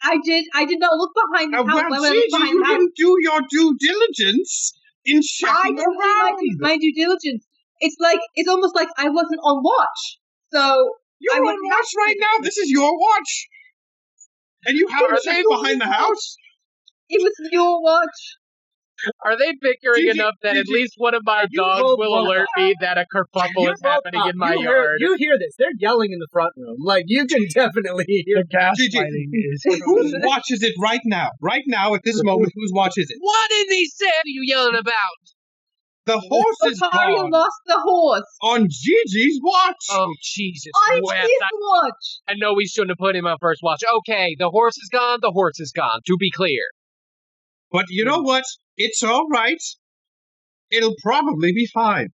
E: I did not look behind the house.
B: Well,
E: Why would I look
B: Gigi,
E: behind
B: you
E: the house?
B: didn't do your due diligence in
E: I
B: checking
E: didn't do
B: around.
E: my due diligence. It's almost like I wasn't on watch. So
B: You're
E: I
B: on
E: wouldn't
B: watch right now. This is your watch. And you haven't checked behind the house?
E: it was your watch.
D: Are they bickering
B: Gigi,
D: enough that at
B: Gigi,
D: least one of my
A: you
D: dogs
A: both
D: will
A: woke
D: alert
A: up.
D: me that a kerfuffle is happening in my yard?
A: You hear this. They're yelling in the front room. Like, you can definitely hear.
C: The gaslighting is.
B: Whose watch is it right now? Right now, at this moment, whose watch is it?
D: What in the sand are you yelling about?
B: The horse is
E: Otaria
B: gone
E: lost the horse.
B: on Gigi's watch.
D: Oh, Jesus.
E: On
D: Wes,
E: his watch.
D: I know we shouldn't have put him on first watch. Okay, the horse is gone, the horse is gone, to be clear.
B: But you know what? It's all right. It'll probably be fine.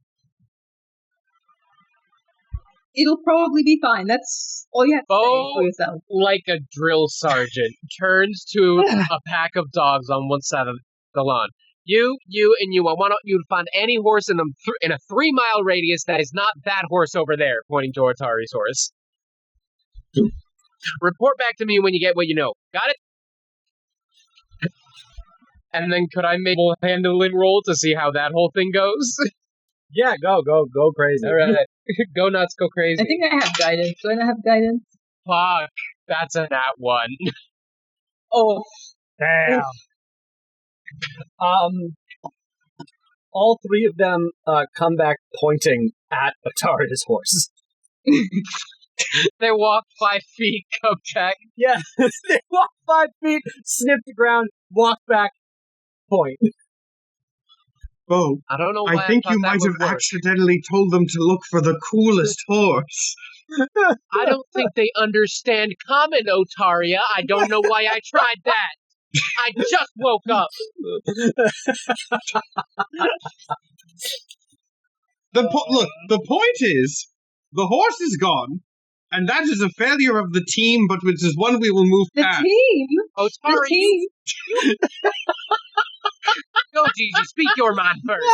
E: It'll probably be fine. That's all you have to say
D: Oh.
E: for yourself.
D: Like a drill sergeant, turns to a pack of dogs on one side of the lawn. You, and you. I want you to find any horse in a 3-mile radius that is not that horse over there, pointing to Atari's horse. Report back to me when you get what you know. Got it? And then could I make a handling roll to see how that whole thing goes?
A: Yeah, go crazy.
D: All right. Go nuts, go crazy.
E: I think I have guidance. Do I not have guidance?
D: Fuck. That's a nat 1.
E: Oh,
C: Damn.
A: All three of them come back pointing at Atari's horse.
D: They walk 5 feet, come back.
A: Yeah, they walk 5 feet, sniff the ground, walk back, point.
B: Beau,
D: I don't know why
B: I think
D: thought
B: you
D: that
B: might
D: would
B: have
D: work.
B: accidentally told them to look for the coolest horse.
D: I don't think they understand common, Otaria. I don't know why I tried that. I just woke up.
B: Look, the point is, the horse is gone, and that is a failure of the team, but which is one we will move
E: the
B: past.
E: team. The
D: Otaria,
E: team.
D: go, Gigi. Speak your mind first.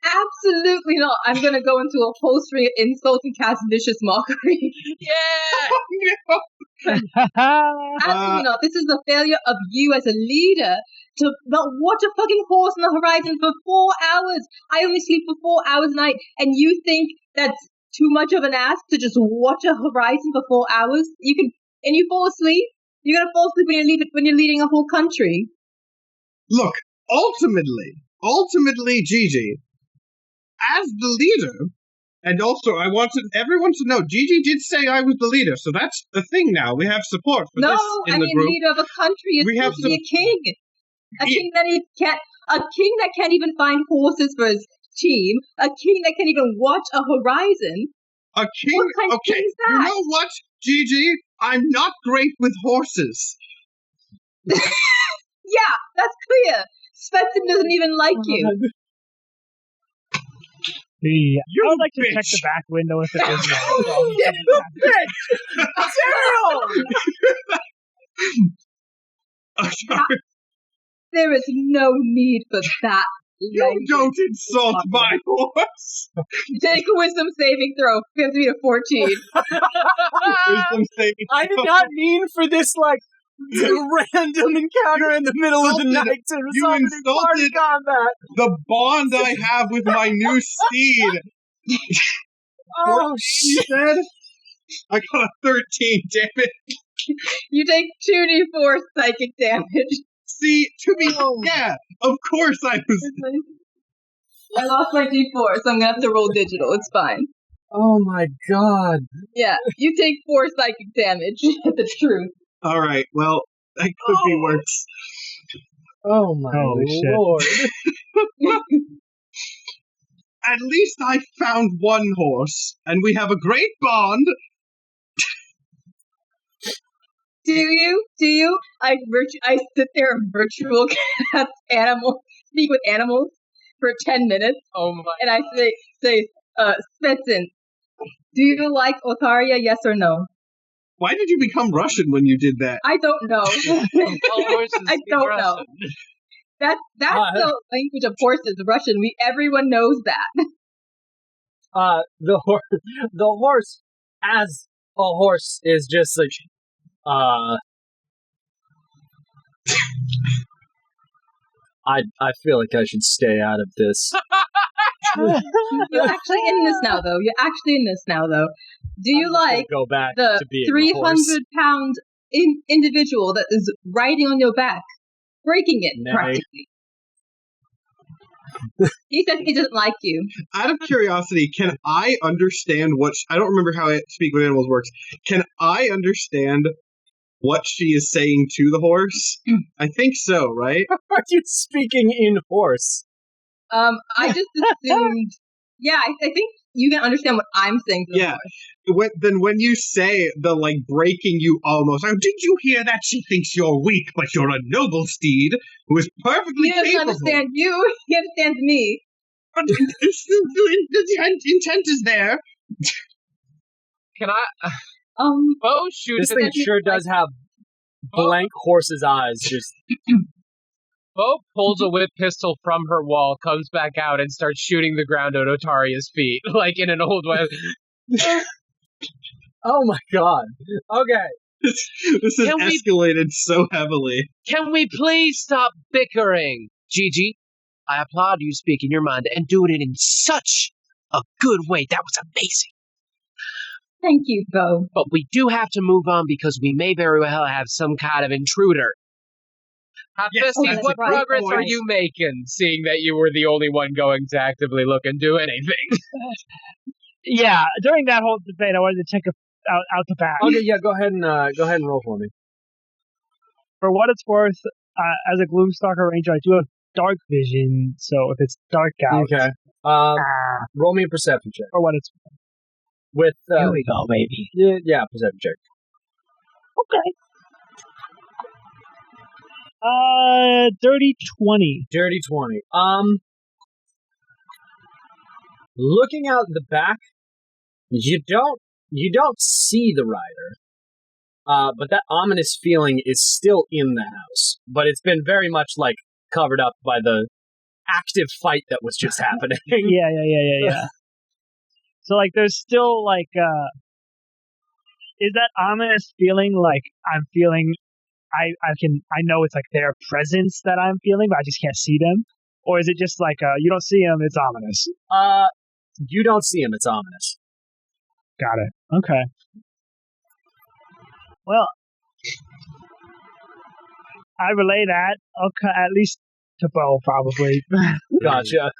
E: Absolutely not. I'm going to go into a whole string of insults and cast vicious mockery.
D: Yeah.
E: Absolutely not. This is the failure of you as a leader to not watch a fucking horse on the horizon for 4 hours. I only sleep for 4 hours a night, and you think that's too much of an ask to just watch a horizon for 4 hours? And you fall asleep? You're going to fall asleep when you're leading a whole country.
B: Look, ultimately, Gigi, as the leader, And also, I wanted everyone to know, Gigi did say I was the leader, so that's the thing now. We have support for
E: No,
B: this in the group.
E: leader of a country is
B: We have
E: supposed to be a king. A king that can't even find horses for his team. A king that can't even watch a horizon.
B: A king?
E: What kind of
B: Okay,
E: king is that?
B: you know what, Gigi? I'm not great with horses.
E: Yeah, that's clear. Svensson doesn't even like you.
C: I would like to
B: bitch.
C: check the back window if it is.
B: Oh, sorry.
E: There is no need for that.
B: You don't insult my horse.
E: Take a wisdom saving throw. You have to be a 14.
B: Wisdom saving
A: I did
B: throw.
A: not mean for this, like, random encounter in the middle of the night to result in party
B: insulted
A: combat.
B: The bond I have with my new steed.
A: Oh,
B: You
A: shit.
B: said? I got a 13, damn it.
E: You take 2d4 psychic damage.
B: See, to be yeah, of course I was.
E: I lost my d4, so I'm gonna have to roll digital. It's fine.
A: Oh, my God.
E: Yeah, you take 4 psychic damage. The truth.
B: All right, well, that could be worse.
A: Oh, my
C: Holy shit.
A: Lord.
B: At least I found one horse, and we have a great bond.
E: Do you? I sit there and virtual cast speak with animals for 10 minutes,
D: Oh my!
E: and I say, Svensson, do you like Otaria, yes or no?
B: Why did you become Russian when you did that?
E: I don't know.
F: All horses
E: I
F: speak
E: don't know.
F: Russian.
E: That's the language of horses, Russian. Everyone knows that.
A: The horse, as a horse, is just like, I feel like I should stay out of this.
E: You're actually in this now, though. Do you
A: I'm just gonna
E: like
A: go back
E: the
A: to being a horse?
E: 300-pound individual that is riding on your back, breaking it
A: Nay.
E: practically? He says he doesn't like you.
B: Out of curiosity, can I understand what... I don't remember how Speak with Animals works. Can I understand what she is saying to the horse? I think so, right?
A: Are you speaking in horse?
E: I just assumed. Yeah, I think you can understand what I'm saying to the
B: Yeah.
E: horse.
B: When you say the, like, breaking you almost... Oh, did you hear that? She thinks you're weak, but you're a noble steed who is perfectly
E: He doesn't
B: capable.
E: understand you. He understands me.
B: But the intent is there.
D: Can I?
E: Um,
D: Beau shoots
A: This
D: at
A: thing
D: the
A: sure does have blank horse's eyes. Just
D: Beau pulls a whip pistol from her wall, comes back out, and starts shooting the ground at Otaria's feet, like in an old way.
A: oh my god. Okay.
B: This has
D: Can we-
B: escalated so heavily.
D: Can we please stop bickering? Gigi, I applaud you speaking your mind and doing it in such a good way. That was amazing.
E: thank you, Beau.
D: But we do have to move on because we may very well have some kind of intruder.
B: Yes,
D: Bessie,
E: that's
D: what
E: right.
D: progress are
E: Yes.
D: you making, seeing that you were the only one going to actively look and do anything?
C: Yeah, during that whole debate, I wanted to check out the back.
A: Okay, yeah, go ahead and roll for me.
C: For what it's worth, as a Gloomstalker Ranger, I do have dark vision, so if it's dark out,
A: Okay. Roll me a perception check.
C: for what it's
A: With
C: here we go, baby.
A: yeah, perception check.
C: Okay. Dirty 20.
A: Dirty 20. Looking out the back, you don't see the rider. But that ominous feeling is still in the house. But it's been very much like covered up by the active fight that was just happening.
C: Yeah. So like, there's still like, is that ominous feeling like I'm feeling? I know it's like their presence that I'm feeling, but I just can't see them. Or is it just like you don't see them? It's ominous.
A: You don't see him. It's ominous.
C: Got it. Okay. Well, I relay that. At least to Beau, probably.
A: Gotcha.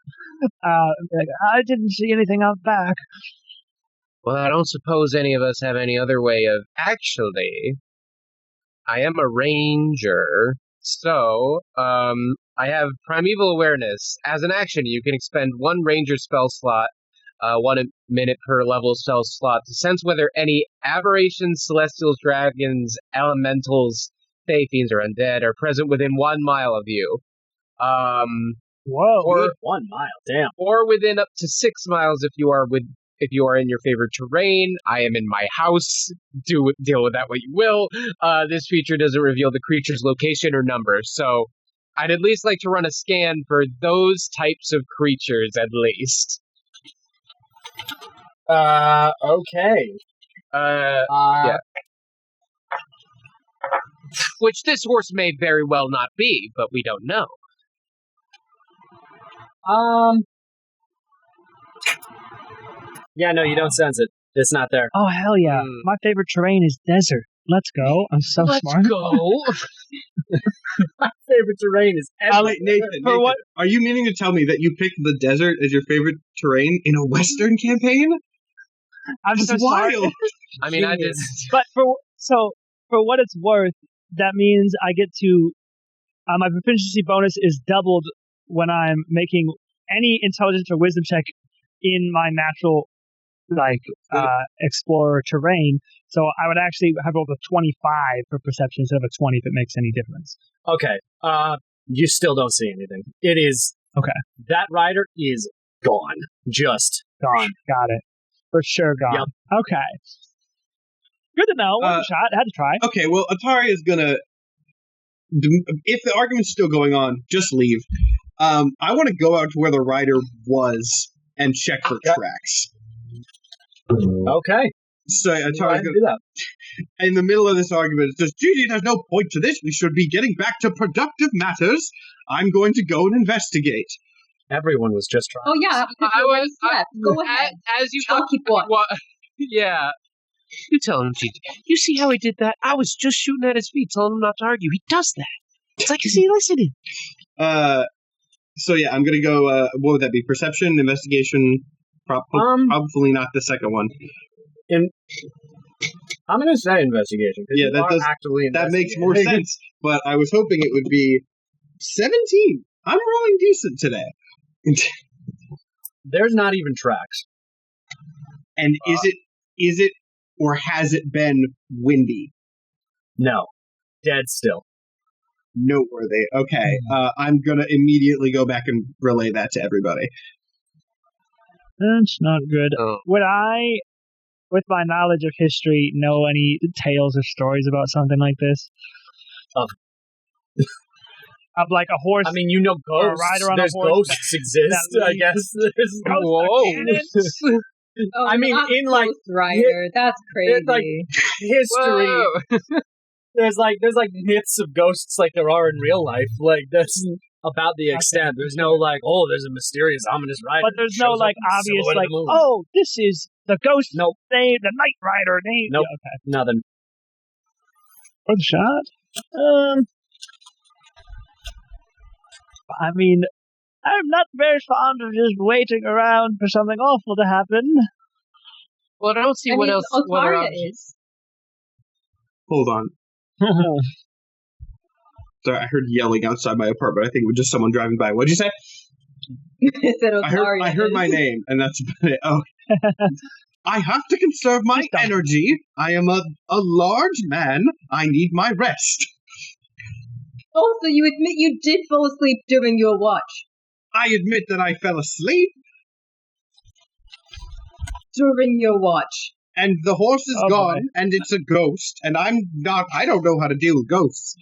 C: Like, I didn't see anything out back.
F: Well, I don't suppose any of us have any other way of... Actually, I am a ranger, so I have primeval awareness. As an action, you can expend one ranger spell slot, 1 minute per level spell slot, to sense whether any aberrations, celestials, dragons, elementals, fey fiends, or undead are present within 1 mile of you.
C: Whoa.
F: Or
A: 1 mile, damn.
F: or within up to 6 miles if you are in your favorite terrain. I am in my house. Deal with that what you will. This feature doesn't reveal the creature's location or number, so I'd at least like to run a scan for those types of creatures at least.
A: Okay.
F: Yeah. Which this horse may very well not be, but we don't know.
A: Yeah, no, you don't sense it. It's not there.
C: Oh, hell yeah. My favorite terrain is desert. Let's go. I'm so
F: Let's
C: smart.
F: go.
A: My favorite terrain is everywhere.
B: Nathan, are you meaning to tell me that you picked the desert as your favorite terrain in a Western campaign?
C: I'm
B: That's
C: so
B: wild.
C: smart.
F: I mean, I did.
C: But for what it's worth, that means I get to my proficiency bonus is doubled when I'm making any intelligence or wisdom check in my natural explorer terrain. So I would actually have rolled a 25 for perception instead of a 20 if it makes any difference.
A: Okay. You still don't see anything. It is
C: okay.
A: That rider is gone. Just
C: gone. Got it. For sure gone.
A: Yep.
C: Okay. Good to know. One shot. Had to try.
B: Okay, well, Atari is gonna... If the argument's still going on, just leave. I want to go out to where the rider was and check for tracks.
A: Okay.
B: So Atari's
A: gonna do that.
B: In the middle of this argument, it says, Gigi, there's no point to this. We should be getting back to productive matters. I'm going to go and investigate.
A: Everyone was just trying.
E: Oh, yeah. Go ahead.
F: As you
E: I'll keep watch.
F: Yeah. You tell him, Gigi. You see how he did that? I was just shooting at his feet, telling him not to argue. He does that. It's like, is he listening?
B: So yeah, I'm gonna go. What would that be? Perception, investigation. Probably not the second one.
A: I'm gonna say investigation.
B: Yeah, that makes more sense. But I was hoping it would be 17. I'm rolling decent today.
A: There's not even tracks.
B: And is it, or has it been windy?
A: No, dead still.
B: Noteworthy. Okay, I'm gonna immediately go back and relay that to everybody.
C: That's not good.
F: Oh.
C: Would I, with my knowledge of history, know any tales or stories about something like this? Of like a horse.
A: I mean, you know ghosts.
C: Or a rider on
A: There's
C: a horse
A: ghosts exist. I guess.
C: Whoa.
E: Oh,
A: I mean, in like
E: Rider, that's crazy.
A: like history. There's like myths of ghosts like there are in real life. Like that's about the extent. There's no like, oh, there's a mysterious ominous rider.
C: But there's no like obvious like, oh, this is the ghost.
A: Nope.
C: Name, the Night Rider name.
A: Nope.
C: Yeah, okay.
A: Nothing.
C: One shot. I mean, I'm not very fond of just waiting around for something awful to happen.
F: Well, I don't see what else.
E: Otaria is.
B: Hold on. Sorry, I heard yelling outside my apartment. I think it was just someone driving by. What'd you say? I heard my name, and that's about it. Oh. I have to conserve my energy. I am a large man. I need my rest.
E: Also, you admit you did fall asleep during your watch.
B: I admit that I fell asleep.
E: During your watch.
B: And the horse is gone, and it's a ghost, and I don't know how to deal with ghosts.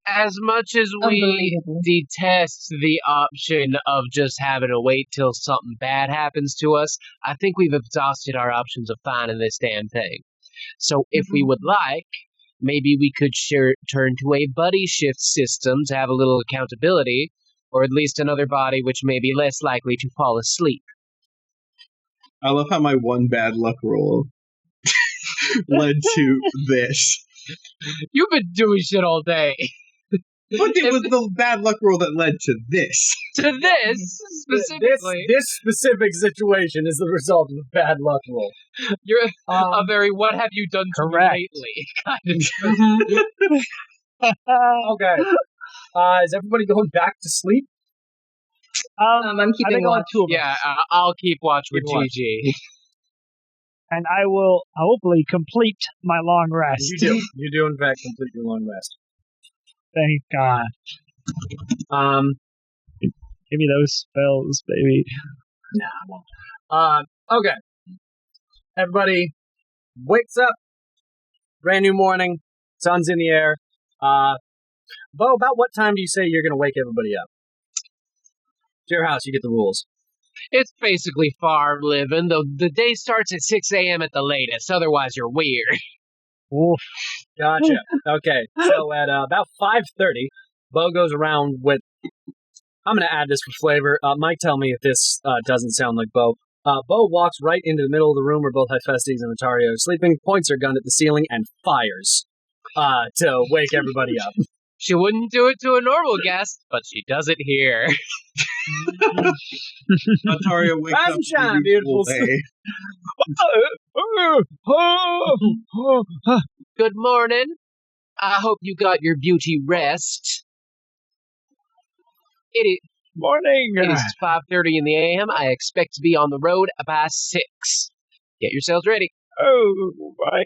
F: As much as we detest the option of just having to wait till something bad happens to us, I think we've exhausted our options of finding this damn thing. So if we would like, maybe we could turn to a buddy shift system to have a little accountability, or at least another body which may be less likely to fall asleep.
B: I love how my one bad luck roll led to this.
F: You've been doing shit all day.
B: But it was the bad luck roll that led to this.
D: To this specifically,
A: This specific situation is the result of a bad luck roll.
D: you're a very "what have you done to
C: Correct.
D: me lately" kind of.
A: Okay. Is everybody going back to sleep?
E: I'm
C: I
E: keeping
C: think only
E: watch.
C: two of us.
D: Yeah, I'll keep watch with
A: Keep watch.
D: GG.
C: And I will hopefully complete my long rest.
A: You do in fact complete your long rest.
C: Thank God. Give me those spells, baby.
A: Okay. Everybody wakes up. Brand new morning. Sun's in the air. Beau, about what time do you say you're going to wake everybody up? It's your house. You get the rules.
D: It's basically farm living, though the day starts at 6 a.m. at the latest. Otherwise, you're weird.
C: Oof.
A: Gotcha. Okay. So at about 5:30, Beau goes around with... I'm going to add this for flavor. Mike, tell me if this doesn't sound like Beau. Beau walks right into the middle of the room where both Hephaestus and Otario are sleeping, points her gun at the ceiling, and fires to wake everybody up.
D: She wouldn't do it to a normal guest, but she does it here.
B: Ontario wakes
A: Rise
B: up
A: and shine,
B: to a
A: beautiful
B: day.
D: Good morning. I hope you got your beauty rest. It
C: Morning.
D: is 5:30 in the a.m. I expect to be on the road by 6. Get yourselves ready.
C: Oh, my.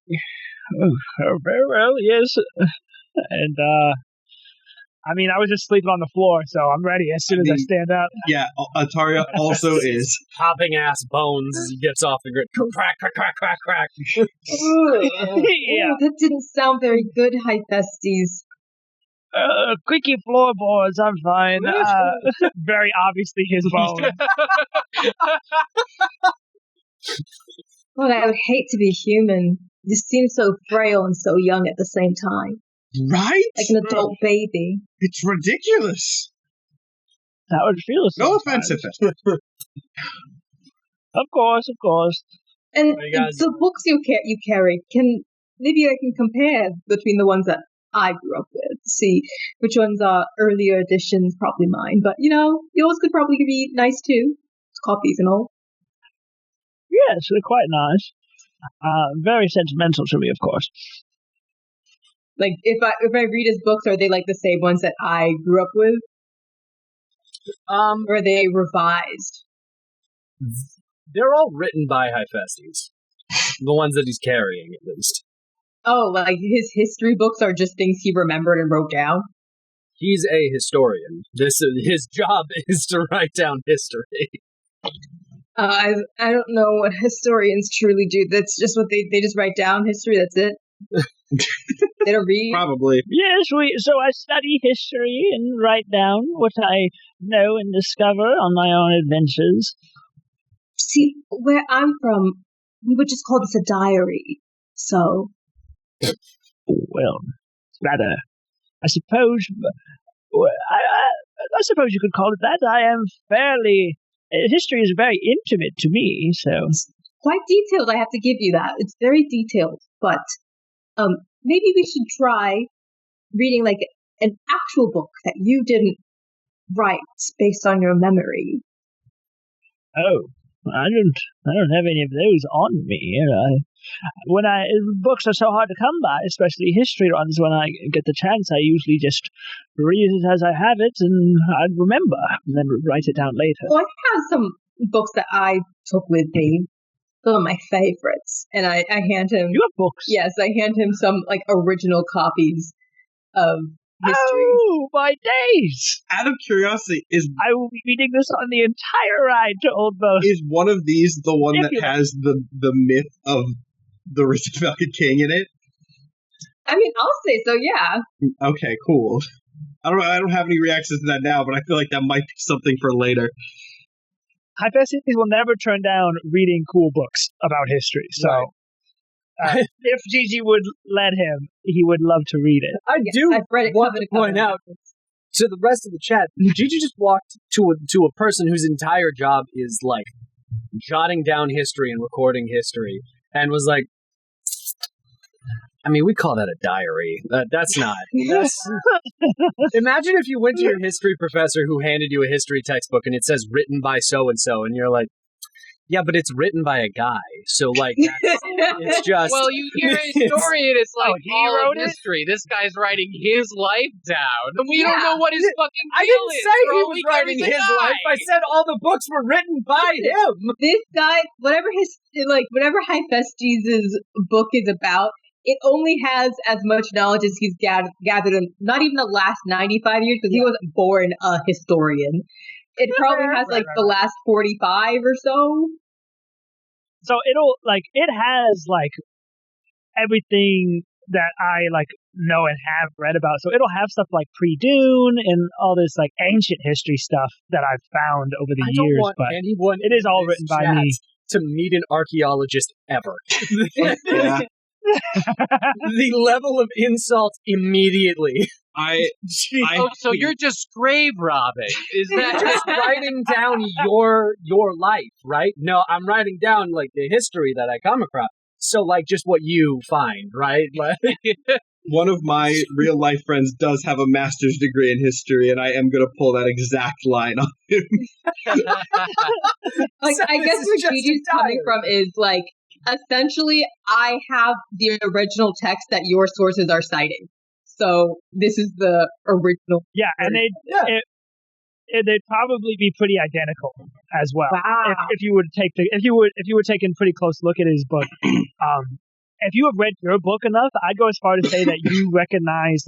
C: Oh, very well, yes. And, I mean, I was just sleeping on the floor, so I'm ready as soon as I stand up.
B: Yeah, Ontario also is.
A: Popping ass bones as he gets off the grid. Crack, crack, crack, crack, crack.
E: Ooh,
C: Yeah.
E: that didn't sound very good, Hephaestus.
C: Quickie floorboards, I'm fine. Very obviously his bone.
E: God, I would hate to be human. You seem so frail and so young at the same time.
B: Right?
E: Like an adult baby.
B: It's ridiculous.
C: That would feel
B: No
C: sometimes.
B: offense.
C: Of course, of course.
E: And
A: Hey, guys.
E: the books you carry, maybe I can compare between the ones that I grew up with, see which ones are earlier editions, probably mine. But, yours could probably be nice too. Copies and all.
C: Yes, they're quite nice. Very sentimental to me, of course.
E: Like, if I read his books, are they like the same ones that I grew up with? Or are they revised?
A: They're all written by Hephaestus. The ones that he's carrying, at least.
E: Oh, like his history books are just things he remembered and wrote down?
A: He's a historian. His job is to write down history.
E: I don't know what historians truly do. That's just what they just write down history. That's it. They don't read.
B: Probably.
C: Yes, so I study history and write down what I know and discover on my own adventures.
E: See, where I'm from, we would just call this a diary. So,
C: Well, rather, I suppose, I suppose you could call it that. I am fairly, history is very intimate to me, so.
E: it's quite detailed, I have to give you that. It's very detailed, but maybe we should try reading like an actual book that you didn't write based on your memory.
C: Oh, I don't have any of those on me. Books are so hard to come by, especially history ones. When I get the chance, I usually just read it as I have it, and I'd remember, and then write it down later.
E: Well, I have some books that I took with me. Some of my favorites. And I hand him...
C: You have books?
E: Yes, I hand him some like original copies of history.
C: Oh, my days!
B: Out of curiosity,
C: I will be reading this on the entire ride to Old Boat.
B: is one of these the one that
C: If you-
B: has the myth of the Aristocratic King in it?
E: I mean, I'll say so, yeah.
B: Okay, cool. I don't have any reactions to that now, but I feel like that might be something for later.
C: Hephaestus will never turn down reading cool books about history, so if Gigi would let him, he would love to read it.
A: I
E: Yes,
A: do
E: I've read it
A: want
E: cover
A: to
E: to cover.
A: point out to the rest of the chat, Gigi just walked to a person whose entire job is like jotting down history and recording history, and was like, I mean, we call that a diary. That's not. Imagine if you went to your history professor who handed you a history textbook and it says written by so-and-so, and you're like, yeah, but it's written by a guy. So, like, it's just...
D: Well, you're a historian. It's like
C: he
D: all
C: wrote
D: of
C: it?
D: history. This guy's writing his life down. And we don't know what his fucking
A: I
D: deal
A: didn't
D: is.
A: say
D: For
A: he
D: all
A: was
D: we care,
A: writing
D: he's a
A: his
D: guy.
A: life. I said all the books were written by him.
E: This guy, whatever Hephaestus' book is about, it only has as much knowledge as he's gathered in not even the last 95 years, because he wasn't born a historian. It probably has the last 45 or so.
C: So it has everything that I know and have read about. So it'll have stuff like pre-Dune and all this ancient history stuff that I've found over the years. But
A: anyone
C: it is all written by me.
A: To meet an archaeologist ever.
B: Yeah.
A: The level of insult immediately.
D: So you're just grave robbing? Is that
A: just writing down your life, right? No, I'm writing down the history that I come across. So just what you find, right?
B: One of my real life friends does have a master's degree in history, and I am going to pull that exact line on him.
E: I guess where Gigi's coming from is essentially, I have the original text that your sources are citing. So this is the original.
C: Yeah, and they'd probably be pretty identical as well.
E: Wow.
C: If you would take if you were taking a pretty close look at his book, if you have read your book enough, I'd go as far to say that you recognize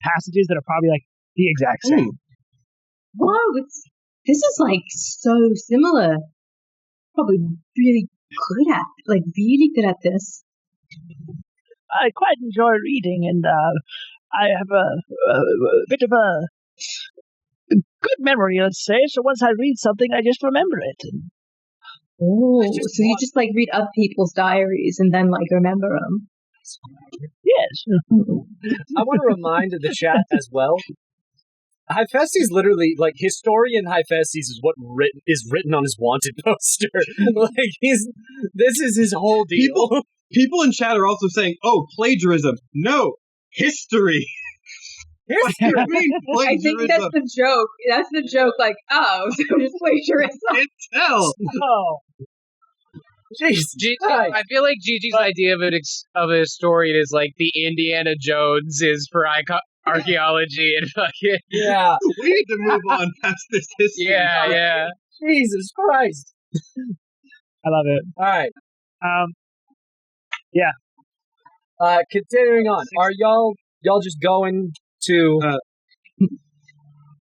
C: passages that are probably the exact same.
E: Wow, this is so similar. Probably really good at really good at this.
C: I quite enjoy reading, and I have a bit of a good memory, let's say. So once I read something, I just remember it.
E: Oh, so you just read other people's diaries and then remember them?
C: Yes.
A: I want to remind the chat as well. Hephaestus literally, historian Hephaestus is what is written on his wanted poster. This is his whole deal.
B: People in chat are also saying, "Oh, plagiarism." No, history. History.
E: I think that's the joke. That's the joke. So just plagiarism.
B: Can't tell.
C: Oh.
A: Jeez,
D: I feel like Gigi's idea of a historian is the Indiana Jones is for archaeology and fucking.
A: Yeah.
B: We need to move on past this history.
D: Yeah.
A: Jesus Christ.
C: I love it.
A: All right.
C: Yeah.
A: Continuing on. Are y'all just going to?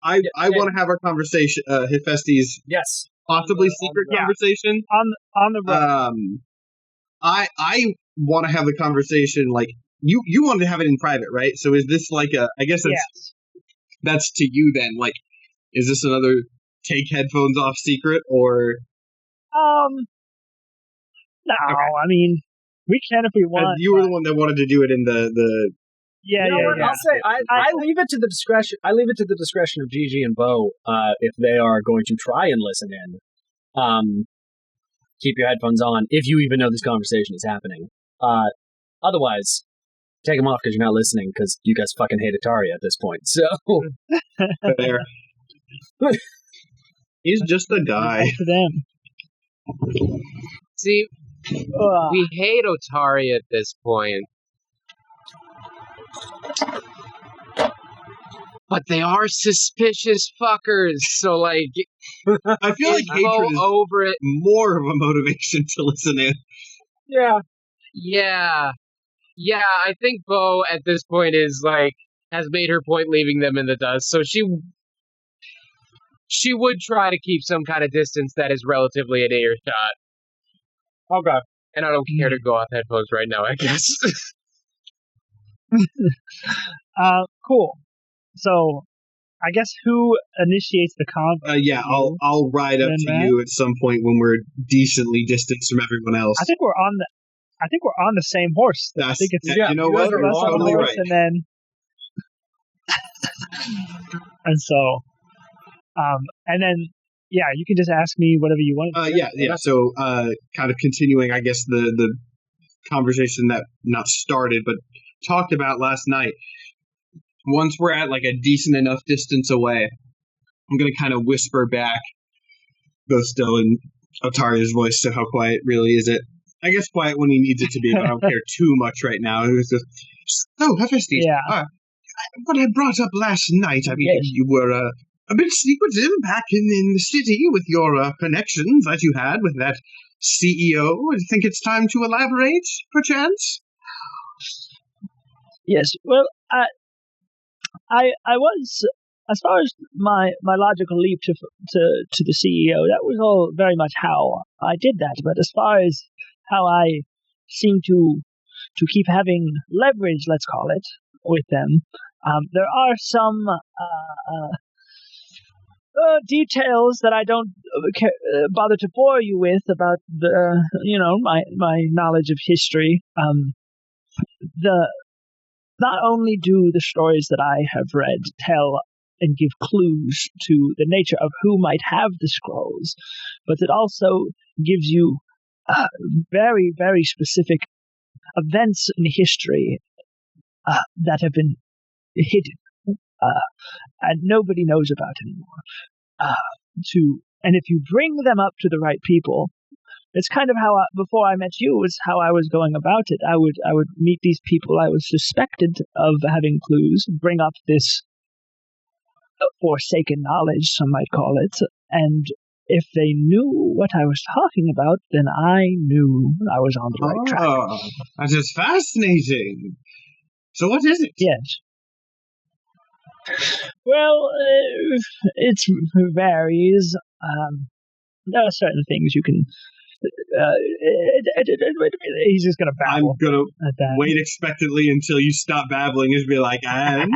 B: I want to have our conversation. Hephaestus.
A: Yes.
B: Possibly secret conversation
C: on the road.
B: I want to have the conversation you wanted to have it in private, right? So is this I guess that's to you then. Is this another take headphones off secret or?
C: No, okay. I mean we can if we want.
B: You were the one that wanted to do it in the.
C: Yeah.
A: I'll say I leave it to the discretion. I leave it to the discretion of Gigi and Beau if they are going to try and listen in. Keep your headphones on if you even know this conversation is happening. Otherwise, take them off because you're not listening because you guys fucking hate Atari at this point. So
B: fair. He's just a guy.
C: To them.
D: See, we hate Otari at this point. But they are suspicious fuckers, so
B: I feel like hatred is
D: over it.
B: More of a motivation to listen in.
A: Yeah.
D: I think Beau at this point is has made her point leaving them in the dust, so she would try to keep some kind of distance that is relatively an earshot.
A: Okay.
D: And I don't care to go off headphones right now, I guess.
C: Cool. So, I guess who initiates the conversation?
B: Yeah, I'll ride up to you at some point when we're decently distanced from everyone else.
C: I think we're on the same horse. I think it's
B: you know what? You're totally right.
C: And then, you can just ask me whatever you want.
B: Yeah. So, kind of continuing, I guess the conversation that not started, but talked about last night. Once we're at like a decent enough distance away, I'm going to kind of whisper back, though still in Otaria's voice, so how quiet really is it? I guess quiet when he needs it to be, but I don't care too much right now. It was just, so, Hephaestus, what I brought up last night, I mean, you were a bit secretive back in the city with your connections that you had with that CEO. I think it's time to elaborate, perchance?
C: Yes, well, I was, as far as my logical leap to the CEO, that was all very much how I did that. But as far as how I seem to keep having leverage, let's call it, with them, there are some details that I don't bother to bore you with about my knowledge of history. Not only do the stories that I have read tell and give clues to the nature of who might have the scrolls, but it also gives you very, very specific events in history that have been hidden and nobody knows about anymore. And if you bring them up to the right people, it's kind of how before I met you was how I was going about it. I would meet these people I was suspected of having clues, bring up this forsaken knowledge, some might call it, and if they knew what I was talking about, then I knew I was on the right track.
B: Oh, that is fascinating. So what is it?
C: Yes. Well, it varies. There are certain things you can. He's just gonna babble.
B: I'm gonna wait expectantly until you stop babbling and be like, and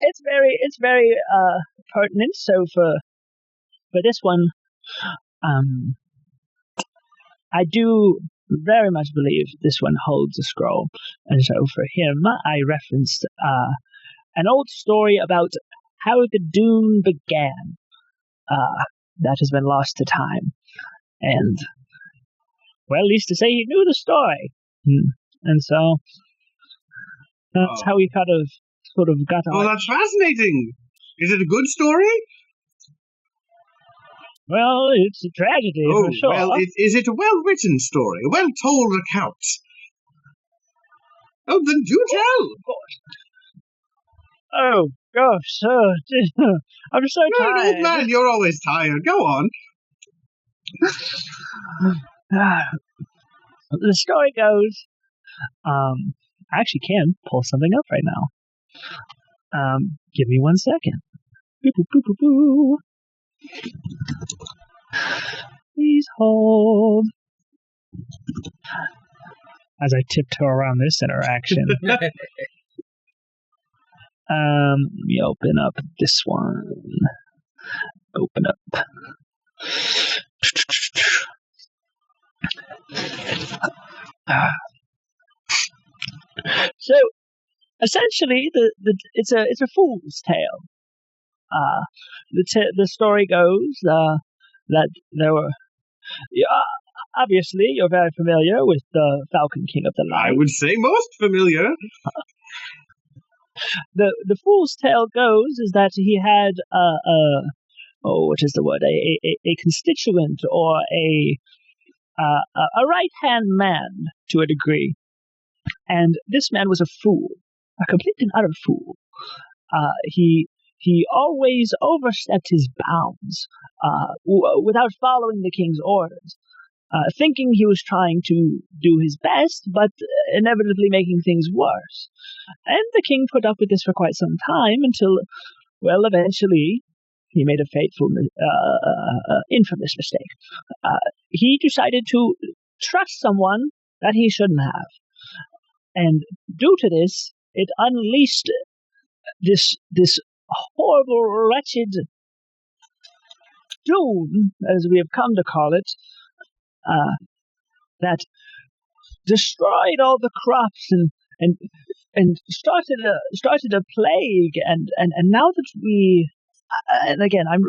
C: it's very pertinent. So for this one, I do very much believe this one holds a scroll, and so for him, I referenced an old story about how the Dune began. That has been lost to time, and well, at least to say he knew the story, and so that's how we sort of got on.
B: Oh, that's fascinating. Is it a good story?
C: Well, it's a tragedy for sure.
B: Well, is it a well-written story, a well-told account? Oh, then do tell.
C: Oh, gosh, I'm so tired.
B: Old man, you're always tired. Go on.
C: The story goes, I actually can pull something up right now. Give me 1 second. Boo, boo, boo, boo, boo. Please hold. As I tiptoe around this interaction. Let me open up this one. Open up. So, essentially, it's a fool's tale. The story goes that there were. Obviously, you're very familiar with the Falcon King of the Light.
B: I would say most familiar.
C: The fool's tale goes is that he had what is the word? A constituent or a right hand man to a degree, and this man was a fool, a complete and utter fool. He always overstepped his bounds without following the king's orders, thinking he was trying to do his best, but inevitably making things worse. And the king put up with this for quite some time until, well, eventually he made a fateful, infamous mistake. He decided to trust someone that he shouldn't have. And due to this, it unleashed this horrible, wretched doom, as we have come to call it, that destroyed all the crops and started a plague, and now that we, and again, I'm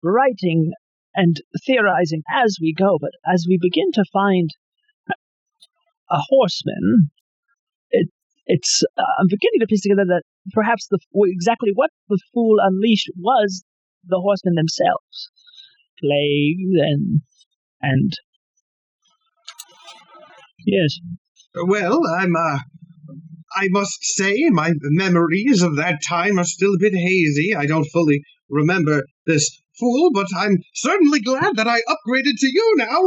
C: writing and theorizing as we go, but as we begin to find a horseman, I'm beginning to piece together that perhaps exactly what the fool unleashed was the horsemen themselves. Plague and yes.
B: Well, I must say my memories of that time are still a bit hazy. I don't fully remember this fool, but I'm certainly glad that I upgraded to you now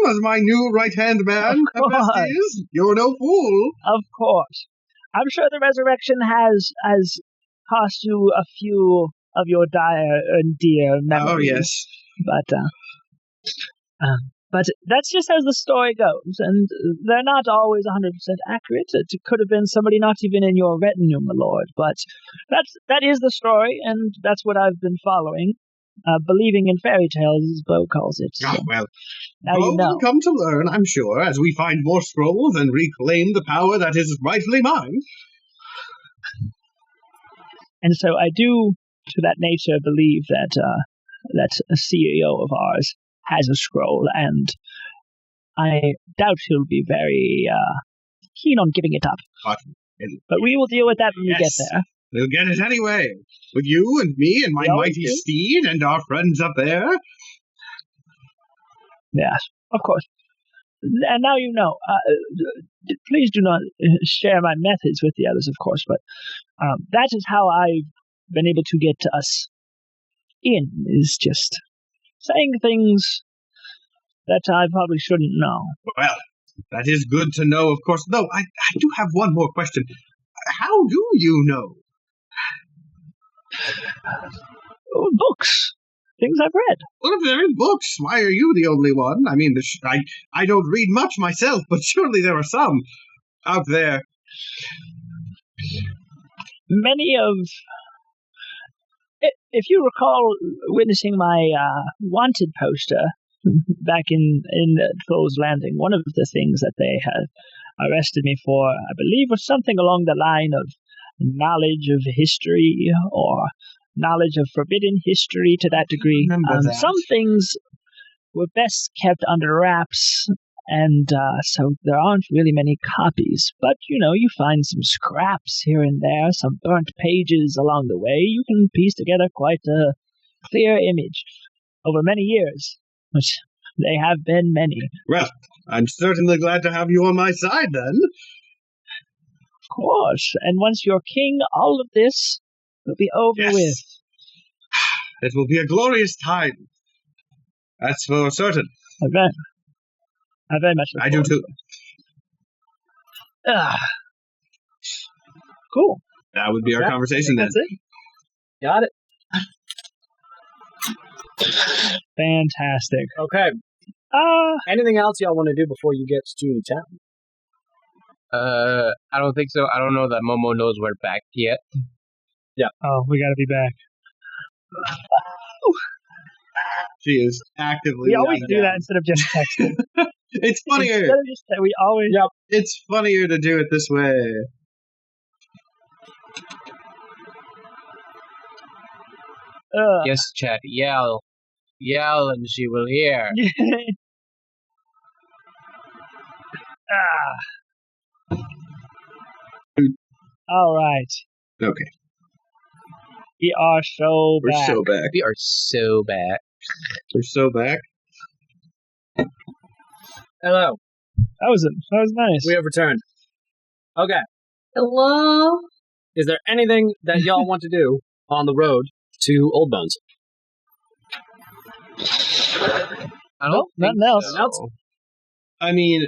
B: as my new right-hand man.
C: Of course.
B: The best is, you're no fool.
C: Of course. I'm sure the resurrection has cost you a few of your dire and dear memories.
B: Oh, yes.
C: But that's just as the story goes, and they're not always 100% accurate. It could have been somebody not even in your retinue, my lord. But that is the story, and that's what I've been following. Believing in fairy tales, as Beau calls it. So
B: Well,
C: now
B: Beau
C: you know.
B: will come to learn, I'm sure, as we find more scrolls and reclaim the power that is rightfully mine.
C: And so I do, to that nature, believe that a CEO of ours has a scroll, and I doubt he'll be very keen on giving it up. But we will deal with that when we get there.
B: We'll get it anyway. With you and me and my mighty steed and our friends up there.
C: Yes, of course. And now you know. Please do not share my methods with the others, of course, but that is how I've been able to get us in, is just saying things that I probably shouldn't know.
B: Well, that is good to know, of course. Though, I do have one more question. How do you know?
C: Books. Things I've read.
B: Well, if they're in books, why are you the only one? I mean, I don't read much myself, but surely there are some out there.
C: Many of... If you recall witnessing my wanted poster back in Troll's Landing, one of the things that they had arrested me for, I believe, was something along the line of knowledge of history or knowledge of forbidden history to that degree. Some things were best kept under wraps, and so there aren't really many copies. But, you find some scraps here and there, some burnt pages along the way. You can piece together quite a clear image over many years, which they have been many.
B: Well, I'm certainly glad to have you on my side, then.
C: Of course. And once you're king, all of this will be over with.
B: It will be a glorious time. That's for certain.
C: I very much look
B: I do too.
C: Cool.
B: That would be our conversation then.
C: That's it.
A: Got it.
C: Fantastic.
A: Okay. Anything else y'all want to do before you get to town?
D: I don't think so. I don't know that Momo knows we're back yet.
A: Yeah.
C: Oh, we gotta be back.
B: She is actively.
C: We always do that instead of just texting.
B: It's funnier.
C: Instead of just we always.
A: Yep.
B: It's funnier to do it this way.
D: Yes, chat. Yell, and she will hear.
C: All right.
B: Okay.
C: We are so
B: We're
C: back.
B: so back.
D: We are so back.
B: We're so back.
A: Hello.
C: That was nice.
A: We have returned. Okay.
E: Hello?
A: Is there anything that y'all want to do on the road to Old Bones?
D: I don't think
C: nothing else.
D: so.
A: Nothing else?
B: I mean,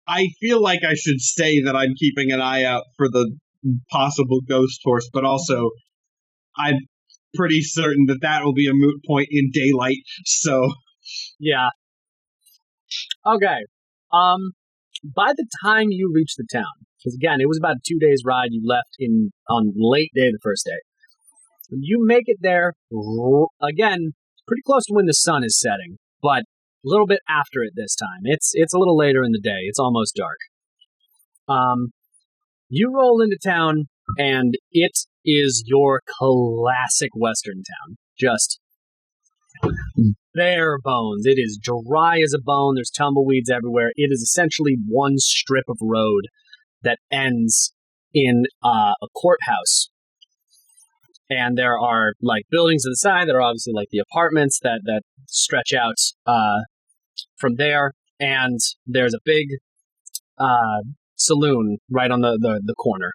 B: I feel like I should say that I'm keeping an eye out for the possible ghost horse, but also I'm pretty certain that will be a moot point in daylight, so...
A: Yeah. Okay. By the time you reach the town, because again, it was about a 2 days ride, you left on late day the first day. You make it there, again, pretty close to when the sun is setting, but a little bit after it this time. It's a little later in the day. It's almost dark. You roll into town, and it is your classic western town. Just bare bones. It is dry as a bone. There's tumbleweeds everywhere. It is essentially one strip of road that ends in a courthouse. And there are like buildings to the side that are obviously like the apartments that stretch out from there. And there's a big saloon right on the corner.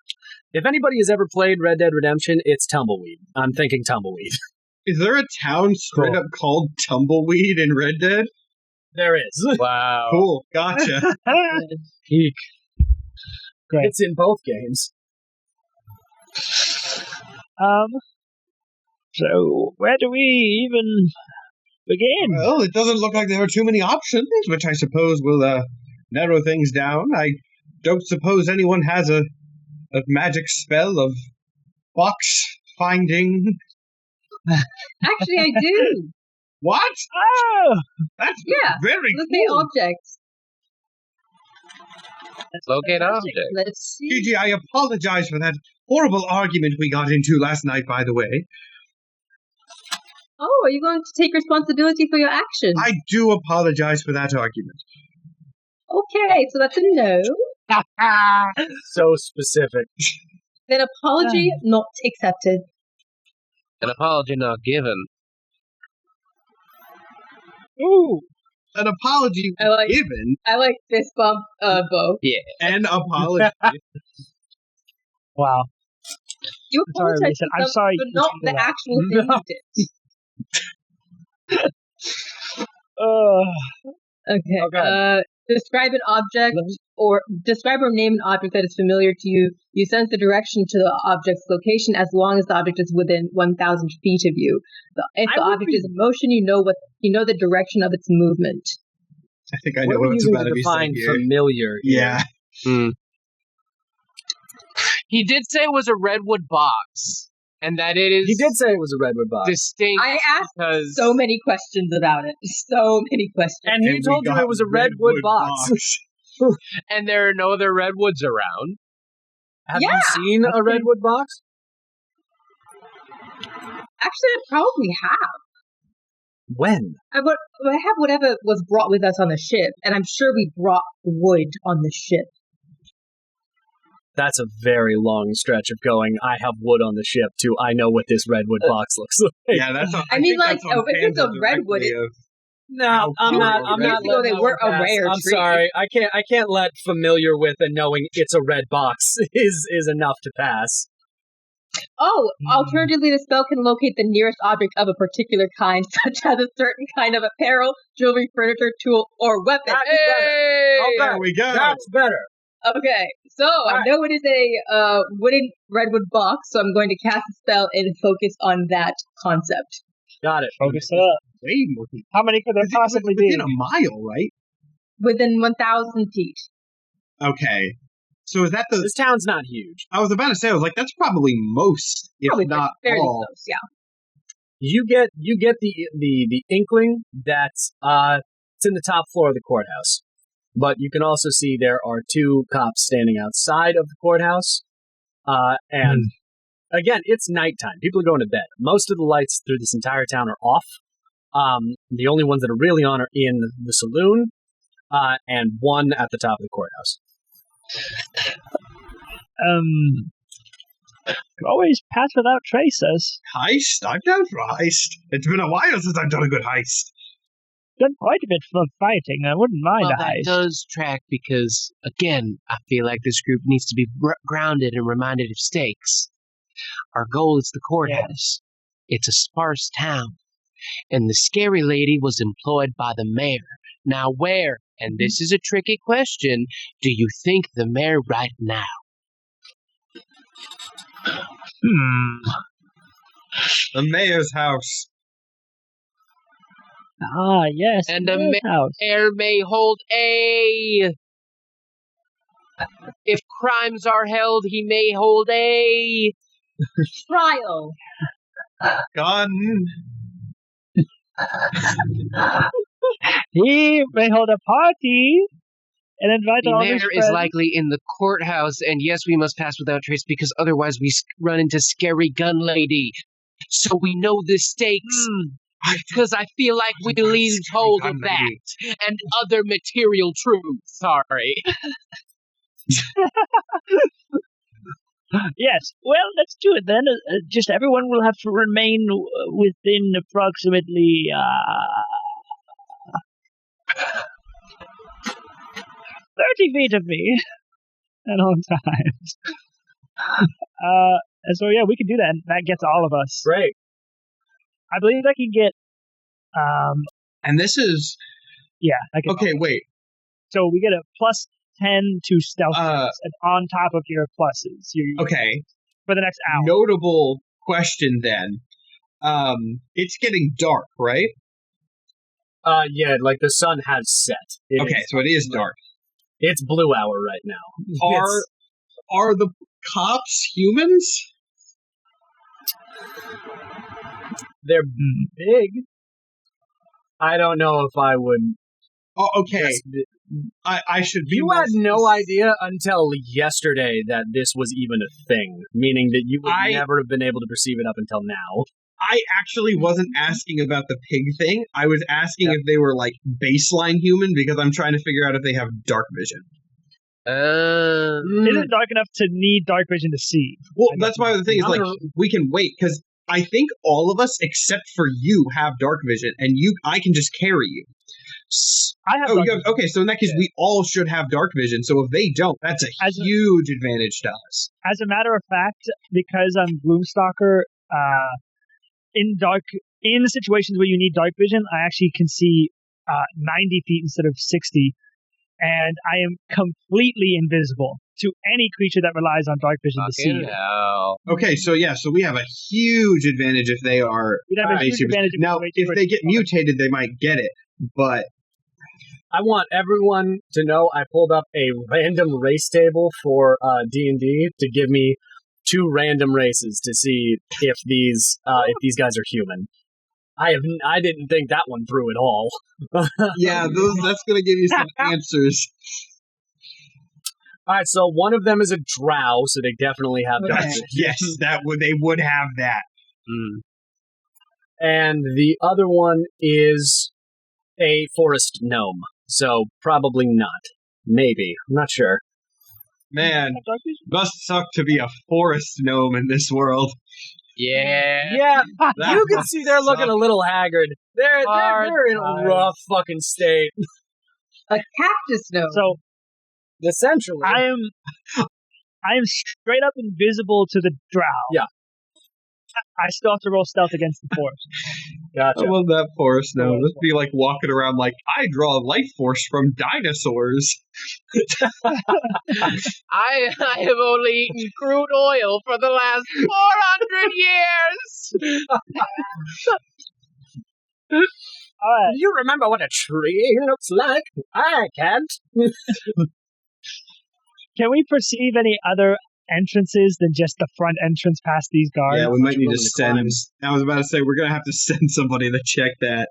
A: If anybody has ever played Red Dead Redemption, it's Tumbleweed. I'm thinking Tumbleweed.
B: Is there a town straight up called Tumbleweed in Red Dead?
A: There is.
D: Wow.
B: Cool, gotcha.
C: Peak. Great.
A: It's in both games.
C: So where do we even begin?
B: Well, it doesn't look like there are too many options, which I suppose will narrow things down. I don't suppose anyone has a magic spell of box finding.
E: Actually, I do.
B: What?
C: Oh,
B: That's
E: Yeah.
B: very
E: Locate
B: cool.
E: objects.
D: Locate object.
E: Let's see.
B: Gigi, I apologize for that horrible argument we got into last night, by the way.
E: Oh, are you going to take responsibility for your actions?
B: I do apologize for that argument.
E: Okay, so that's a no.
A: So specific.
E: Then apology not accepted.
D: An apology not given.
C: ooh.
B: An apology
E: I like-
B: given,
E: I like fist bump, Beau.
B: an apology.
C: Wow.
E: You
C: I'm sorry,
E: apologize
C: Lisa.
E: for
C: I'm
E: something,
C: sorry
E: but
C: you
E: not
C: said
E: the
C: that.
E: actual thing you did. Okay. Describe an object or describe or name an object that is familiar to you. You sense the direction to the object's location as long as the object is within 1,000 feet of you. If the object is in motion, you know the direction of its movement.
B: I think I
A: What
B: know
A: are we
B: what's
A: using
B: about
A: to
B: to be
A: define
B: said here.
A: familiar? here?
B: Yeah.
D: He did say it was a redwood box, and that it is
A: He did say it was a redwood box.
D: distinct
E: I asked
D: because
E: so many questions about it. So many questions.
A: And he
B: And we
A: told you
B: got
A: it was a redwood box.
D: and there are no other redwoods around.
A: Have
E: Yeah.
A: you seen
C: That's
A: a
C: pretty-
A: redwood box?
E: Actually, I probably have.
A: When?
E: I have whatever was brought with us on the ship, and I'm sure we brought wood on the ship.
A: That's a very long stretch of going, I have wood on the ship, to I know what this redwood box looks like.
B: Yeah, that's on,
E: I mean,
B: think
E: like,
B: that's on
E: if it's a
B: Panda
E: redwood,
B: directly of-
A: No, I'm not. I'm
E: Years
A: not.
E: ago,
A: letting
E: they
A: that
E: were
A: one
E: a
A: pass.
E: rare
A: I'm
E: treat.
A: sorry. I can't let familiar with and knowing it's a red box is enough to pass.
E: Oh, alternatively, the spell can locate the nearest object of a particular kind, such as a certain kind of apparel, jewelry, furniture, tool, or weapon.
A: That'd be better.
D: Hey!
B: There we go.
A: That's better.
E: Okay, so I
A: Alright.
E: know it is a wooden redwood box, so I'm going to cast a spell and focus on that concept.
A: Got it.
C: Focus up.
B: Way more.
C: How many could there possibly be?
B: Within a mile, right?
E: Within 1,000 feet.
B: Okay. So is that the?
A: This town's not huge.
B: I was about to say. I was like, that's probably most, if
E: Probably
B: not
E: fairly
B: all.
E: close, yeah.
A: You get the inkling that it's in the top floor of the courthouse, but you can also see there are two cops standing outside of the courthouse, and again, it's nighttime. People are going to bed. Most of the lights through this entire town are off. The only ones that are really on are in the saloon, and one at the top of the courthouse.
C: Could always pass without traces.
B: Heist? I'm down for a heist. It's been a while since I've done a good heist.
C: Done quite a bit for fighting. I wouldn't mind
F: Well,
C: a
F: that
C: heist.
F: does track because, again, I feel like this group needs to be grounded and reminded of stakes. Our goal is the courthouse. It's a sparse town. And the scary lady was employed by the mayor. Now where, and this is a tricky question, do you think the mayor right now?
B: The mayor's house.
C: Ah, yes.
F: And
C: the
F: a
C: mayor's house.
F: Mayor may hold a... If crimes are held, he may hold a...
E: Trial.
B: Gun.
C: He may hold a party and invite
F: The
C: all
F: mayor
C: his
F: is
C: friends.
F: likely in the courthouse, and yes, we must pass without trace because otherwise we run into scary gun lady. So we know the stakes. Because I feel like we leave hold of that and other material truths. Sorry.
C: Yes, well, let's do it then. Just everyone will have to remain within approximately 30 feet of me at all times. And so, yeah, we can do that. And that gets all of us.
A: Great.
C: I believe I can get...
B: And this is...
C: Yeah. I can
B: Okay, wait.
C: So we get a plus 10 to stealth and on top of your pluses.
B: Okay.
C: For the next hour.
B: Notable question then. It's getting dark, right?
A: Yeah, like the sun has set.
B: So it is dark.
A: It's blue hour right now.
B: Are the cops humans?
A: They're big. I don't know if I would...
B: Oh, okay. I should be...
A: You had no idea until yesterday that this was even a thing, meaning that you would never have been able to perceive it up until now.
B: I actually wasn't asking about the pig thing. I was asking if they were, like, baseline human, because I'm trying to figure out if they have dark vision.
C: Is it dark enough to need dark vision to see?
B: Well, that's why the thing is, like, we can wait, because I think all of us, except for you, have dark vision, and I can just carry you.
C: I have dark vision.
B: Okay, so in that case, we all should have dark vision, so if they don't, that's a huge advantage to us.
C: As a matter of fact, because I'm Gloomstalker, in situations where you need dark vision, I actually can see 90 feet instead of 60, and I am completely invisible to any creature that relies on dark vision to see.
B: Okay, so we have a huge advantage if they are.
C: We'd have a huge advantage
B: now, if they get mutated, they might get it, but
A: I want everyone to know I pulled up a random race table for D&D to give me 2 random races to see if these guys are human. I didn't think that one through at all.
B: Yeah, that's going to give you some answers.
A: All right, so one of them is a drow, so they definitely have dark vision.
B: Yes, they would have that.
A: And the other one is a forest gnome, so probably not. Maybe. I'm not sure.
B: Man, must suck to be a forest gnome in this world.
F: Yeah.
A: You can see they're looking a little haggard. They're in a rough fucking state.
E: A cactus gnome.
C: So
A: essentially,
C: I am straight up invisible to the drow.
A: Yeah.
C: I still have to roll stealth against the forest.
B: I
A: Gotcha.
B: love that forest gnome. Let's be like walking around like, I draw life force from dinosaurs.
F: I have only eaten crude oil for the last 400 years.
C: All right.
A: You remember what a tree looks like? I can't.
C: Can we perceive any other entrances than just the front entrance past these guards?
B: Yeah, we might need to send... I was about to say, we're going to have to send somebody to check that.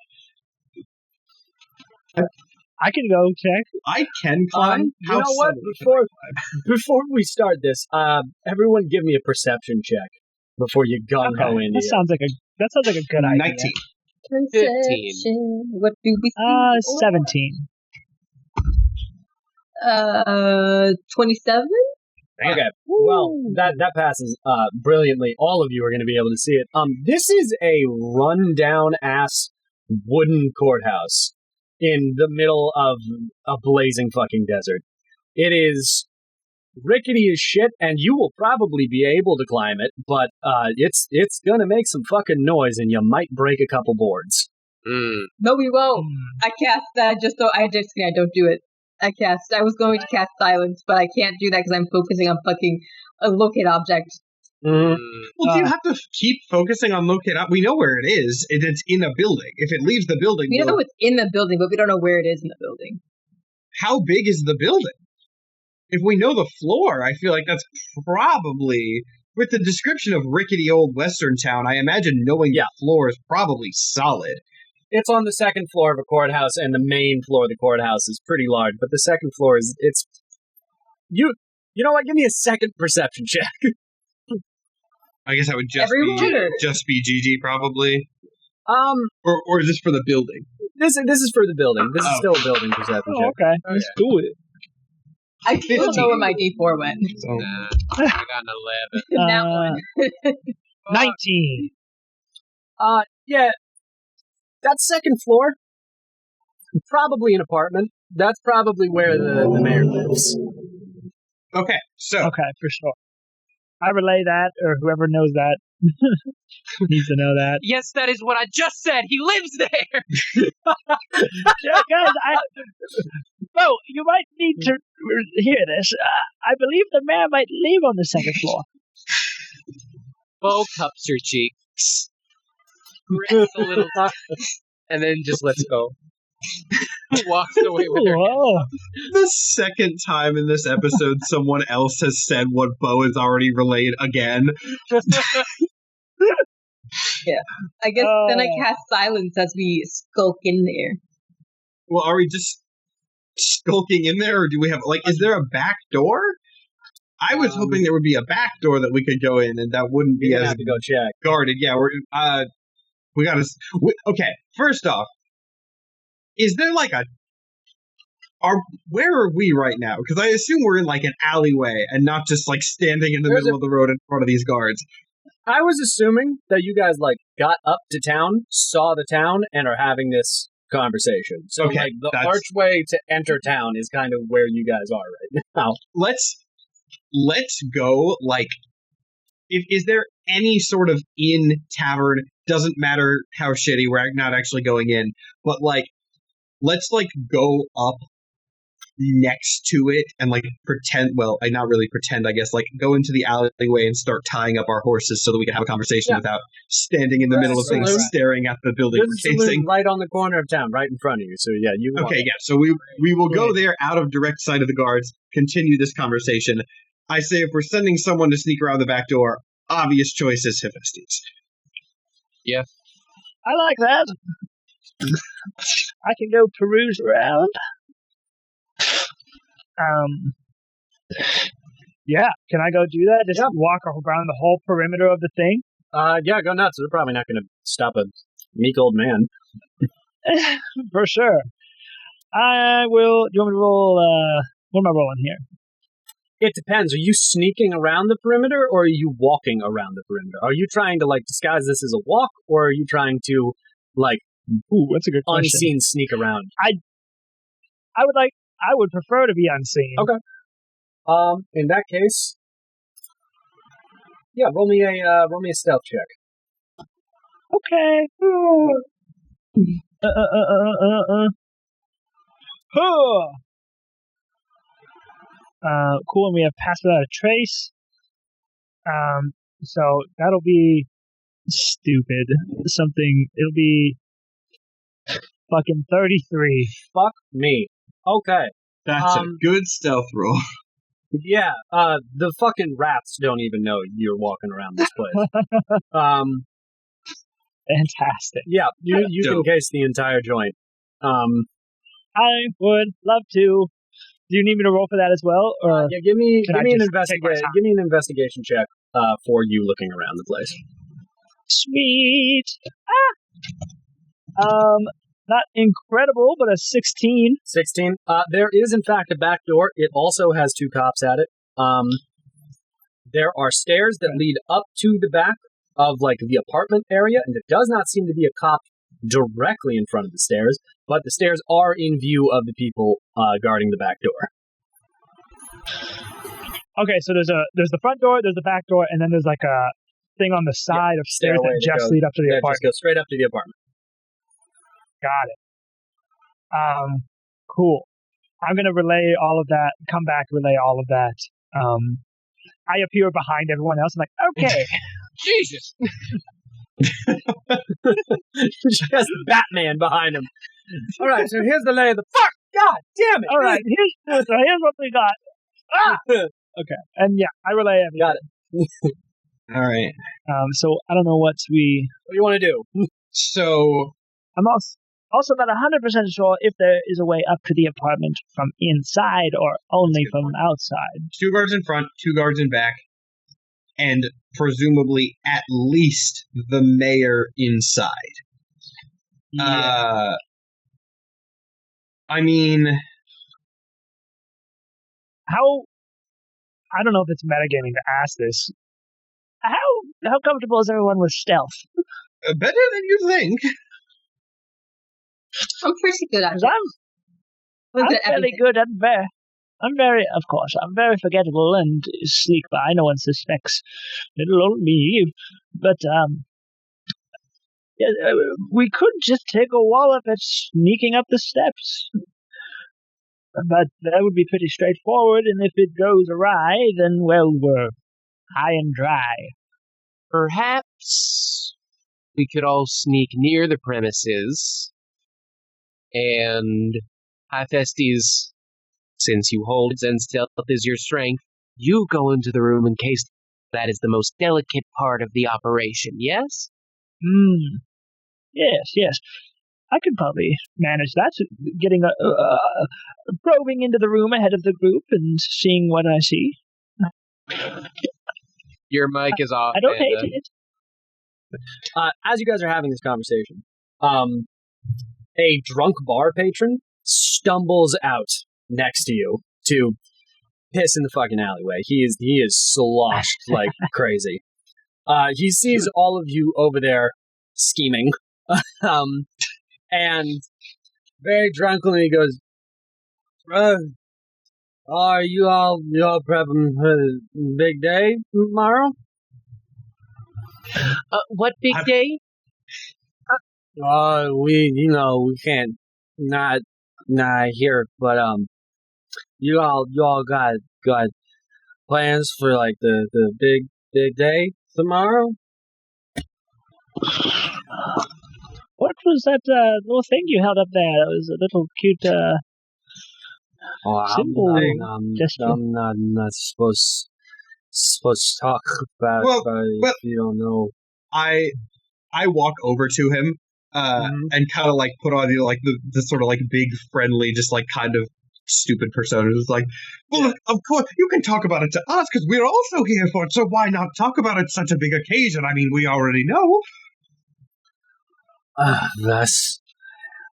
C: I can go check.
B: I can climb.
A: You know what? Before we start this, everyone give me a perception check before you gung-ho into
C: that sounds like a good idea.
B: 19.
F: 15.
E: What do we see?
C: 17.
E: 27?
A: Okay, well, that passes brilliantly. All of you are going to be able to see it. This is a run-down-ass wooden courthouse in the middle of a blazing fucking desert. It is rickety as shit, and you will probably be able to climb it, but it's going to make some fucking noise, and you might break a couple boards.
E: No, we won't. I cast that I don't do it. I was going to cast silence, but I can't do that because I'm focusing on fucking a locate object.
B: Well, do you have to keep focusing on locate up? We know where it is. It's in a building. If it leaves the building...
E: We know it's in the building, but we don't know where it is in the building.
B: How big is the building? If we know the floor, I feel like that's probably... With the description of rickety old western town, I imagine knowing the floor is probably solid.
A: It's on the second floor of a courthouse, and the main floor of the courthouse is pretty large, but the second floor is... You know what? Give me a second perception check.
B: I guess I would just be GG, probably. Or is this for the building?
A: This is for the building. This is still a building perception
C: Oh,
A: check.
C: okay. Let's do it.
E: I still don't know where my D4 went.
F: Nah, I got an 11.
E: That one.
C: 19.
A: Yeah. That second floor, probably an apartment. That's probably where the mayor lives.
B: Okay, so
C: Okay, for sure. I relay that, or whoever knows that needs to know that.
D: Yes, that is what I just said. He lives there.
C: Yeah, guys, Beau, you might need to hear this. I believe the mayor might live on the second floor.
D: Beau cups her cheeks, grits a little, and then just lets go. Walks away with her.
C: Whoa.
B: the second time in this episode someone else has said what Beau has already relayed again.
E: I guess then I cast silence as we skulk in there.
B: Well, are we just skulking in there, or do we have, like, is there a back door? I was hoping there would be a back door that we could go in, and that wouldn't be
A: You
B: as
A: have to go check.
B: guarded. Yeah, we gotta. Okay, first off, is there like where are we right now? Because I assume we're in like an alleyway and not just like standing in the middle of the road in front of these guards.
A: I was assuming that you guys like got up to town, saw the town, and are having this conversation. So
B: Okay,
A: like the
B: that's-
A: archway to enter town is kind of where you guys are right now.
B: Let's go. Like, is there any sort of inn, tavern? Doesn't matter how shitty. We're not actually going in, but like, let's like go up next to it and like pretend. Well, I not really pretend. I guess like go into the alleyway and start tying up our horses so that we can have a conversation without standing in the middle of things,
A: Saloon.
B: staring at the building
A: There's a
B: we're
A: saloon
B: chasing.
A: right on the corner of town, right in front of you. So yeah, you walk
B: Okay,
A: up.
B: yeah. So we will go there out of direct sight of the guards. Continue this conversation. I say if we're sending someone to sneak around the back door, obvious choice is Hephaestus.
C: I like that. I can go peruse around. Yeah, can I go do that? Just walk around the whole perimeter of the thing?
A: Yeah, go nuts. They're probably not going to stop a meek old man.
C: For sure. I will. Do you want me to roll? What am I rolling here?
A: It depends. Are you sneaking around the perimeter, or are you walking around the perimeter? Are you trying to like disguise this as a walk, or are you trying to like
C: Ooh, that's a good question.
A: unseen sneak around?
C: I would prefer to be unseen.
A: Okay. In that case, yeah, roll me a stealth check.
C: Okay. Cool, and we have passed without a trace. So that'll be stupid. It'll be fucking 33.
A: Fuck me. Okay.
B: That's a good stealth roll.
A: Yeah. The fucking rats don't even know you're walking around this place.
C: Fantastic.
A: Yeah. You can case the entire joint.
C: I would love to. Do you need me to roll for that as well, or
A: Yeah. Give me
C: Can I
A: an
C: just take my
A: investigation.
C: time?
A: Give me an investigation check. For you looking around the place.
C: sweet? Not incredible, but a 16.
A: 16. There is, in fact, a back door. It also has 2 cops at it. There are stairs that lead up to the back of, like, the apartment area, and there does not seem to be a cop directly in front of the stairs, but the stairs are in view of the people guarding the back door.
C: Okay, so there's the front door, there's the back door, and then there's like a thing on the side of stairs
A: stairway
C: that
A: that
C: just
A: goes-
C: lead up to the
A: Yeah,
C: apartment.
A: just go straight up to the apartment.
C: Got it. Cool. I'm gonna relay all of that. Come back, relay all of that. I appear behind everyone else. I'm like, okay.
D: Jesus.
A: She has Batman behind him. All right, so here's the lay of the fuck. God damn it!
C: All right. Here's what we got. Ah! Okay. And yeah, I relay everything.
A: Got it.
B: All right.
C: So I don't know what we.
A: What do you want to do?
B: So
C: I'm also not 100% sure if there is a way up to the apartment from inside or only from outside.
B: 2 guards in front, 2 guards in back, and presumably at least the mayor inside.
C: Yeah.
B: I mean,
C: How? I don't know if it's metagaming to ask this. How comfortable is everyone with stealth?
B: better than you think.
E: I'm pretty good at
C: 'Cause
E: it.
C: I'm fairly good and of course, I'm very forgettable and sneak by. No one suspects little old me. But, yeah, we could just take a wallop at sneaking up the steps. But that would be pretty straightforward, and if it goes awry, then, well, we're high and dry.
F: Perhaps we could all sneak near the premises, and Hephaestus, since you hold and stealth is your strength, you go into the room in case that is the most delicate part of the operation, yes?
C: Yes. I could probably manage that, getting probing into the room ahead of the group and seeing what I see.
F: Your mic is off.
C: I don't hate it.
A: As you guys are having this conversation, a drunk bar patron stumbles out next to you to piss in the fucking alleyway. He is sloshed like crazy. He sees all of you over there scheming, and very drunkenly goes, "Are you all prepping for the big day tomorrow?"
F: What big day?
A: We can't not here, but you all got plans for like the big day tomorrow?
C: What was that little thing you held up there? It was a little cute symbol.
A: I'm not supposed to talk about if you don't know.
B: I walk over to him and kind of like put on the sort of like big friendly, just like kind of stupid persona. It's like, well, of course you can talk about it to us because we're also here for it. So why not talk about it? Such a big occasion. I mean, we already know.
A: That's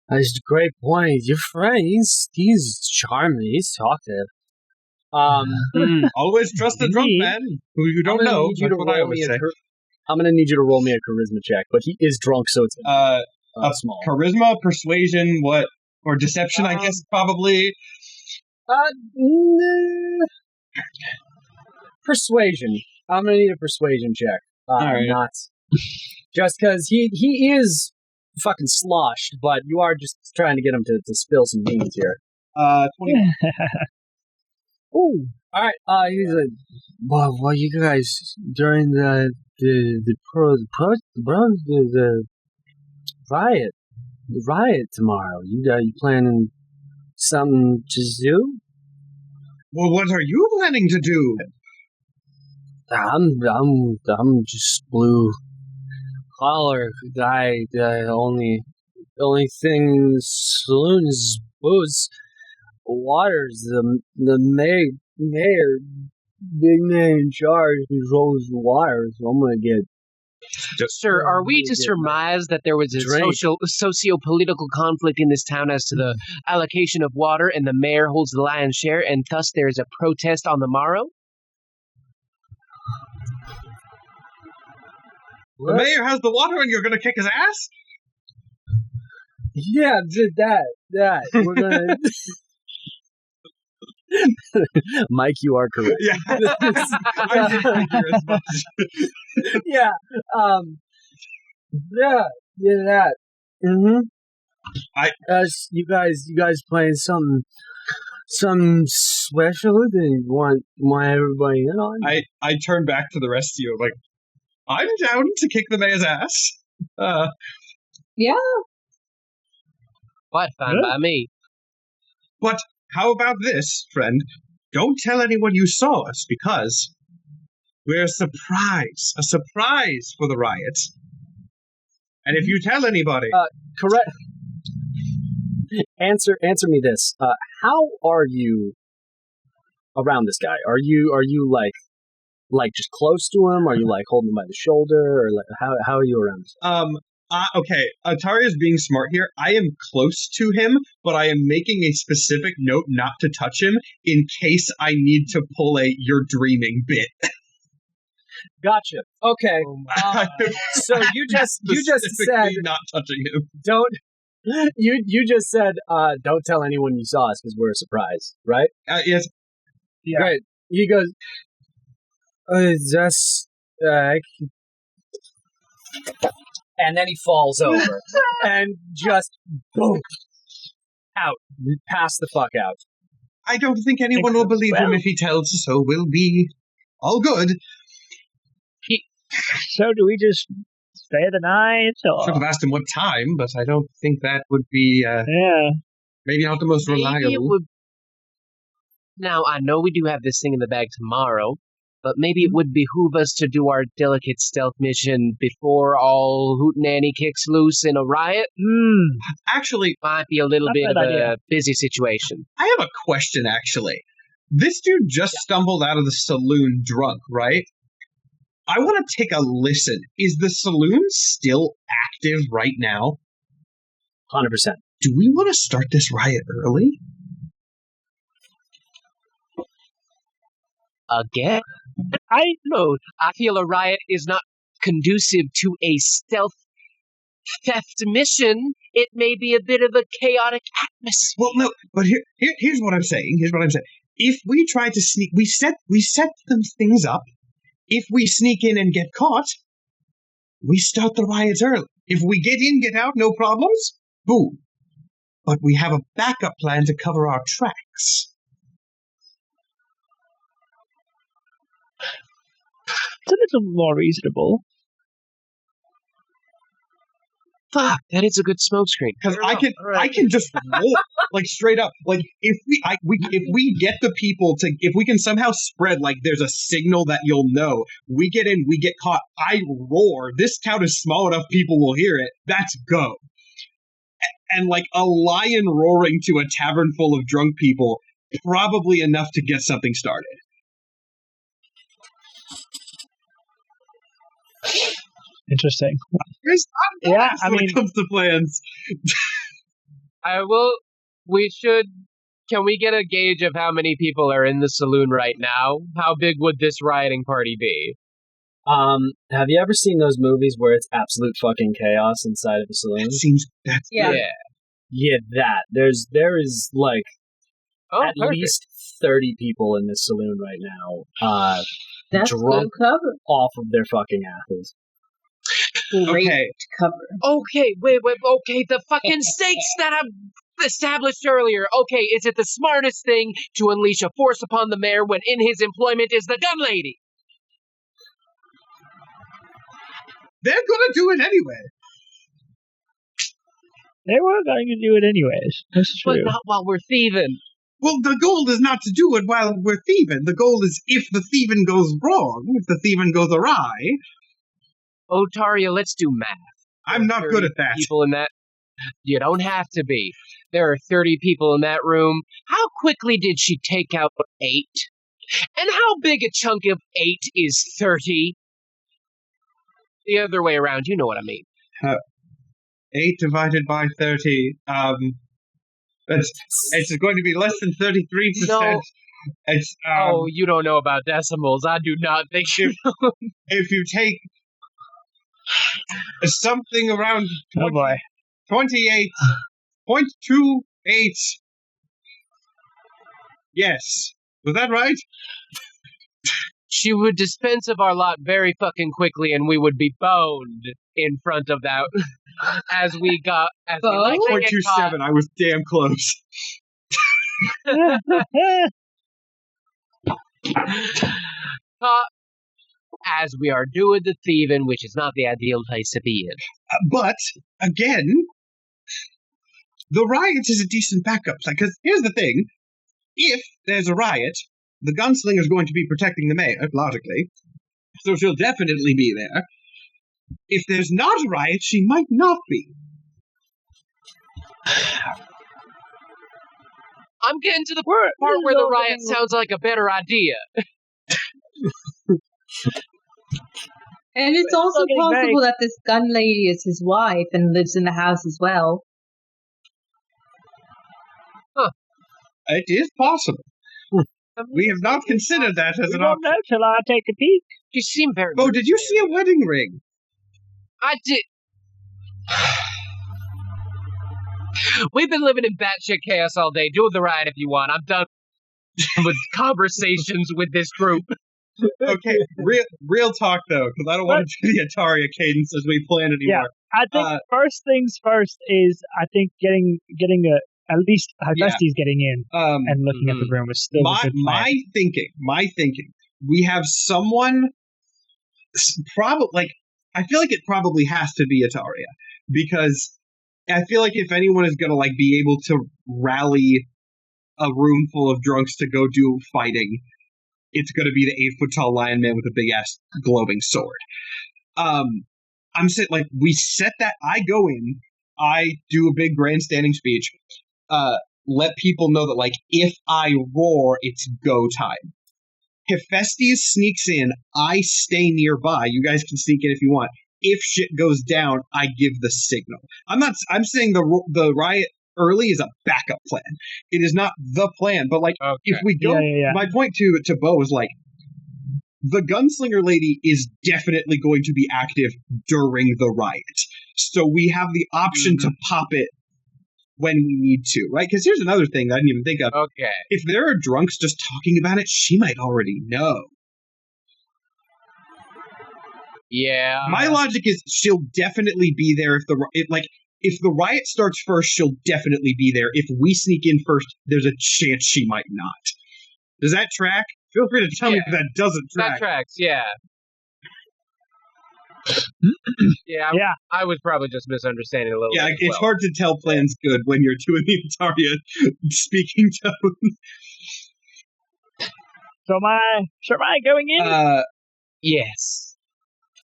A: a great point. Your friend, he's charming. He's talkative.
B: Always trust the drunk man who you don't know. That's what I always say.
A: I'm gonna need you to roll me a charisma check, but he is drunk, so it's small.
B: Charisma, persuasion, what, or deception? I guess probably.
A: Persuasion. I'm gonna need a persuasion check.
B: All right.
A: Not just because he is fucking sloshed, but you are just trying to get him to spill some beans here.
B: 20.
A: Ooh. All right. He's like, well, you guys during the riot tomorrow. You planning something to do?
B: Well, what are you planning to do?
A: I'm just blue collar guy. The only thing in the saloon is booze. Water's the mayor, big man in charge, controls the water, so I'm gonna get.
F: Sir, are we to surmise that there was a socio-political conflict in this town as to the allocation of water, and the mayor holds the lion's share, and thus there is a protest on the morrow?
B: The mayor has the water, and you're gonna kick his ass?
A: Yeah, did that. We're gonna. Mike, you are correct.
B: Yeah. I didn't figure as much.
A: Yeah. Yeah, that. You guys playing something special that you want everybody in on?
B: I turn back to the rest of you, like, I'm down to kick the mayor's ass.
E: Yeah.
F: What? Fine by me.
B: But how about this, friend? Don't tell anyone you saw us, because we're a surprise for the riot. And if you tell anybody...
A: Correct. Answer me this. How are you around this guy? Are you like just close to him? Are you like holding him by the shoulder? Or like how are you around this guy?
B: Okay, Ataria's being smart here. I am close to him, but I am making a specific note not to touch him in case I need to pull a "you're dreaming" bit.
A: Gotcha. Okay. So you just said
B: Specifically not touching him.
A: don't. You just said don't tell anyone you saw us because we're a surprise, right?
B: Yes.
C: Yeah.
A: Right. He goes. Just. And then he falls over and just boom out, pass the fuck out.
B: I don't think anyone will believe him if he tells us, so we'll be all good.
C: So do we just stay the night? Or?
B: Should have asked him what time, but I don't think that would be maybe not the most reliable.
F: Maybe it would. Now, I know we do have this thing in the bag tomorrow, but maybe it would behoove us to do our delicate stealth mission before all hootenanny kicks loose in a riot.
B: Actually,
F: Might be a little bit of
C: idea.
F: a busy situation.
B: I have a question, actually. This dude just stumbled out of the saloon drunk, right? I want to take a listen. Is the saloon still active right now?
A: 100%.
B: Do we want to start this riot early?
F: Again? No, I feel a riot is not conducive to a stealth theft mission. It may be a bit of a chaotic atmosphere.
B: Well, no, but here's what I'm saying. If we try to sneak, we set them things up. If we sneak in and get caught, we start the riots early. If we get in, get out, no problems, boom. But we have a backup plan to cover our tracks.
C: It's a little more reasonable.
F: Fuck, that is a good smokescreen.
B: Because I can just roll like straight up. Like if we get the people to, if we can somehow spread like there's a signal that you'll know. We get in, we get caught. I roar. This town is small enough, people will hear it. That's go. And like a lion roaring to a tavern full of drunk people, probably enough to get something started.
C: Interesting.
B: Yeah,
C: I
B: when it comes to plans.
F: Can we get a gauge of how many people are in the saloon right now? How big would this rioting party be?
A: Have you ever seen those movies where it's absolute fucking chaos inside of a saloon?
E: Yeah.
A: Yeah, that. There is like at
F: perfect.
A: least 30 people in this saloon right now.
E: That's
A: drunk
E: good cover.
A: off of their fucking asses.
E: Great
B: Okay.
E: cover.
F: Okay, wait, okay, the fucking stakes that I've established earlier. Okay, is it the smartest thing to unleash a force upon the mayor when in his employment is the gun lady?
B: They're gonna do it anyway.
C: They were going to do it anyways. That's true.
F: But not while we're thieving.
B: Well, the goal is not to do it while we're thieving. The goal is if the thieving goes wrong, if the thieving goes awry.
F: Otaria, let's do math.
B: I'm not good at that.
F: People in that. You don't have to be. There are 30 people in that room. How quickly did she take out 8? And how big a chunk of 8 is 30? The other way around, you know what I mean.
B: 8 divided by 30. It's going to be less than 33%.
F: No.
B: It's
F: You don't know about decimals. I do not think you know.
B: if you take something around 20,
C: Oh boy.
B: 28.28. Yes. Was that right?
F: She would dispense of our lot very fucking quickly, and we would be boned in front of that as we like to get caught.
B: 0.27. I was damn close.
F: Caught as we are doing the thieving, which is not the ideal place to be in.
B: But again, the riot is a decent backup plan. Because here's the thing: if there's a riot, the gunslinger is going to be protecting the mayor, logically, so she'll definitely be there. If there's not a riot, she might not be.
F: I'm getting to the part where the riot sounds like a better idea.
E: And it's also
C: getting
E: possible that this gun lady is his wife and lives in the house as well.
B: It is possible. We have not considered that as
C: We
B: an
C: won't
B: option.
C: know till I take a peek.
F: You seem very.
B: Beau, did you see a wedding ring?
F: I did. We've been living in batshit chaos all day. Do the riot if you want. I'm done with conversations with this group.
B: Okay, real talk though, because I don't want to do the Ataria cadence as we plan anymore.
C: I think first things first is getting at least Hephaestus getting in and looking at the room is still a good plan.
B: My thinking. We have someone probably I feel like it probably has to be Ataria because I feel like if anyone is going to be able to rally a room full of drunks to go do fighting, it's going to be the 8-foot-tall lion man with a big-ass glowing sword. I'm saying, we set that. I go in, I do a big grandstanding speech, let people know that, if I roar, it's go time. Hephaestus sneaks in, I stay nearby. You guys can sneak in if you want. If shit goes down, I give the signal. I'm saying the riot early is a backup plan. It is not the plan, but if we go, my point to Beau is the gunslinger lady is definitely going to be active during the riot. So we have the option to pop it when we need to, right? Because here's another thing that I didn't even think of.
F: Okay.
B: If there are drunks just talking about it, she might already know.
F: Yeah.
B: My logic is she'll definitely be there if the riot starts first, she'll definitely be there. If we sneak in first, there's a chance she might not. Does that track? Feel free to tell me if that doesn't track.
F: That tracks, yeah. Yeah, I was probably just misunderstanding a little bit.
B: Yeah, it's hard to tell plans good when you're doing the Ataria speaking tone.
C: So am I going in?
F: Yes.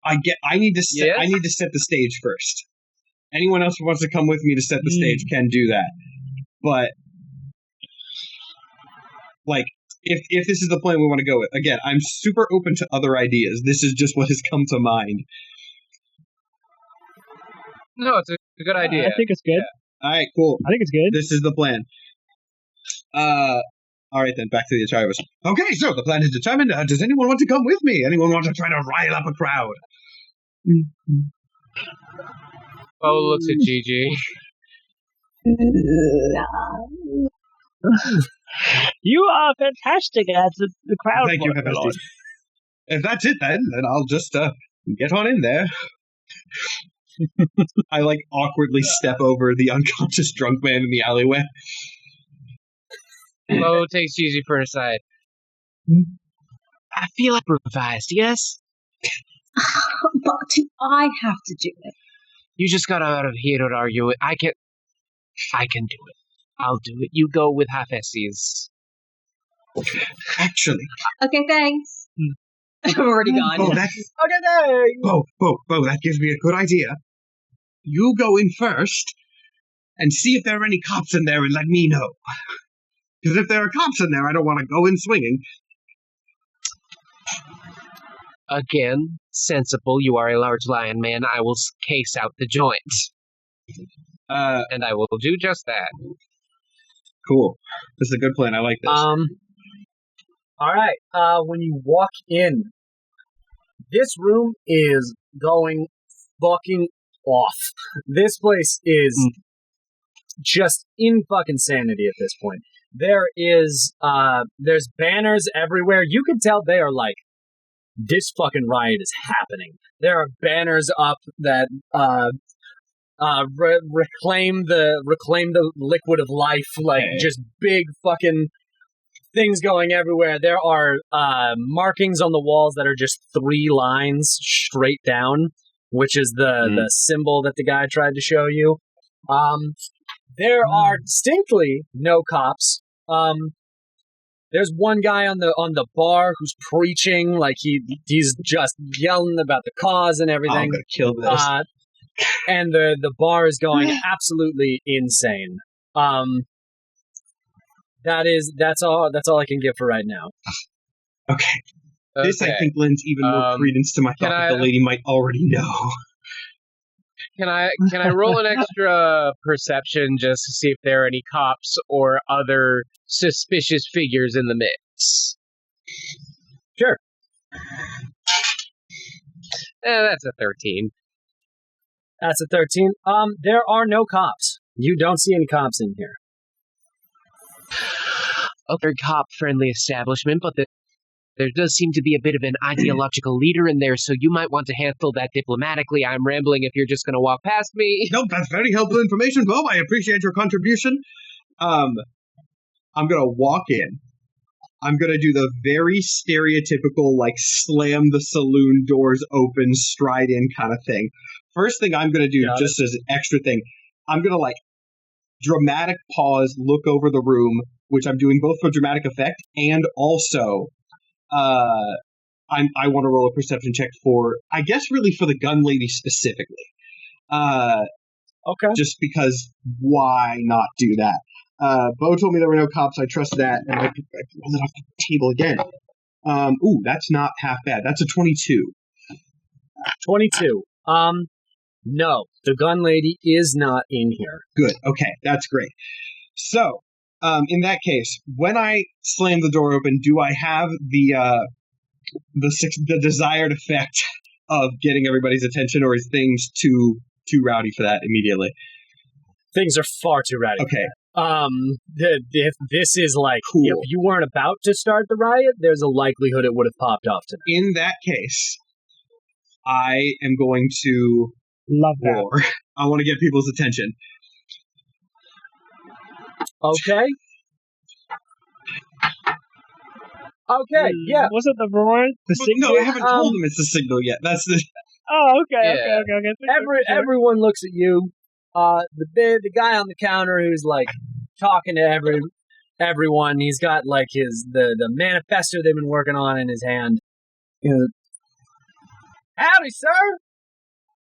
B: I need to set the stage first. Anyone else who wants to come with me to set the stage can do that. But if this is the plan we want to go with, again, I'm super open to other ideas. This is just what has come to mind.
F: No, it's a good idea.
C: I think it's good.
B: Yeah. All right, cool.
C: I think it's good.
B: This is the plan. All right, then, back to the Ataria. Okay, so the plan is determined. Does anyone want to come with me? Anyone want to try to rile up a crowd?
F: Beau looks at Gigi.
C: You are fantastic at the crowd.
B: Thank you, Hephaestus. If that's it, then I'll just get on in there. I awkwardly step over the unconscious drunk man in the alleyway.
F: Beau takes Gigi for a side. I feel improvised, yes?
E: But I have to do it.
F: You just got out of here to argue it. I can do it. I'll do it. You go with Hephaestus.
B: Actually.
E: Okay, thanks. I'm already gone.
B: Beau, that gives me a good idea. You go in first and see if there are any cops in there and let me know. Because if there are cops in there, I don't want to go in swinging.
F: Again, sensible. You are a large lion man. I will case out the joint. And I will do just that.
B: Cool. This is a good plan. I like this.
A: All right. When you walk in, this room is going fucking off. This place is just in fucking sanity at this point. There's banners everywhere. You can tell they are this fucking riot is happening. There are banners up that reclaim the liquid of life, just big fucking things going everywhere. There are markings on the walls that are just 3 lines straight down, which is the symbol that the guy tried to show you. There are distinctly no cops. There's one guy on the bar who's preaching, he's just yelling about the cause and everything.
B: I'm gonna kill this.
A: And the bar is going absolutely insane. That's all I can give for right now.
B: Okay. This, I think, lends even more credence to my thought that the lady might already know.
D: Can I roll an extra perception just to see if there are any cops or other suspicious figures in the mix?
A: Sure.
D: That's a 13.
A: That's a 13. There are no cops. You don't see any cops in here.
F: A very cop-friendly establishment, but there does seem to be a bit of an ideological leader in there, so you might want to handle that diplomatically. I'm rambling if you're just going to walk past me.
B: Nope, that's very helpful information, Beau. I appreciate your contribution. I'm going to walk in. I'm going to do the very stereotypical, like, slam the saloon doors open, stride in kind of thing. First thing I'm going to do, just as an extra thing, I'm going to, like, dramatic pause, look over the room, which I'm doing both for dramatic effect and also I want to roll a perception check for, I guess, really for the gun lady specifically.
A: Okay.
B: Just because, why not do that? Beau told me there were no cops. I trust that, and I rolled it off the table again. Ooh, that's not half bad. That's a 22.
A: 22. No, the gun lady is not in here.
B: Good. Okay, that's great. So, in that case, when I slam the door open, do I have the desired effect of getting everybody's attention, or is things too rowdy for that immediately?
A: Things are far too rowdy.
B: Okay.
A: This is like,
B: cool.
A: If you weren't about to start the riot, there's a likelihood it would have popped off tonight.
B: In that case, I am going to
C: love that.
B: roar. I want to get people's attention.
A: Okay. Okay, yeah.
C: Was it the roar? The signal?
B: No, I haven't told them it's the signal yet. That's the...
C: Oh, okay.
A: Everyone looks at you. The guy on the counter who's like talking to everyone. He's got like the manifesto they've been working on in his hand. Howdy, sir.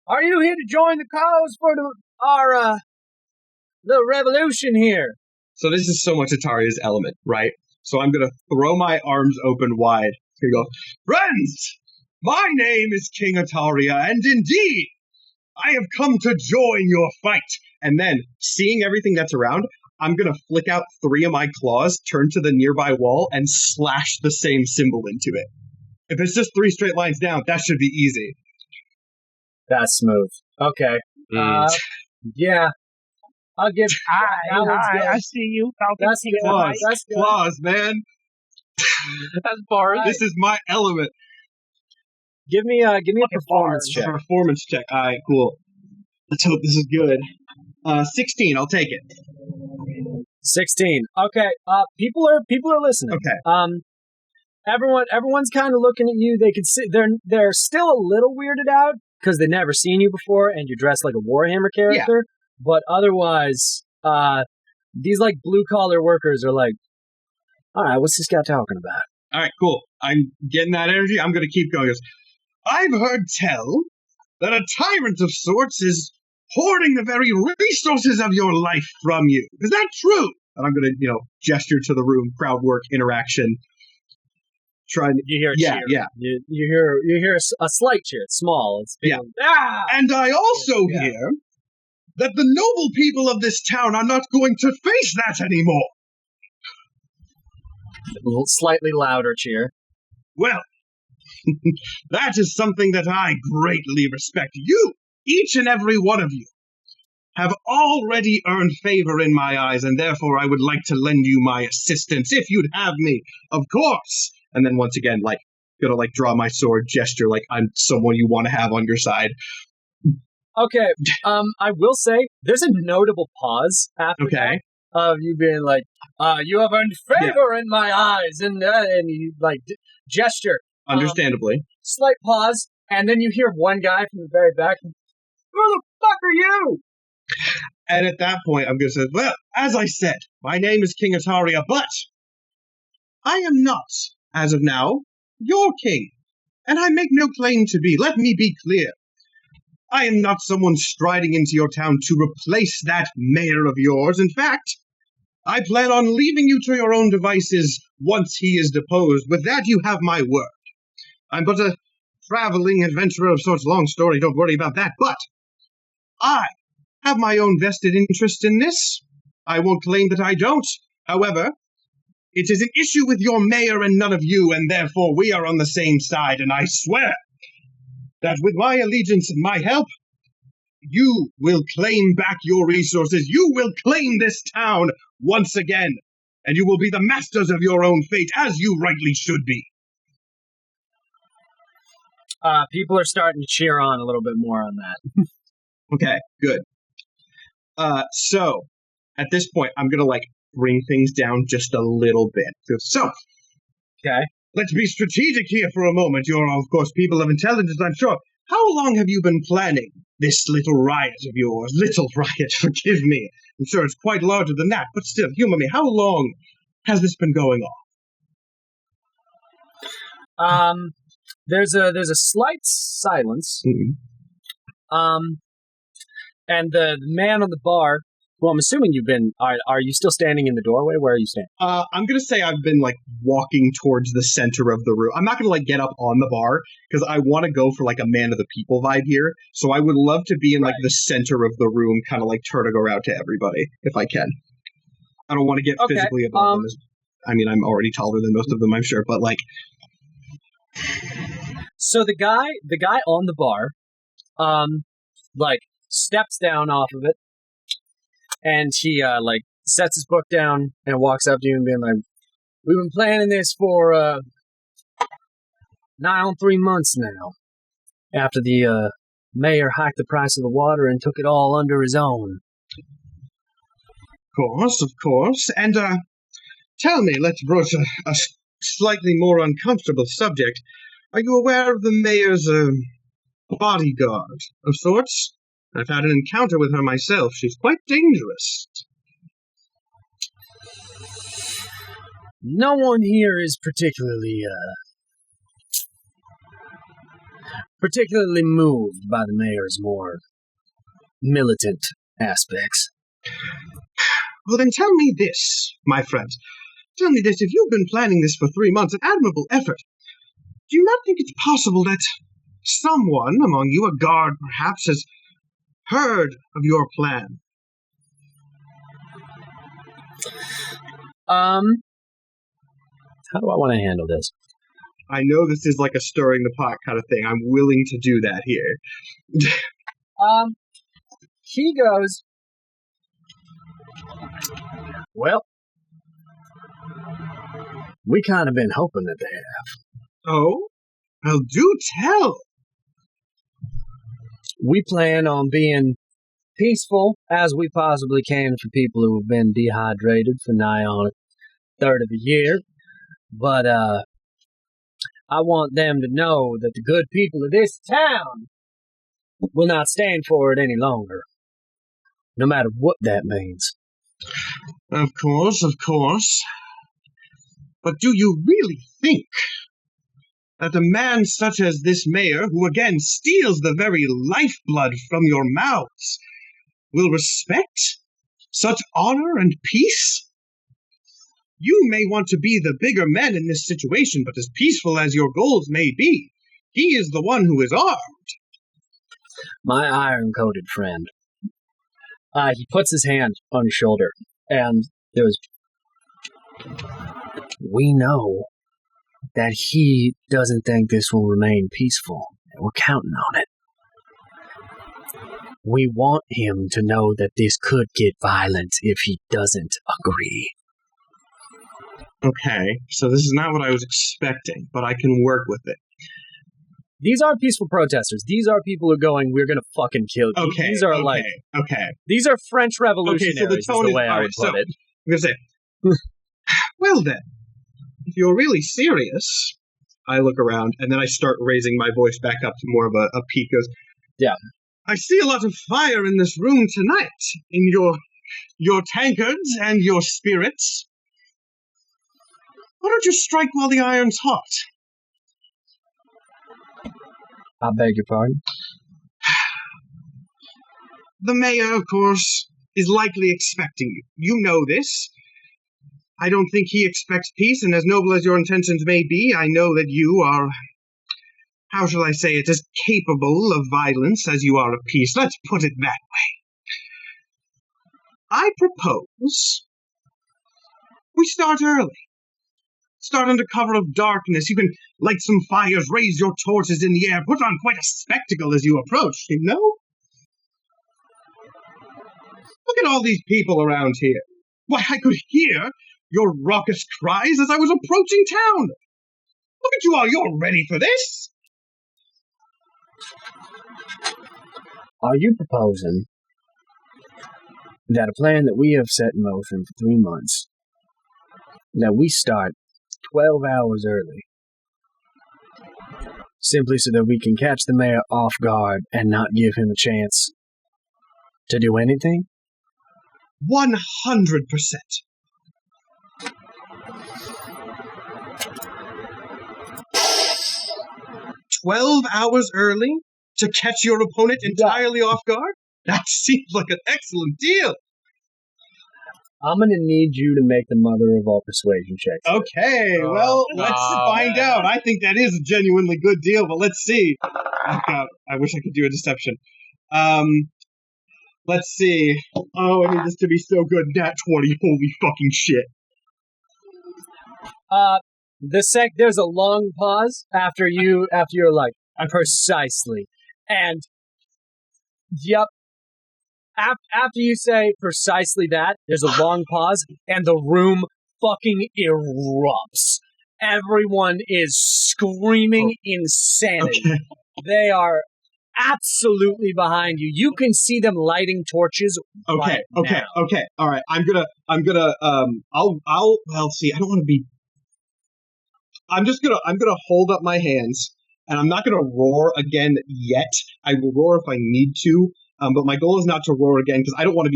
A: Are you here to join the cause for our little revolution here?
B: So this is so much Ataria's element, right? So I'm going to throw my arms open wide. Here you go. Friends, my name is King Ataria, and indeed, I have come to join your fight. And then, seeing everything that's around, I'm going to flick out 3 of my claws, turn to the nearby wall, and slash the same symbol into it. If it's just 3 straight lines down, that should be easy.
A: That's smooth. Okay. Yeah. I'll give...
C: I see you.
B: That's claws, man.
D: That's bars.
B: This is my element.
A: Give me a performance check.
B: A performance check. All right, cool. Let's hope this is good. 16. I'll take it.
A: 16. Okay. People are listening.
B: Okay.
A: Everyone's kind of looking at you. They can see they're still a little weirded out because they've never seen you before, and you're dressed like a Warhammer character. Yeah. But otherwise, these like blue collar workers are like, all right, what's this guy talking about?
B: All right, cool. I'm getting that energy. I'm going to keep going. I've heard tell that a tyrant of sorts is hoarding the very resources of your life from you. Is that true? And I'm going to, gesture to the room, crowd work, interaction. You
A: hear a cheer.
B: Yeah.
A: You hear a slight cheer. It's small. It's big.
B: Yeah. And I also hear that the noble people of this town are not going to face that anymore.
A: A little slightly louder cheer.
B: Well, that is something that I greatly respect. You, each and every one of you, have already earned favor in my eyes, and therefore I would like to lend you my assistance, if you'd have me, of course. And then once again, gonna draw my sword, gesture like I'm someone you want to have on your side.
A: Okay, I will say, there's a notable pause after that of you being like, you have earned favor in my eyes, and you, gesture.
B: Understandably.
A: Slight pause, and then you hear one guy from the very back, who the fuck are you?
B: And at that point, I'm going to say, well, as I said, my name is King Ataria, but I am not, as of now, your king. And I make no claim to be. Let me be clear. I am not someone striding into your town to replace that mayor of yours. In fact, I plan on leaving you to your own devices once he is deposed. With that, you have my word. I'm but a traveling adventurer of sorts. Long story, don't worry about that. But I have my own vested interest in this. I won't claim that I don't. However, it is an issue with your mayor and none of you, and therefore we are on the same side, and I swear that with my allegiance and my help, you will claim back your resources. You will claim this town once again, and you will be the masters of your own fate, as you rightly should be.
A: People are starting to cheer on a little bit more on that.
B: Okay, good. So, at this point, I'm going to, bring things down just a little bit. So,
A: Okay.
B: let's be strategic here for a moment. You're, of course, people of intelligence, I'm sure. How long have you been planning this little riot of yours? Little riot, forgive me. I'm sure it's quite larger than that, but still, humor me. How long has this been going on?
A: There's a slight silence.
B: Mm-hmm.
A: And the man on the bar. Well, I'm assuming you've been. Are you still standing in the doorway? Where are you standing?
B: I'm gonna say I've been walking towards the center of the room. I'm not gonna get up on the bar because I want to go for a man of the people vibe here. So I would love to be in the center of the room, kind of turning around to everybody if I can. I don't want to get physically above them. I mean, I'm already taller than most of them, I'm sure, but
A: So the guy on the bar, steps down off of it. And he, sets his book down and walks up to you and being like, we've been planning this for, 9 on 3 months now. After the, mayor hiked the price of the water and took it all under his own.
B: Of course. And, tell me, let's broach a slightly more uncomfortable subject. Are you aware of the mayor's, bodyguard of sorts? I've had an encounter with her myself. She's quite dangerous.
A: No one here is particularly moved by the mayor's more militant aspects.
B: Well, then tell me this, my friend. Tell me this. If you've been planning this for 3 months, an admirable effort, do you not think it's possible that someone among you, a guard perhaps, has heard of your plan?
A: How do I want to handle this?
B: I know this is a stirring the pot kind of thing. I'm willing to do that here.
A: He goes, well, we kind of been hoping that they have.
B: Oh? Well, do tell.
A: We plan on being peaceful as we possibly can for people who have been dehydrated for nigh on a third of the year. But I want them to know that the good people of this town will not stand for it any longer, no matter what that means.
B: Of course. But do you really think that a man such as this mayor, who again steals the very lifeblood from your mouths, will respect such honor and peace? You may want to be the bigger men in this situation, but as peaceful as your goals may be, he is the one who is armed.
A: My iron-coated friend. He puts his hand on your shoulder, and goes, we know that he doesn't think this will remain peaceful, and we're counting on it. We want him to know that this could get violent if he doesn't agree.
B: Okay, so this is not what I was expecting, but I can work with it.
A: These aren't peaceful protesters. These are people who are going, we're going to fucking kill you.
B: Okay,
A: these are
B: okay.
A: These are French revolutionaries,
B: okay, so the tone
A: is the way I would put it.
B: I'm going to say, well then, if you're really serious, I look around, and then I start raising my voice back up to more of a peak. Goes,
A: yeah.
B: I see a lot of fire in this room tonight, in your tankards and your spirits. Why don't you strike while the iron's hot?
A: I beg your pardon?
B: The mayor, of course, is likely expecting you. You know this. I don't think he expects peace, and as noble as your intentions may be, I know that you are how shall I say it, as capable of violence as you are of peace. Let's put it that way. I propose we start early. Start under cover of darkness. You can light some fires, raise your torches in the air, put on quite a spectacle as you approach, you know? Look at all these people around here. Why, I could hear your raucous cries as I was approaching town. Look at you all, you're ready for this?
A: Are you proposing that a plan that we have set in motion for 3 months, that we start 12 hours early, simply so that we can catch the mayor off guard and not give him a chance to do anything?
B: 100%. 12 hours early to catch your opponent entirely off guard? That seems like an excellent deal.
A: I'm going to need you to make the mother of all persuasion checks.
B: Okay, well, let's find out. I think that is a genuinely good deal, but let's see. Oh, God, I wish I could do a deception. Let's see. Oh, I need this to be so good. Nat 20, holy fucking shit.
A: There's a long pause after you're like, precisely. And, yep. After you say precisely that, there's a long pause, and the room fucking erupts. Everyone is screaming insanity.
B: Okay.
A: They are absolutely behind you. You can see them lighting torches.
B: Okay.
A: Now.
B: All right. I'll see. I don't want to be. I'm gonna hold up my hands, and I'm not gonna roar again yet. I will roar if I need to. But my goal is not to roar again, because I don't want to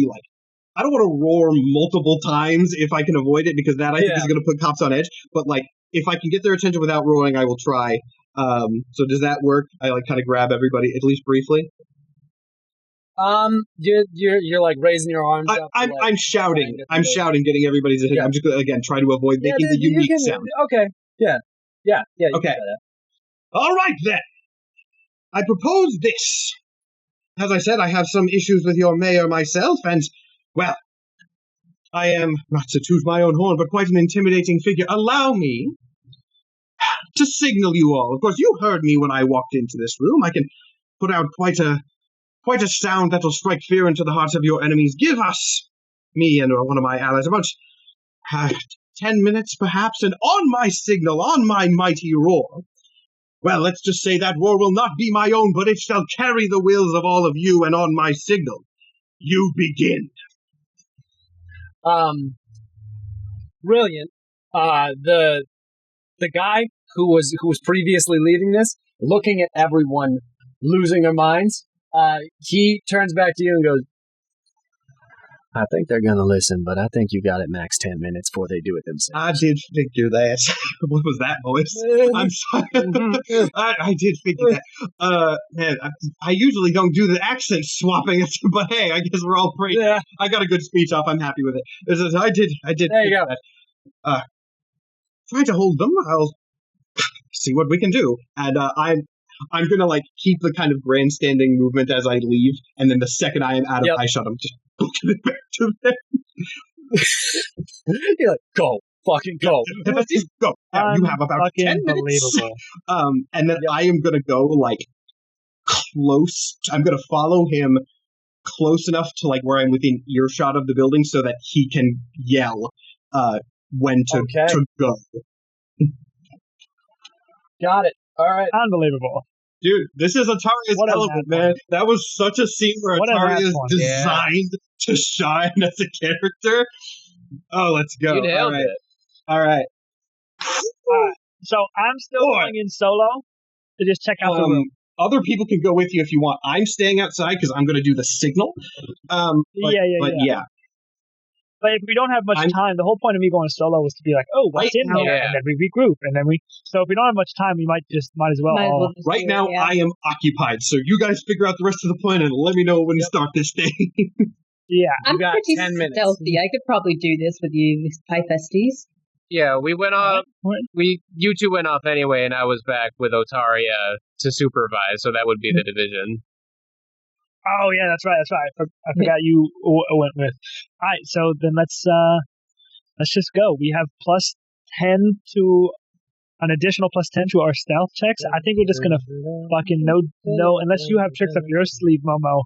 B: roar multiple times if I can avoid it, because that I think is going to put cops on edge. But if I can get their attention without roaring, I will try. So does that work? I kind of grab everybody, at least briefly.
A: You're like raising your arms up.
B: I'm shouting. I'm shouting, getting everybody's attention. I'm just going to, again, try to avoid making the unique sound.
A: Okay. Yeah.
B: Okay. All right, then. I propose this. As I said, I have some issues with your mayor myself, and, well, I am, not to toot my own horn, but quite an intimidating figure. Allow me to signal you all. Of course, you heard me when I walked into this room. I can put out quite a sound that'll strike fear into the hearts of your enemies. Give us, me and one of my allies, about 10 minutes, perhaps, and on my signal, on my mighty roar, well, let's just say that war will not be my own, but it shall carry the wills of all of you, and on my signal, you begin.
A: Brilliant. The guy who was previously leading this, looking at everyone losing their minds, he turns back to you and goes, I think they're going to listen, but I think you got it max 10 minutes before they do it themselves.
B: I did figure that. What was that voice? I'm sorry. I did figure that. Man, I usually don't do the accent swapping, but hey, I guess we're all pretty. Yeah. I got a good speech off. I'm happy with it. I did.
A: There you go.
B: That. Try to hold them. I'll see what we can do. And I'm going to keep the kind of grandstanding movement as I leave, and then the second I am out of eyeshot, I'm just booking it back to them.
A: You're like, go, fucking go.
B: Just go. You have about 10 minutes. And then I am going to go, close. I'm going to follow him close enough to, where I'm within earshot of the building so that he can yell when to go.
A: Got it. All right.
C: Unbelievable.
B: Dude, this is Ataria's element, man. That was such a scene where Ataria is designed to shine as a character. Oh, let's go.
D: All right.
B: All right.
C: So I'm still going in solo to just check out the room.
B: Other people can go with you if you want. I'm staying outside because I'm going to do the signal. Yeah.
C: But if we don't have much time, the whole point of me going solo was to be like, oh, what's in here? And then we regroup. And then so if we don't have much time, we might as well.
B: Right now, I am occupied. So you guys figure out the rest of the plan and let me know when to start this thing.
C: Yeah.
E: I'm
A: got
E: pretty
A: 10 minutes.
E: stealthy. I could probably do this with you, Pythestes.
F: Yeah, we went off.
C: What?
F: You two went off anyway, and I was back with Otaria to supervise, so that would be the division.
C: Oh yeah, that's right. I forgot you went with. All right, so then let's just go. We have +10 to an additional +10 to our stealth checks. I think we're just gonna fucking no unless you have tricks up your sleeve, Momo,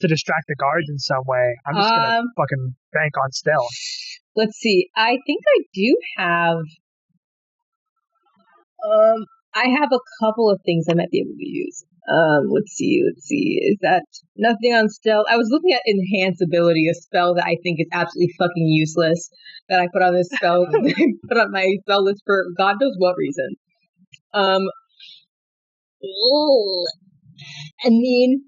C: to distract the guards in some way. I'm just gonna fucking bank on stealth.
E: Let's see. I think I do have. I have a couple of things I might be able to use. Let's see. Is that nothing on stealth? I was looking at enhance ability, a spell that I think is absolutely fucking useless. That I put on this spell, put on my spell list for God knows what reason. I mean,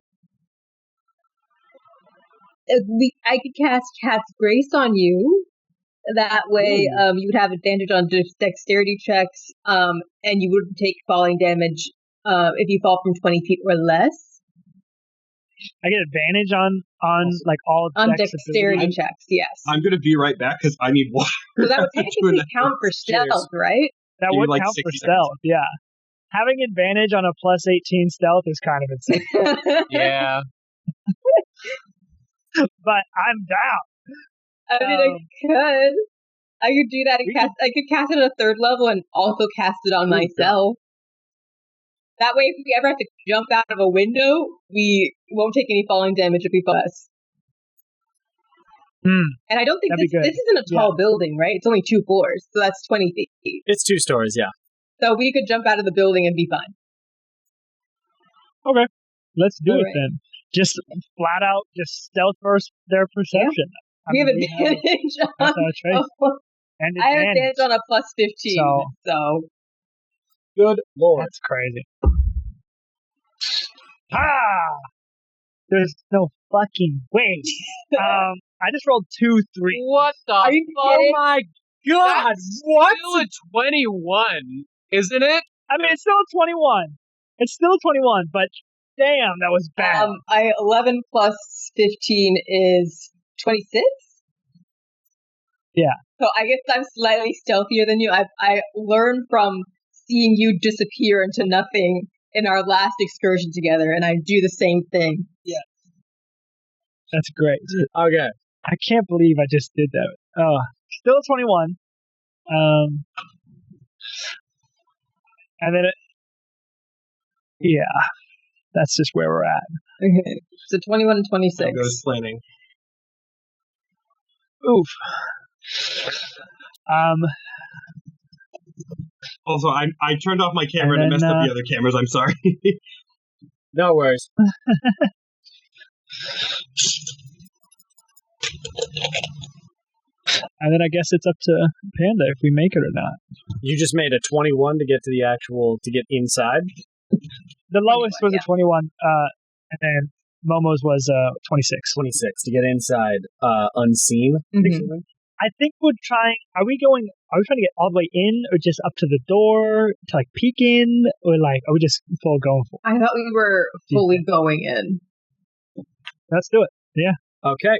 E: I could cast Cat's Grace on you. That way, you would have advantage on dexterity checks, and you wouldn't take falling damage if you fall from 20 feet or less.
C: I get advantage on like all
E: on dexterity checks. Yes.
B: I'm going to be right back because I need water.
E: So that would technically count for stealth, right?
C: That would count for stealth. Yeah. Having advantage on a +18 stealth is kind of insane.
F: Yeah.
C: But I'm down.
E: I mean, I could do that and I could cast it at a 3rd level and also cast it on myself. That way, if we ever have to jump out of a window, we won't take any falling damage if we fall us. And I don't think this isn't a tall building, right? It's only 2 floors, so that's 20 feet.
A: It's 2 stories, yeah.
E: So we could jump out of the building and be fine.
C: Okay, let's do it then. Just flat out, just stealth first their perception.
E: Yeah. We have advantage on. I have advantage on a +15. So.
A: Good lord.
C: That's crazy. There's no fucking way. I just rolled 2 3.
F: What the fuck?
A: Oh my god!
F: That's
A: What?
F: Still a 21, isn't it?
C: I mean, it's still a 21. It's still a 21, but damn, that was bad.
E: 11 plus 15 is 26?
C: Yeah.
E: So I guess I'm slightly stealthier than you. I learned from seeing you disappear into nothing in our last excursion together, and I do the same thing.
C: Yeah. That's great.
A: Okay.
C: I can't believe I just did that. Oh, still 21. And then that's just where we're at.
E: Okay. So 21 and 26.
B: I'll go planning.
C: Oof.
B: Also, I turned off my camera and I messed up the other cameras. I'm sorry.
A: No worries.
C: And then I guess it's up to Panda if we make it or not.
A: You just made a 21 to get to to get inside?
C: The lowest was a 21, and then Momo's was 26.
A: 26 to get inside unseen.
E: Mm-hmm.
C: I think are we trying to get all the way in, or just up to the door to like peek in, or like are we just full going for it?
E: I thought we were fully going in.
C: Let's do it. Yeah.
A: Okay.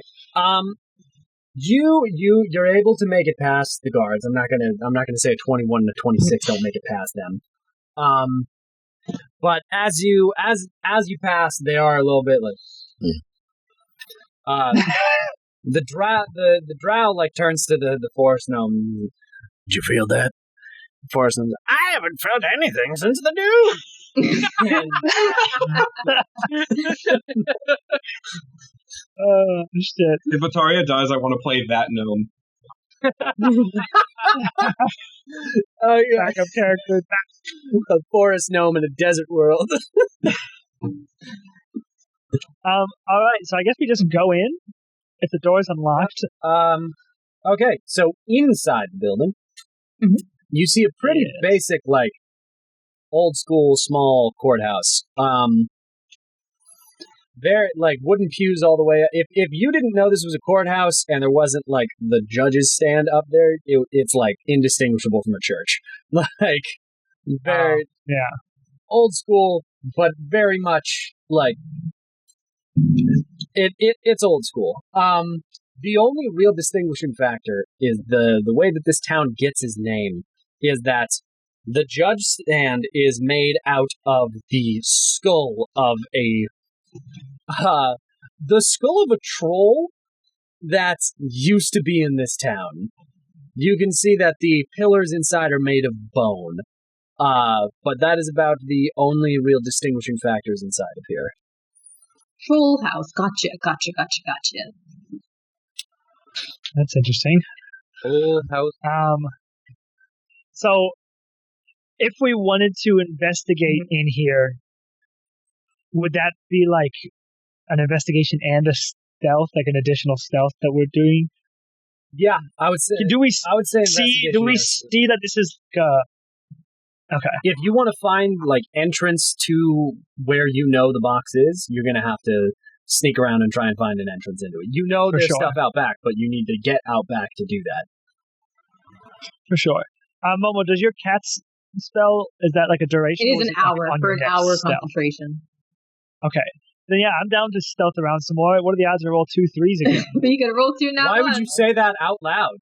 A: You're able to make it past the guards. I'm not gonna say a 21 to 26 don't make it past them. But as you pass, they are a little bit like the drow like turns to the forest gnome. Did you feel that? The forest gnome, I haven't felt anything since the dude.
C: Shit.
B: If Otaria dies, I want to play that gnome.
C: Backup character.
A: A forest gnome in a desert world.
C: All right, so I guess we just go in if the door's unlocked.
A: Okay, so inside the building, you see a pretty basic, like, old school small courthouse. Very, like, wooden pews all the way up. If you didn't know this was a courthouse and there wasn't, like, the judges stand up there, it's, like, indistinguishable from a church. Like, very old school, but very much, like, it's old school. The only real distinguishing factor is the way that this town gets its name is that the judge stand is made out of the skull of the skull of a troll that used to be in this town. You can see that the pillars inside are made of bone. But that is about the only real distinguishing factors inside of here.
E: Troll house. Gotcha.
C: That's interesting.
D: Old house.
C: So, if we wanted to investigate in here, would that be like an investigation and a stealth, like an additional stealth that we're doing?
A: Yeah, I would say. I would say.
C: Do we see that this is? Okay.
A: If you want to find like entrance to where you know the box is, you're gonna have to sneak around and try and find an entrance into it. You know there's stuff out back, but you need to get out back to do that.
C: For sure. Momo, does your cat's spell, is that like a duration?
E: It is an hour for an hour
C: stealth?
E: concentration.
C: Okay. Then yeah, I'm down to stealth around some more. What are the odds to roll 2 3s again?
E: But you can roll 2 now.
A: Why would you say that out loud?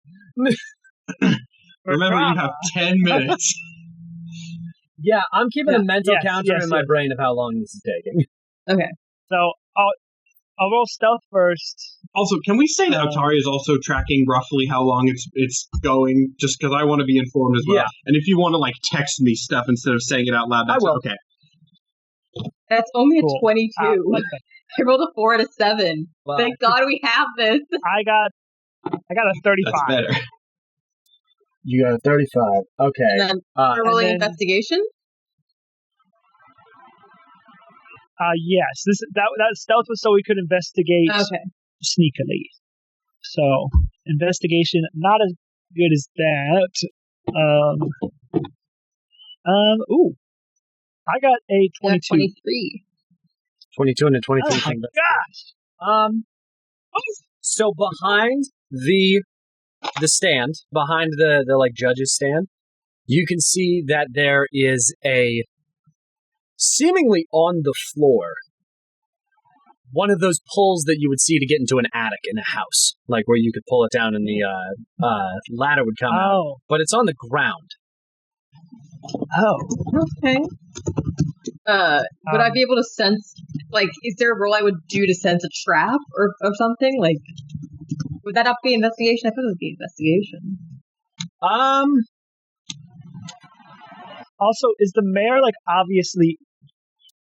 B: Remember, you have 10 minutes.
A: Yeah, I'm keeping a mental counter in my brain of how long this is taking.
E: Okay.
C: So I'll roll stealth first.
B: Also, can we say that Otari is also tracking roughly how long it's going, just because I want to be informed as well.
A: Yeah.
B: And if you want to like text me stuff instead of saying it out loud, that's okay.
E: That's only
C: Cool.
E: a 22. I rolled a 4 and a 7.
A: Wow.
E: Thank God we have this.
C: I got a 35.
B: That's better.
A: You got a 35. Okay.
E: And then we're rolling
C: and then-
E: investigation.
C: Yes. That stealth was so we could investigate
E: Okay.
C: sneakily. So investigation not as good as that. Ooh. I got a 22.
E: 23.
A: 22 and a 23.
C: Oh my gosh.
A: So behind the stand, behind the like judge's stand, you can see that there is a seemingly on the floor one of those pulls that you would see to get into an attic in a house, like where you could pull it down and the ladder would come out. But it's on the ground.
C: Oh.
E: Okay. Would I be able to sense, like, is there a roll I would do to sense a trap or something? Like, would that not be investigation? I thought it would be investigation.
C: Also, is the mayor, like, obviously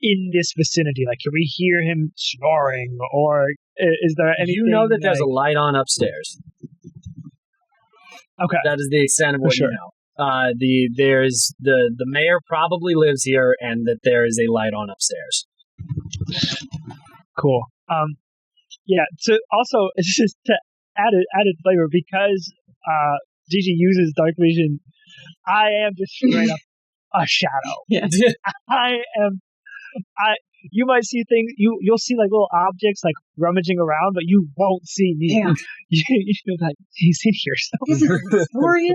C: in this vicinity? Like, can we hear him snoring, or is there anything?
A: You know that there's a light on upstairs.
C: Okay.
A: That is the extent of what you know. There's the mayor probably lives here, and that there is a light on upstairs.
C: Cool. Yeah. So also, it's just to added flavor, because Gigi uses dark vision. I am just straight up a shadow.
E: Yeah.
C: You might see things. You'll see like little objects like rummaging around, but you won't see me.
E: Damn.
C: You're like, he's in here
E: This is Astoria?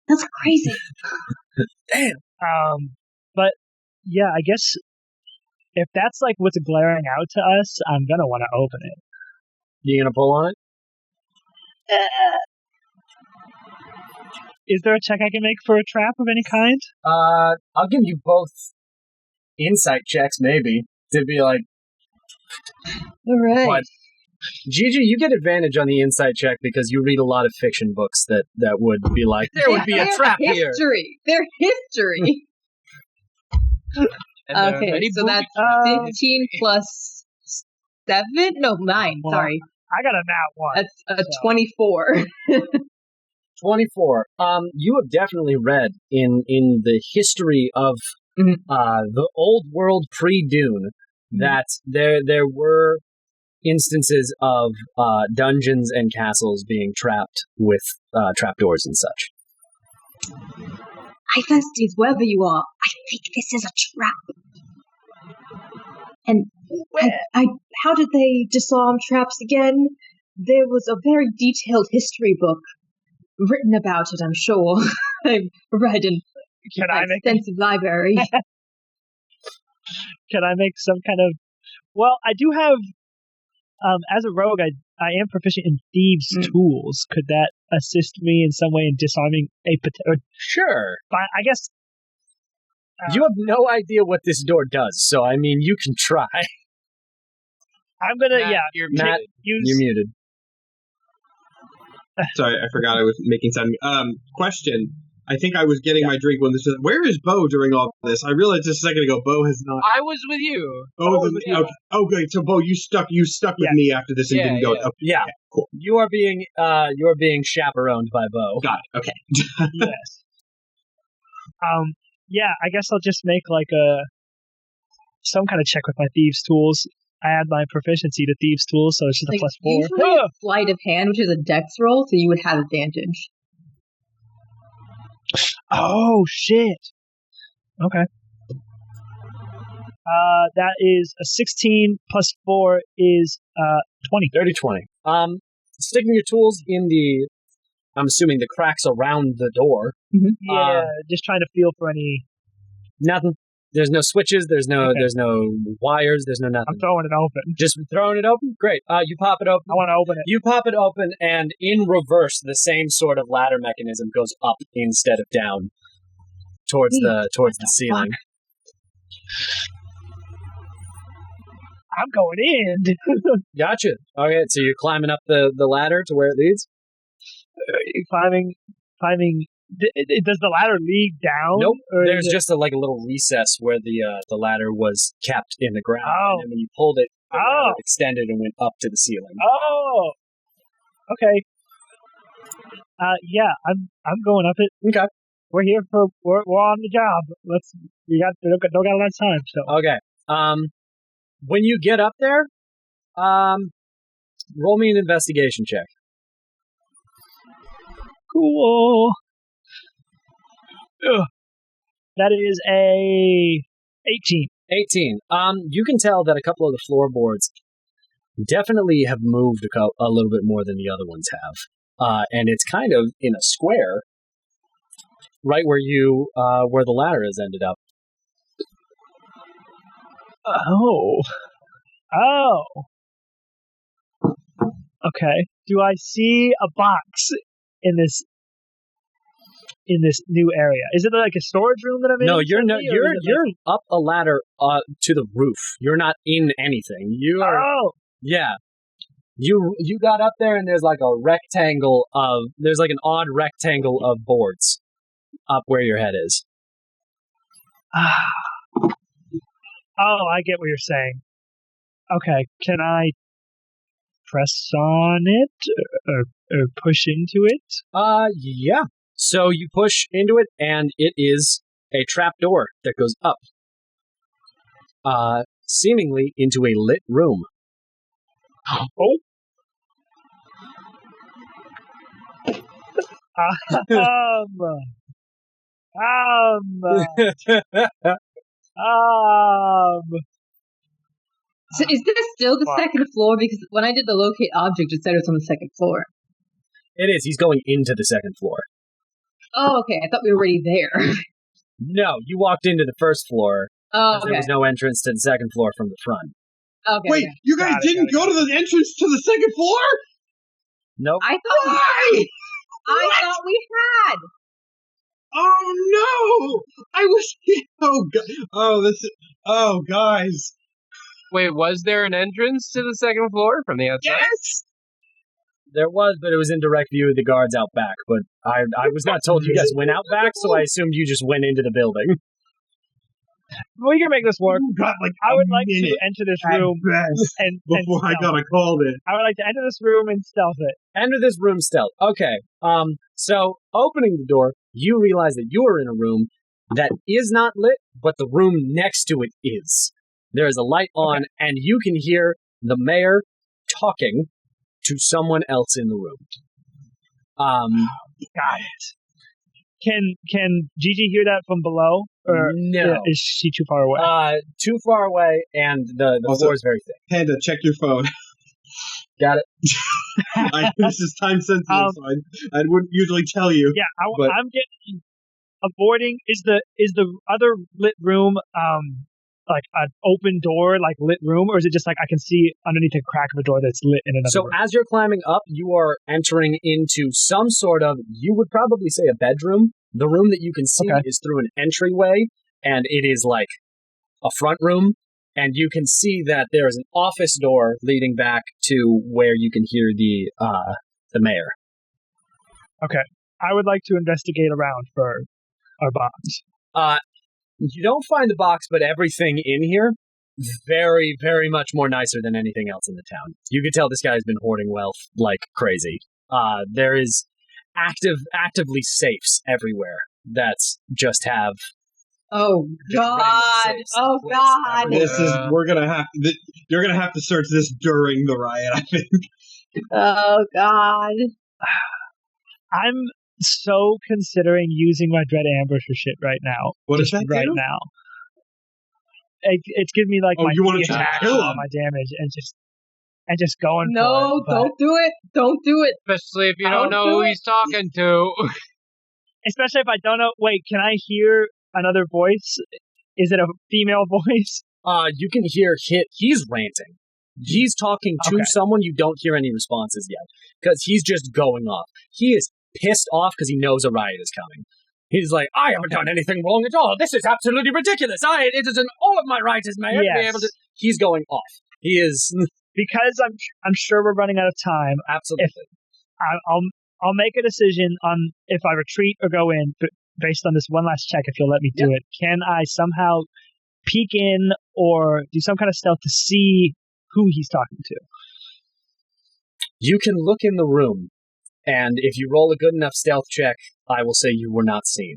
E: That's crazy.
C: Damn. But yeah, I guess if that's like what's glaring out to us, I'm gonna want to open it.
A: You gonna pull on it?
C: Is there a check I can make for a trap of any kind?
A: I'll give you both insight checks, maybe, to be like.
E: All right.
A: But Gigi, you get advantage on the insight check because you read a lot of fiction books that would be like, there would be a trap here.
E: Their history.
D: And,
E: Okay, so that's 15 plus 7? No, 9,
C: Well,
E: sorry.
C: I got a nat 1.
E: That's 24.
A: 24. You have definitely read in the history of the old world pre-Dune that there were instances of dungeons and castles being trapped with trapdoors and such.
E: High Festies, wherever you are, I think this is a trap. And how did they disarm traps again? There was a very detailed history book written about it, I'm sure. I've read in an extensive library.
C: Can I make some kind of... Well, I do have As a rogue, I am proficient in thieves' tools. Could that assist me in some way in disarming
A: Sure.
C: I guess
A: You have no idea what this door does, so I mean, you can try.
C: I'm gonna
D: Matt, you're
A: Matt,
C: use.
A: you're muted.
B: Sorry, I forgot I was making sound. Question. I think I was getting my drink when this was. Where is Beau during all this? I realized just a second ago Beau has not.
D: I was with you.
B: Okay. Okay, so Beau, you stuck with me after this and didn't go.
D: Yeah.
B: Okay,
A: Yeah,
B: okay, cool.
A: you are being chaperoned by Beau.
B: Got it. Okay.
C: Yes. Yeah, I guess I'll just make like some kind of check with my thieves' tools. I add my proficiency to thieves' tools, so it's just a +4.
E: Usually it's sleight of hand, which is a dex roll, so you would have advantage.
C: Oh shit. Okay. That is a 16 +4 is 20.
A: Dirty 20. Sticking your tools in the, I'm assuming the cracks around the door.
C: Yeah, just trying to feel for any.
A: Nothing. There's no switches. There's no wires. There's no nothing.
C: I'm throwing it open.
A: Just throwing it open? Great. You pop it open.
C: I want to open it.
A: You pop it open, and in reverse, the same sort of ladder mechanism goes up instead of down towards the ceiling.
C: I'm going in.
A: Gotcha. Okay, so you're climbing up the ladder to where it leads?
C: Climbing. Does the ladder lead down?
A: Nope.
C: Or
A: There's just a little recess where the ladder was kept in the ground, and then when you pulled it, the ladder extended and went up to the ceiling.
C: Oh. Okay. Yeah, I'm going up it.
A: Okay.
C: We're here we're on the job. We don't got a lot of time. So
A: Okay. When you get up there, roll me an investigation check.
C: cool. Ugh. That is a 18.
A: 18. You can tell that a couple of the floorboards definitely have moved a little bit more than the other ones have. And it's kind of in a square, right where where the ladder has ended up.
C: Oh. Okay. Do I see a box in this new area? Is it like a storage room that I'm in?
A: No, you're not. You're
C: like...
A: up a ladder to the roof. You're not in anything. You are.
C: Oh.
A: Yeah. You got up there and there's like an odd rectangle of boards up where your head is.
C: Oh, I get what you're saying. Okay, can I press on it or push into it?
A: Yeah. So you push into it, and it is a trap door that goes up, seemingly into a lit room.
C: Oh.
E: So is this still the second floor? Because when I did the locate object, it said it was on the second floor.
A: It is. He's going into the second floor.
E: Oh, okay. I thought we were already there.
A: No, you walked into the first floor.
E: Oh, okay.
A: There was no entrance to the second floor from the front.
E: Okay.
B: Wait, you guys didn't go to the entrance to the second floor?
A: Nope.
E: I thought we had.
B: Oh no! I was. Oh, guys.
D: Wait, was there an entrance to the second floor from the outside?
B: Yes.
A: There was, but it was in direct view of the guards out back. But I was not told you guys went out back, so I assumed you just went into the building.
C: We can make this work. I would like to enter this room
B: before I got called it.
C: I would like to enter this room and stealth it.
A: Enter this room stealth. Okay. So opening the door, you realize that you are in a room that is not lit, but the room next to it is. There is a light on, and you can hear the mayor talking to someone else in the room.
C: Got it. Can Gigi hear that from below? Or
A: no.
C: Is she too far away?
A: Too far away, and the floor is very thick.
B: Panda, check your phone.
A: Got it.
B: This is time sensitive, so I wouldn't usually tell you.
C: Yeah, I'm getting avoiding. Is the other lit room like an open door, like lit room, or is it just like I can see underneath a crack of a door that's lit in another
A: So
C: room?
A: as you're climbing up, you are entering into some sort of, you would probably say a bedroom. The room that you can see is through an entryway, and it is like a front room, and you can see that there is an office door leading back to where you can hear the mayor.
C: Okay. I would like to investigate around for our bombs.
A: You don't find the box, but everything in here, very, very much more nicer than anything else in the town. You can tell this guy's been hoarding wealth like crazy. There is actively safes everywhere that's just have.
E: Oh God! Oh God!
B: This is you're gonna have to search this during the riot, I think.
E: Oh God!
C: I'm so considering using my Dread Ambusher shit right now.
B: What is that
C: right
B: do?
C: now? It's giving me like my
B: you want to
C: attack,
B: kill
C: all
B: him.
C: my damage, and just going for it.
E: No,
C: but-
E: don't do it! Don't do it!
F: Especially if you don't know who he's talking to.
C: Especially if I don't know. Wait, can I hear another voice? Is it a female voice?
A: You can hear he's ranting. He's talking to someone. You don't hear any responses yet because he's just going off. He is pissed off because he knows a riot is coming. He's like, I haven't done anything wrong at all. This is absolutely ridiculous. It is in all of my rights as mayor to be able to. He's going off. He is
C: because I'm sure we're running out of time.
A: Absolutely.
C: I'll make a decision on if I retreat or go in based on this one last check. If you'll let me do it, can I somehow peek in or do some kind of stealth to see who he's talking to?
A: You can look in the room, and if you roll a good enough stealth check, I will say you were not seen.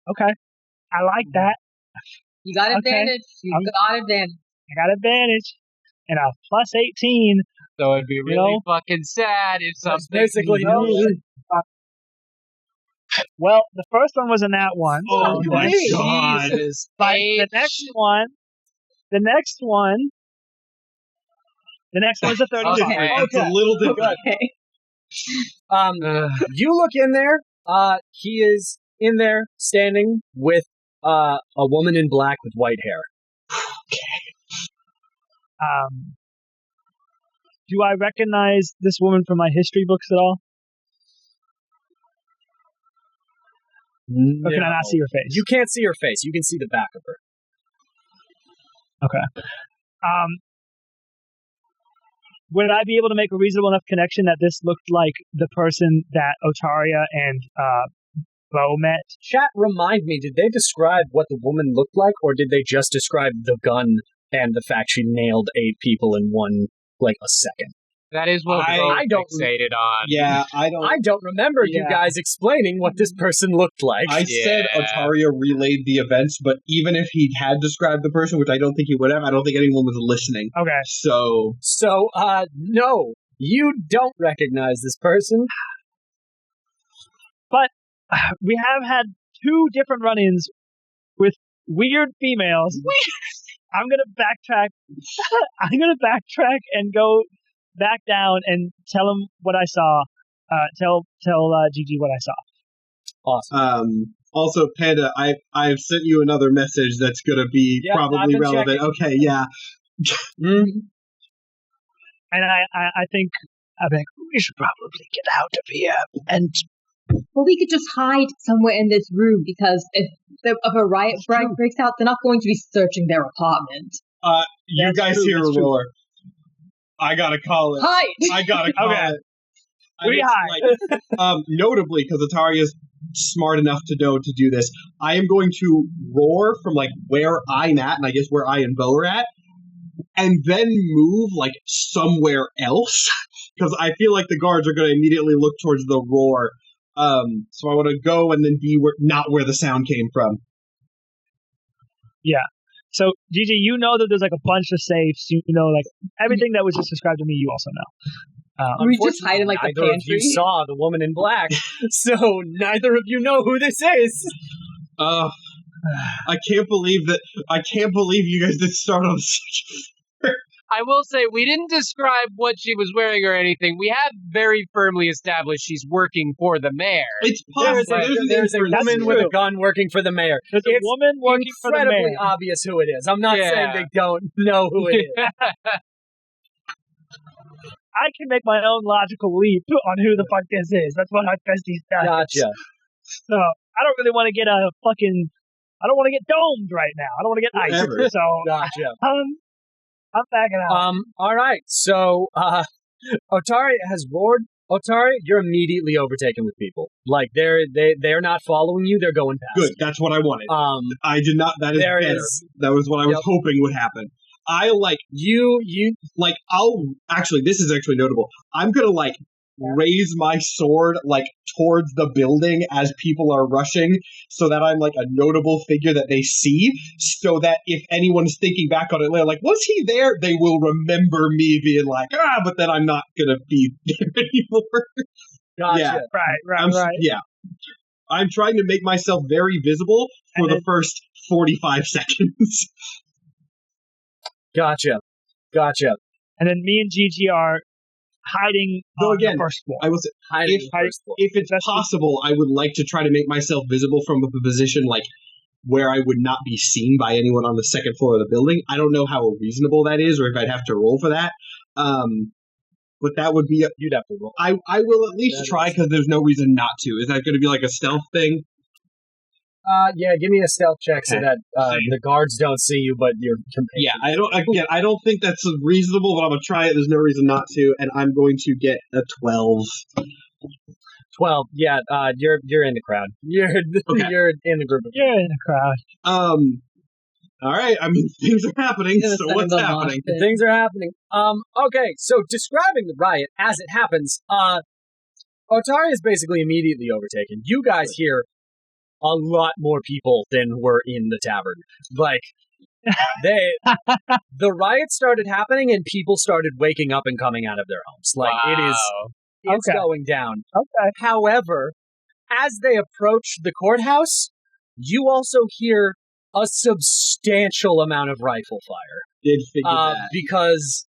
C: Okay, I like that.
E: You got advantage. You got advantage.
C: I got advantage, and a plus 18.
F: So it'd be really fucking sad if something.
A: Basically,
C: well, the first one was a nat one.
B: Oh my God!
C: But the next one is a 35.
F: Okay.
B: It's a little different.
E: Okay.
A: You look in there. He is in there, standing with a woman in black with white hair.
C: Do I recognize this woman from my history books at all?
A: No.
C: Or can I not see her face?
A: You can't see her face. You can see the back of her.
C: Okay. Would I be able to make a reasonable enough connection that this looked like the person that Otaria and Beau met?
A: Chat, remind me, did they describe what the woman looked like, or did they just describe the gun and the fact she nailed 8 people in one, like, a second?
F: That is what
A: I don't
F: fixated on.
B: Yeah, I don't
A: remember you guys explaining what this person looked like.
B: I said Otaria relayed the events, but even if he had described the person, which I don't think he would have, I don't think anyone was listening.
C: Okay.
B: So,
A: no, you don't recognize this person.
C: But we have had 2 different run-ins with weird females. I'm gonna backtrack. I'm gonna backtrack and go back down and tell him what I saw. Tell Gigi what I saw.
A: Awesome.
B: Also, Panda, I've sent you another message that's gonna be probably relevant.
A: Checking.
B: Okay, yeah.
C: And I think we should probably get out of here. And
E: Well, we could just hide somewhere in this room because if a riot breaks out, they're not going to be searching their apartment.
B: You guys hear a roar. I gotta call it.
E: Hide!
B: I gotta call it.
C: We hide.
B: Notably, because Ataria's smart enough to know to do this, I am going to roar from like where I'm at, and I guess where I and Beau are at, and then move like somewhere else, because I feel like the guards are going to immediately look towards the roar. So I want to go and then be not where the sound came from.
C: Yeah. So, Gigi, you know that there's like a bunch of safes. You know, like everything that was just described to me, you also know.
E: We just hide in like the
A: neither of
E: pantry.
A: you saw the woman in black, so neither of you know who this is.
B: I can't believe you guys did start on such.
F: I will say we didn't describe what she was wearing or anything. We have very firmly established she's working for the mayor.
B: It's possible.
A: There's a woman with a gun working for the mayor.
C: There's a woman working for the
A: incredibly
C: mayor.
A: obvious who it is. I'm not saying they don't know who it is.
C: I can make my own logical leap on who the fuck this is. That's what Hephaestus does.
A: Gotcha.
C: So I don't really want to get I don't want to get domed right now. I don't want to get iced.
B: Whatever.
C: So
A: Gotcha.
C: I'm backing out.
A: All right. So, Otari has roared. Otari, you're immediately overtaken with people. Like they're not following you. They're going past.
B: Good. That's what I wanted. I did not. That is
A: there
B: better. That was what I was hoping would happen. I you I'll actually. This is actually notable. I'm gonna raise my sword towards the building as people are rushing, so that I'm a notable figure that they see, so that if anyone's thinking back on it later, was he there, they will remember me being but then I'm not gonna be there anymore.
A: Gotcha.
B: Yeah.
C: Right.
B: Yeah. I'm trying to make myself very visible for the first 45 seconds.
A: Gotcha.
C: And then me and Gigi are hiding on the first floor.
B: I will say, if it's possible, I would like to try to make myself visible from a position where I would not be seen by anyone on the second floor of the building. I don't know how reasonable that is, or if I'd have to roll for that. But that would be
A: you'd have to roll.
B: I will at least try, because there's no reason not to. Is that going to be a stealth thing?
A: Yeah, give me a stealth check so that the guards don't see you, but your companions.
B: Yeah, I don't think that's reasonable, but I'm gonna try it. There's no reason not to, and I'm going to get a 12.
A: 12. Yeah, you're in the crowd. You're in the group.
C: You're in the crowd.
B: All right. I mean, things are happening. So what's happening?
A: Things are happening. Okay. So describing the riot as it happens, Otari is basically immediately overtaken. You guys hear a lot more people than were in the tavern. The riot started happening and people started waking up and coming out of their homes. It's going down.
C: Okay.
A: However, as they approach the courthouse, you also hear a substantial amount of rifle fire.
B: Did figure that.
A: Because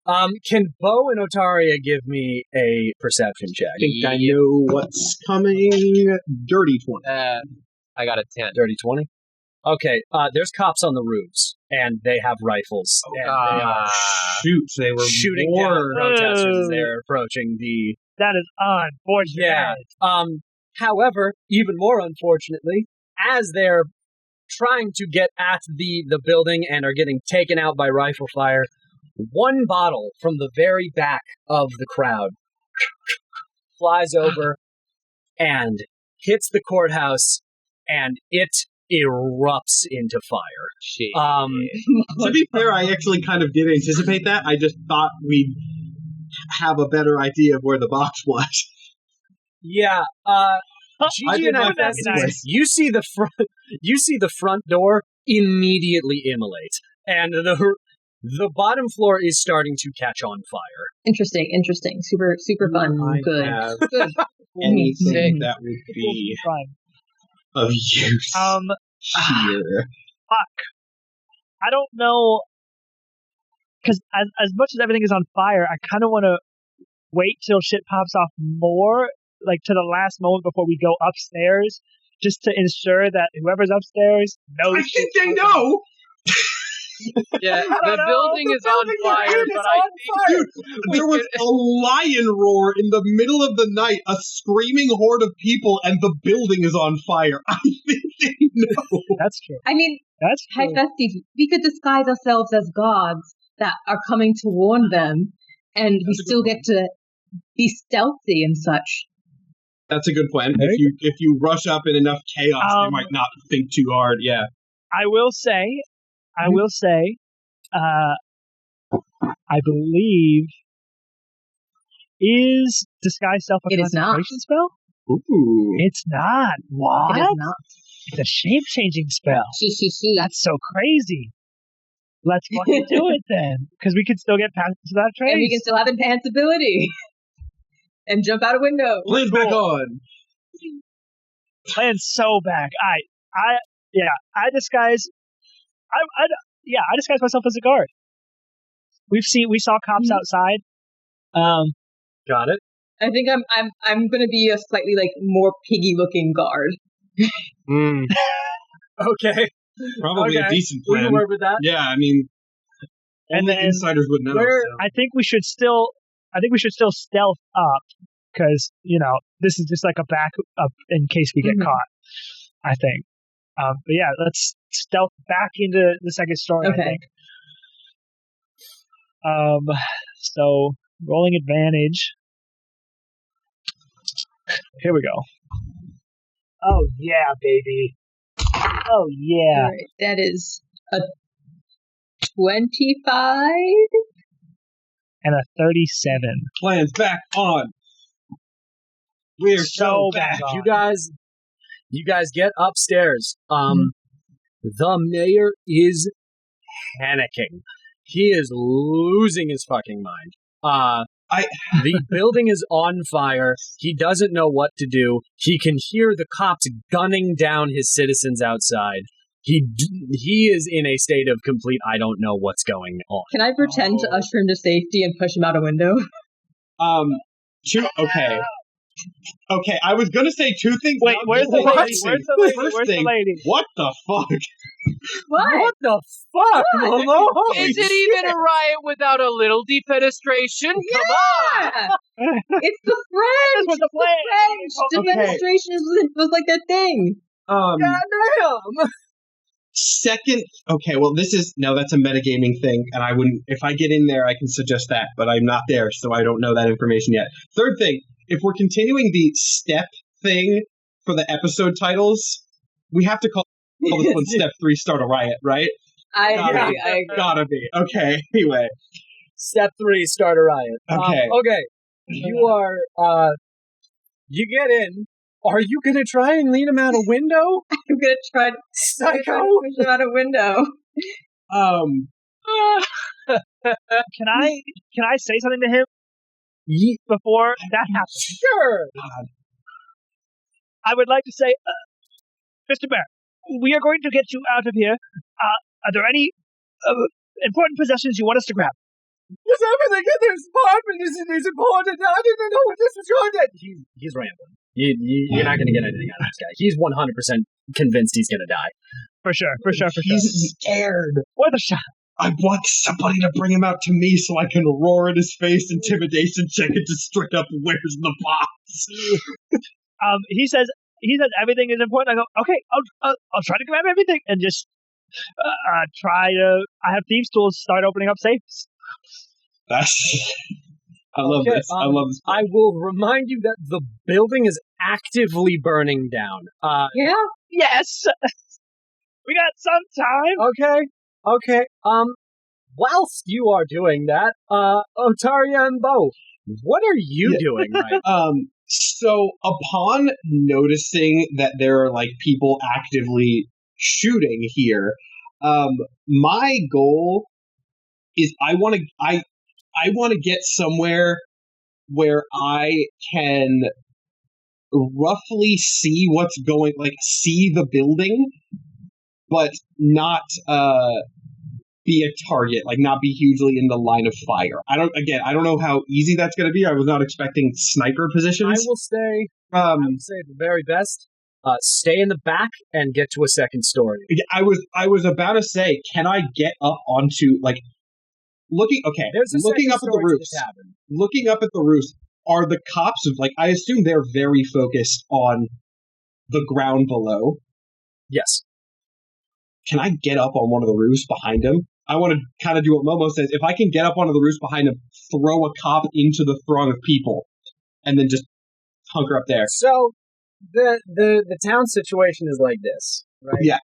A: can Beau and Otaria give me a perception check?
B: I think I know what's coming. Dirty 20.
F: I got a 10.
A: Dirty 20? Okay, there's cops on the roofs, and they have rifles. And they are
B: they were
A: shooting down protesters as they're approaching the...
C: That is unfortunate.
A: Yeah. However, even more unfortunately, as they're trying to get at the building and are getting taken out by rifle fire, one bottle from the very back of the crowd flies over and hits the courthouse, and it erupts into fire.
B: To be fair, I actually kind of did anticipate that. I just thought we'd have a better idea of where the box was.
A: Yeah. Gigi and you see the front door immediately immolate, and the bottom floor is starting to catch on fire.
E: Interesting. Super fun. Good.
B: Anything that would be of use here.
C: Fuck. I don't know, because as much as everything is on fire, I kind of want to wait till shit pops off more, to the last moment before we go upstairs, just to ensure that whoever's upstairs knows.
B: I think they know.
F: Yeah, the building is on fire, but I think...
B: Dude, there was a lion roar in the middle of the night, a screaming horde of people, and the building is on fire. I think they know.
C: That's true.
E: I mean,
C: that's true.
E: Hephaestus, we could disguise ourselves as guards that are coming to warn them, and we still get to be stealthy and such.
B: That's a good plan. If you rush up in enough chaos, they might not think too hard. Yeah.
C: I will say, I believe, is disguise self a concentration spell?
B: Ooh.
C: It's not. What?
E: It is not.
C: It's a shape-changing spell. That's so crazy. Let's fucking do it then, because we can still get past that trace.
E: And we can still have enhanced ability. And jump out a window.
B: Plan's back on.
C: Plan's so back. I disguise. I disguise myself as a guard. We saw cops outside.
A: Got it.
E: I think I'm gonna be a slightly like more piggy looking guard.
A: Okay.
B: Probably a decent
A: We
B: plan.
A: can work with that.
B: Yeah, I mean,
C: And
B: only
C: then
B: insiders would know.
A: where-
B: so.
C: I think we should still stealth up because this is just like a back up in case we get caught. I think. But yeah, let's stealth back into the second story.
E: Okay.
C: I think. So rolling advantage. Here we go. Oh yeah, baby. Oh yeah.
E: All right, that is a 25.
C: And a 37.
B: Plans back on. We're so back.
C: back on.
A: You guys get upstairs. The mayor is panicking. He is losing his fucking mind. The building is on fire. He doesn't know what to do. He can hear the cops gunning down his citizens outside. He is in a state of complete I don't know what's going on.
E: Can I pretend to usher him to safety and push him out a window?
B: Okay. Okay, I was gonna say two things.
C: Wait,
B: not
C: where's the
B: before
C: lady?
B: I
C: Where's
B: say-
C: the lady?
B: First
C: Where's
B: thing,
C: the lady?
B: what the fuck?
E: What?
A: What the fuck, Momo?
F: Is it even a riot without a little defenestration? Come on!
E: Yeah! It's the French!
C: was the
E: French!
B: Okay.
E: Defenestration was like their thing.
A: Goddamn!
B: Second, okay, well, that's a metagaming thing, and I wouldn't, if I get in there, I can suggest that, but I'm not there, so I don't know that information yet. Third thing, if we're continuing the step thing for the episode titles, we have to call this one Step 3 Start a Riot, right?
E: I agree.
B: Gotta be. Okay, anyway.
A: Step 3, start a riot.
B: Okay.
A: Okay. You are, you get in. Are you gonna try and lean him out a window?
E: I'm gonna try to
A: Psycho!
E: push him out a window.
C: Can I say something to him before that happens?
A: Sure!
C: I would like to say, Mr. Bear, we are going to get you out of here. Are there any important possessions you want us to grab?
A: Does everything in this apartment is important? I didn't know what this was going to... He's rambling. You're not going to get anything out of this guy. He's 100% convinced he's going to die.
C: For sure.
B: He's scared.
C: Worth a shot.
B: I want somebody to bring him out to me so I can roar in his face, intimidation check it to straight up, where's the box?
C: He says everything is important. I go, okay, I'll try to grab everything and just try to. I have thieves' tools. Start opening up safes.
B: I love this. I love this.
A: I will remind you that the building is actively burning down.
E: Yeah?
C: Yes, we got some time.
A: Okay. Whilst you are doing that, Otaria and Beau, what are you doing right?
B: So upon noticing that there are like people actively shooting here, my goal is I want to get somewhere where I can roughly see what's going, like see the building, but not be a target, like not be hugely in the line of fire. I don't know how easy that's going to be. I was not expecting sniper positions.
A: I will say the very best. Stay in the back and get to a second story.
B: I was about to say, can I get up onto like looking up at the roofs? Looking up at the roofs, are the cops like? I assume they're very focused on the ground below.
A: Yes.
B: Can I get up on one of the roofs behind him? I want to kind of do what Momo says. If I can get up onto the roofs behind him, throw a cop into the throng of people, and then just hunker up there.
A: So the town situation is like this, right?
B: Yeah.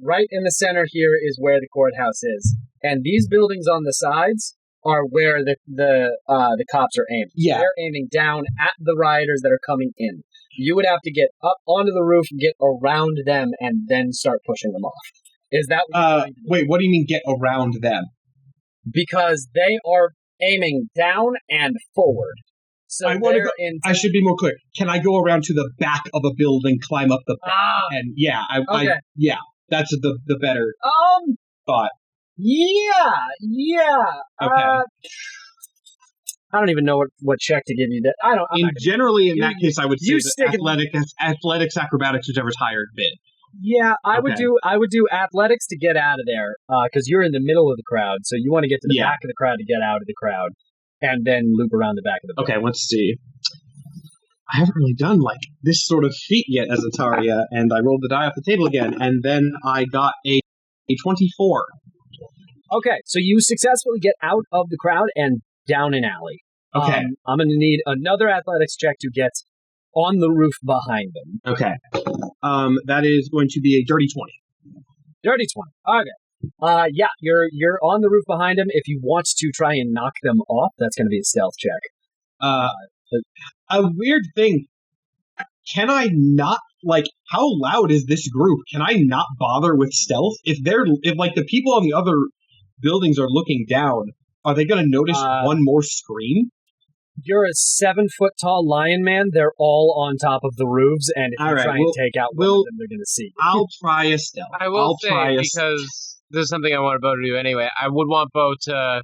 A: Right in the center here is where the courthouse is, and these buildings on the sides are where the cops are aiming.
B: Yeah.
A: They're aiming down at the rioters that are coming in. You would have to get up onto the roof, get around them, and then start pushing them off. Is that what you're trying to do?
B: Wait, what do you mean get around them?
A: Because they are aiming down and forward. So
B: I should be more clear. Can I go around to the back of a building, climb up the back, and
A: okay.
B: that's the better thought.
A: Yeah.
B: Okay.
A: I don't even know what check to give you. That I don't.
B: Generally, in that case, I would say
A: you
B: that
A: stick in-
B: athletics, acrobatics, whichever's higher bid.
A: Yeah, I would
B: Okay.
A: do athletics to get out of there, because you're in the middle of the crowd, so you want to get to the
B: Yeah.
A: back of the crowd to get out of the crowd, and then loop around the back of the crowd.
B: Okay, let's see. I haven't really done like this sort of feat yet as Ataria, and I rolled the die off the table again, and then I got a 24.
A: Okay, so you successfully get out of the crowd and down an alley.
B: Okay.
A: I'm going to need another athletics check to get on the roof behind them.
B: Okay. That is going to be a dirty 20.
A: Dirty 20. Okay. Yeah, you're on the roof behind them. If you want to try and knock them off, that's going to be a stealth check.
B: A weird thing. Can I not, like, how loud is this group? Can I not bother with stealth? If the people on the other buildings are looking down, are they going to notice one more scream?
A: You're a 7-foot-tall lion man. They're all on top of the roofs, and if you try and take out one of them, they're going to see you.
B: I'll try a stealth.
F: I will say, because this is something I want Beau to do anyway, I would want Beau to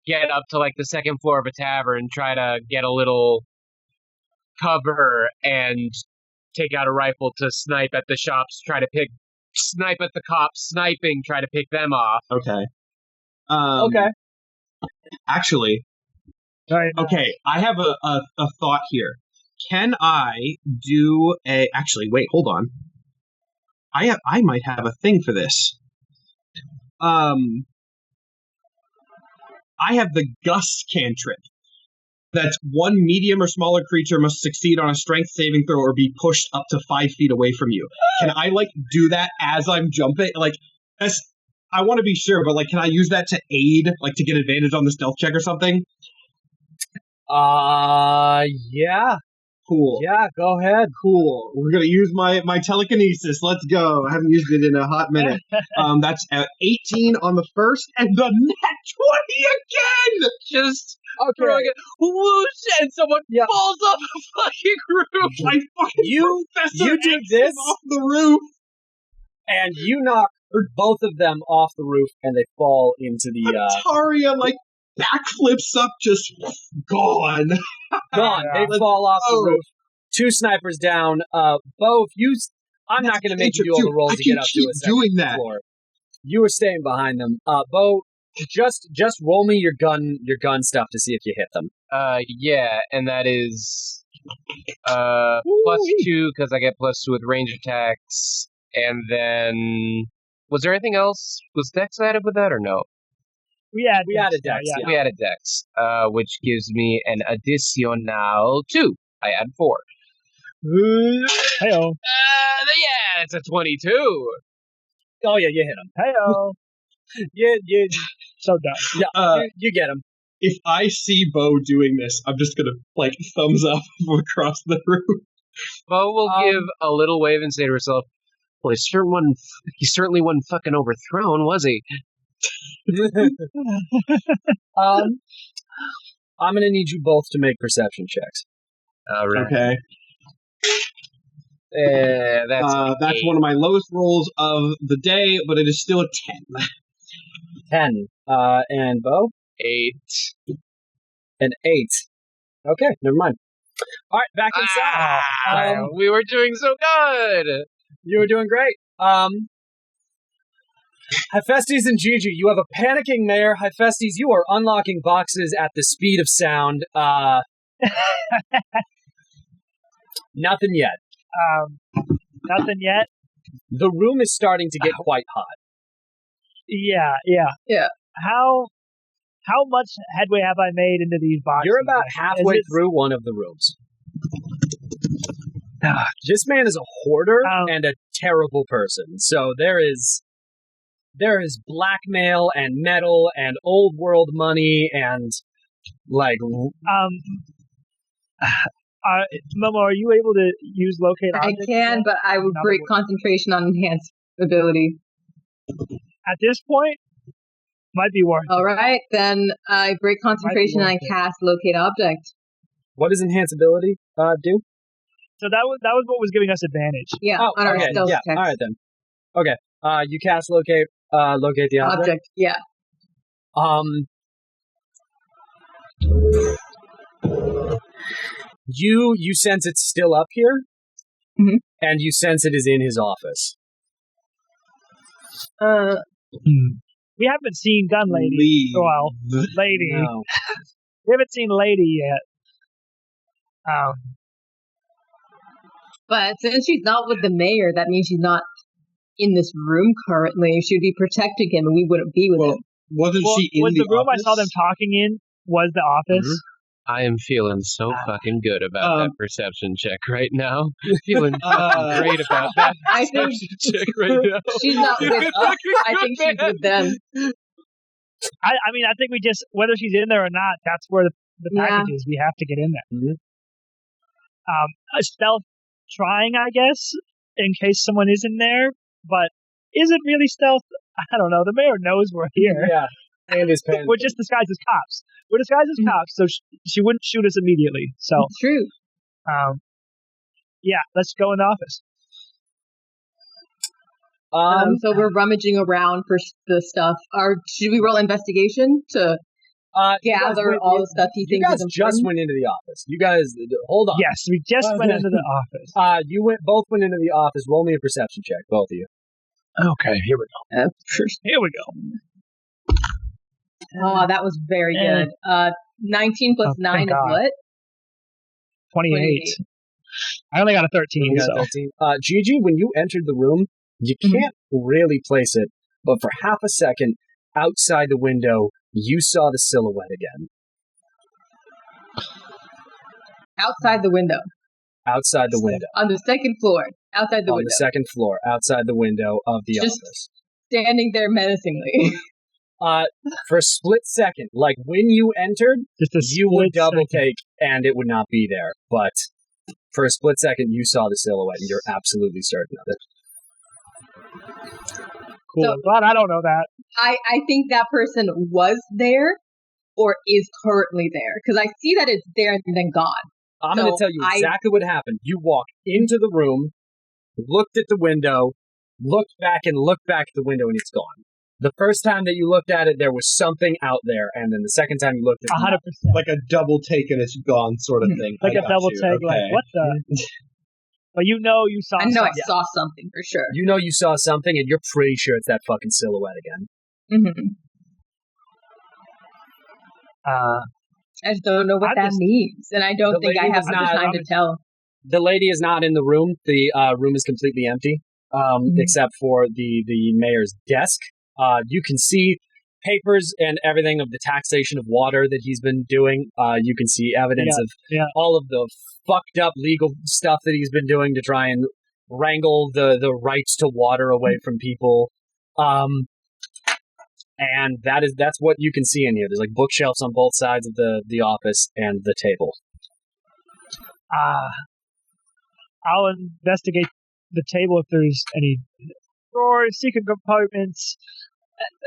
F: get up to, like, the second floor of a tavern, try to get a little cover, and take out a rifle to snipe at the shops, snipe at the cops, sniping, try to pick them off.
B: Okay.
A: Okay.
B: Actually, okay, I have a thought here. Can I do a... Actually, wait, hold on. I might have a thing for this. I have the Gus cantrip. That's one medium or smaller creature must succeed on a strength saving throw or be pushed up to 5 feet away from you. Can I, like, do that as I'm jumping? Like, I want to be sure, but, like, can I use that to aid, like, to get advantage on the stealth check or something?
A: Yeah.
B: Cool.
A: Yeah, go ahead.
B: Cool. We're going to use my telekinesis. Let's go. I haven't used it in a hot minute. That's 18 on the first, and the net 20 again!
F: Just throwing it, whoosh, and someone falls off the fucking roof.
B: I fucking
A: you do this
B: off the roof,
A: and you knock both of them off the roof, and they fall into the...
B: Ataria, like, backflips up, just gone.
A: Gone. They fall off the roof. 2 snipers down. Beau, I'm not going to make you do all the rolls to get up to a second floor. You were staying behind them. Beau, just roll me your gun stuff to see if you hit them.
F: Yeah, and that is +2 because I get +2 with range attacks, and then was there anything else? Was Dex added with that or no?
C: We added
A: Dex.
C: Yeah.
F: We added Dex, which gives me an additional 2. I add 4.
C: Heyo.
F: Yeah, it's a 22.
A: Oh yeah, you hit him.
C: Heyo.
A: You
C: So dumb.
A: Yeah, you get him.
B: If I see Beau doing this, I'm just gonna, like, thumbs up across the room.
F: Beau will give a little wave and say to herself, "Well, he certainly wasn't fucking overthrown, was he?"
A: I'm gonna need you both to make perception checks.
F: All right.
B: Okay.
F: That's
B: one of my lowest rolls of the day, but it is still a 10.
A: 10. And Beau?
F: 8.
A: An 8. Okay, never mind. All right, back inside.
F: We were doing so good.
A: You were doing great. Hephaestus and Gigi, you have a panicking mayor. Hephaestus, you are unlocking boxes at the speed of sound. Nothing yet.
C: Nothing yet?
A: The room is starting to get quite hot.
C: Yeah. How much headway have I made into these boxes?
A: You're about halfway through one of the rooms. This man is a hoarder and a terrible person. So there is blackmail and metal and old world money and like
C: Momo, are you able to use locate objects?
E: I can, but I would break concentration on enhanced ability.
C: At this point, might be worth it.
E: All right, then I break concentration and I cast locate object.
A: What does enhanceability do?
C: So that was what was giving us advantage.
E: Yeah, on our stealth checks.
A: All right then. Okay, you cast locate Locate the object.
E: Yeah.
A: You sense it's still up here,
E: Mhm.
A: and you sense it is in his office.
C: We haven't seen Gun Lady.
B: Leave.
C: Well, Lady.
A: No.
C: We haven't seen Lady yet.
E: But since she's not with the mayor, that means she's not in this room currently. She'd be protecting him, and we wouldn't be with him.
B: Wasn't she in
C: was
B: the
C: room
B: office?
C: I saw them talking in was the office?
F: I am feeling so fucking good about that perception check right now. Feeling fucking great about that
E: I think
F: perception check right now.
E: she's not with us. I think she's with them.
C: I mean, I think we just, whether she's in there or not, that's where the package is. We have to get in there.
A: Mhm.
C: A stealth trying, I guess, in case someone is in there, but is it really stealth? I don't know. The mayor knows we're here.
A: Yeah. And his pen.
C: We're just disguised as cops. We're disguised as cops, so she wouldn't shoot us immediately. So,
E: It's true.
C: yeah, let's go in the office.
E: So we're rummaging around for the stuff. Should we roll investigation to gather all the stuff he thinks
A: You guys
E: is
A: just
E: important?
A: went into the office. You guys, hold on.
C: Yes, we just went into the office.
A: Both went into the office. Roll me a perception check, both of you.
C: Okay, here we go. Here we go.
E: Oh, that was very good. 19 plus 9 is
C: God.
E: what?
C: 28. I only got a 13.
A: You got
C: So.
A: 13. Gigi, when you entered the room, you can't really place it, but for half a second, outside the window, you saw the silhouette again.
E: Outside the window.
A: Outside the window.
E: On the second floor. Outside the
A: On
E: window.
A: the second floor, outside the window of the
E: Just
A: office.
E: Standing there menacingly.
A: For a split second, like when you entered,
C: Just a
A: you would
C: split
A: double
C: second.
A: take and it would not be there. But for a split second, you saw the silhouette and you're absolutely certain of it.
C: Cool.
E: So-
C: I'm glad I don't know that.
E: I think that person was there or is currently there. Because I see that it's there and then gone.
A: I'm
E: So
A: going to tell you exactly what happened. You walked into the room, looked at the window, looked back and looked back at the window, and it's gone. The first time that you looked at it, there was something out there, and then the second time you looked at it,
C: 100%.
B: Like a double take and it's gone sort of thing.
C: Like
B: I
C: a
B: got
C: double
B: you.
C: take,
B: Okay.
C: like, what the? But you know you saw
E: I know I
C: something.
E: saw something for sure.
A: you know you saw something, and you're pretty sure it's that fucking silhouette again.
E: Mm-hmm. I just don't know what that means. And I don't
A: The
E: think I
A: lady
E: have
A: was
E: the
A: not-
E: time to tell.
A: The lady is not in the room. The room is completely empty, except for the mayor's desk. You can see papers and everything of the taxation of water that he's been doing. You can see evidence of all of the fucked up legal stuff that he's been doing to try and wrangle the rights to water away from people. And that's what you can see in here. There's like bookshelves on both sides of the office and the table.
C: I'll investigate the table if there's any drawers, secret compartments,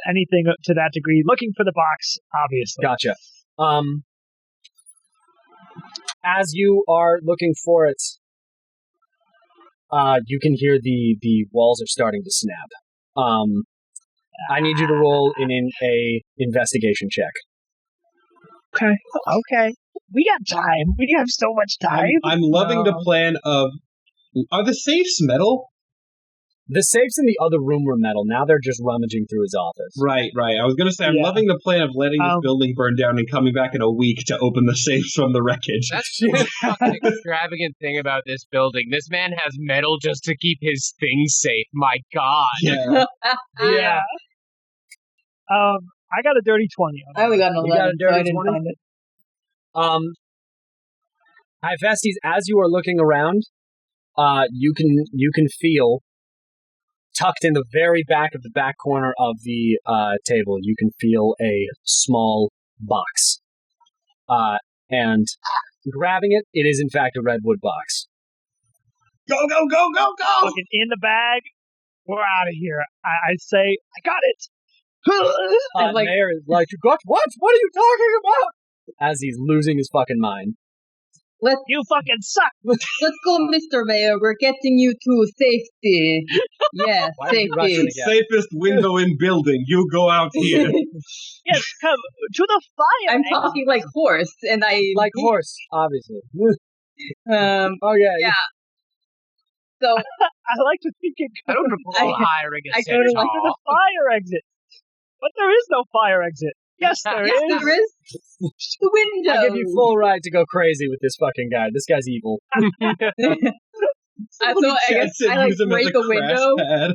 C: anything to that degree. Looking for the box, obviously.
A: Gotcha. As you are looking for it, you can hear the walls are starting to snap. I need you to roll in a investigation check.
C: Okay. We got time. We have so much time.
B: I'm loving the plan of. Are the safes metal?
A: The safes in the other room were metal. Now they're just rummaging through his office.
B: Right. I was going to say, I'm loving the plan of letting this building burn down and coming back in a week to open the safes from the wreckage.
F: That's the fucking extravagant thing about this building. This man has metal just to keep his things safe. My God.
B: Yeah.
C: Yeah. I got a dirty 20.
E: I only got an 11,
A: You got a dirty
E: so I didn't
A: 20?
E: find it.
A: Hephaestus, as you are looking around, you can feel tucked in the very back of the back corner of the table. You can feel a small box, and grabbing it, it is in fact a redwood box.
B: Go!
C: Looking in the bag. We're out of here. I say, I got it.
A: Mayor is like, you got what? What are you talking about? As he's losing his fucking mind.
C: You fucking suck.
E: Let's go, Mr. Mayor. We're getting you to safety. Yeah,
A: Why are you rushing
E: safety.
A: again?
B: Safest window in building. You go out here.
C: Yes, come to the fire.
E: I'm talking like horse, and I
A: Like horse, obviously.
E: Oh
A: yeah.
E: So
C: I like to think it
F: I
C: goes
F: don't recall hiring a
E: I go to, like,
C: to the fire exit. But there is no fire exit. Yes, there
E: yes,
C: is.
E: there is the window.
A: I give you full right to go crazy with this fucking guy. This guy's evil.
E: So I guess I like break a window.
B: Pad.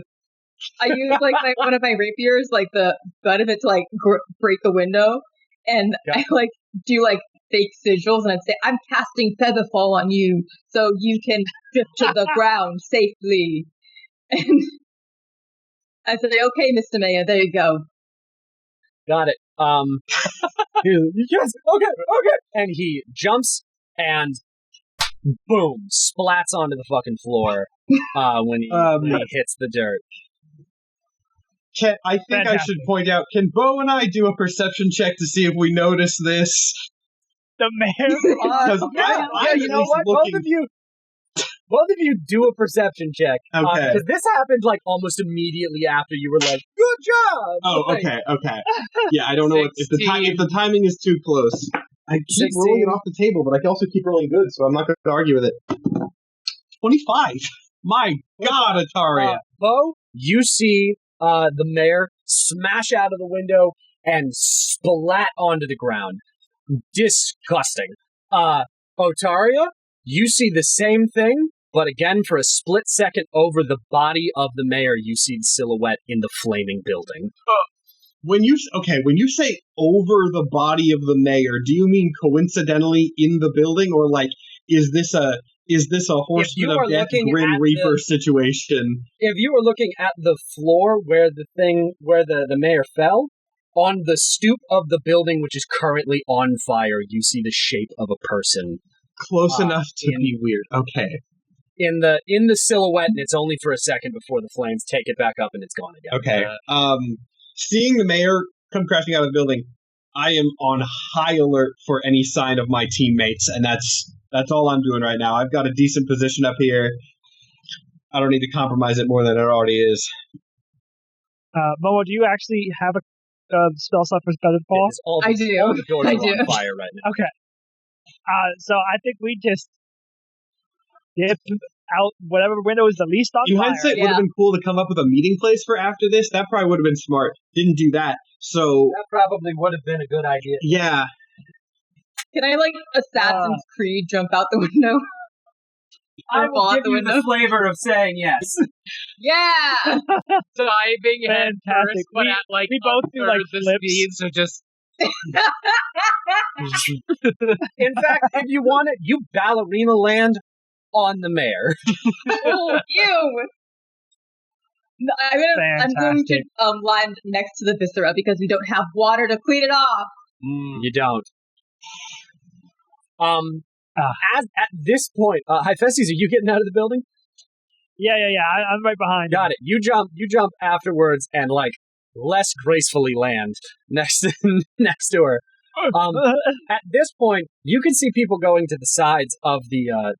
E: I use like one of my rapiers, like the butt of it, to like break the window, and I like do like fake sigils, and I'd say, "I'm casting Featherfall on you, so you can drift to the ground safely." And I say, "Okay, Mr. Mayor, there you go."
A: Got it. Yes, okay. And he jumps and boom, splats onto the fucking floor when he hits the dirt.
B: I think I should point out, can Beau and I do a perception check to see if we notice this?
C: The mayor.
B: Because
A: You know what? Both of you do a perception check.
B: Okay.
A: Because this happened like almost immediately after you were like, "Good job."
B: Oh,
A: Like,
B: okay. Yeah, if the timing is too close. I keep
A: 16.
B: rolling it off the table, but I can also keep rolling good, so I'm not going to argue with it. 25. My God, Ataria.
A: Beau, you see the mayor smash out of the window and splat onto the ground. Disgusting. Otaria, you see the same thing, but again, for a split second over the body of the mayor, you see the silhouette in the flaming building.
B: When you say over the body of the mayor, do you mean coincidentally in the building, or like is this a Horseman of Death Grim Reaper situation?
A: If you were looking at the floor where the mayor fell, on the stoop of the building, which is currently on fire, you see the shape of a person.
B: Close enough to be weird. Okay.
A: In the silhouette, and it's only for a second before the flames take it back up and it's gone again.
B: Okay. Seeing the mayor come crashing out of the building, I am on high alert for any sign of my teammates, and that's all I'm doing right now. I've got a decent position up here. I don't need to compromise it more than it already is.
C: Momo, do you actually have a spell slot for Featherfall?
E: I do.
A: All the doors
E: I
A: are
E: do.
A: on fire right now.
C: Okay. So I think we just dip out whatever window is the least on
B: In
C: fire.
B: hindsight, it would have been cool to come up with a meeting place for after this. That probably would have been smart. Didn't do that. So
A: That probably would have been a good idea.
B: yeah.
E: Can I like Assassin's Creed jump out the window?
A: I
E: Or fall
A: will
E: out
A: give
E: the
A: you
E: window?
A: the flavor of saying yes.
E: Yeah.
D: Diving head
C: Fantastic.
D: first, but at like
C: we both do, like,
D: the
C: flips.
D: speed, so just
A: In fact, if you want it, you ballerina land on the mayor.
E: Oh, ew. No, I'm going to land next to the viscera because we don't have water to clean it off.
A: You don't. As at this point, Hephaestus, are you getting out of the building?
C: Yeah. I'm right behind.
A: Got it. You jump afterwards and like less gracefully land next to her. At this point, you can see people going to the sides of the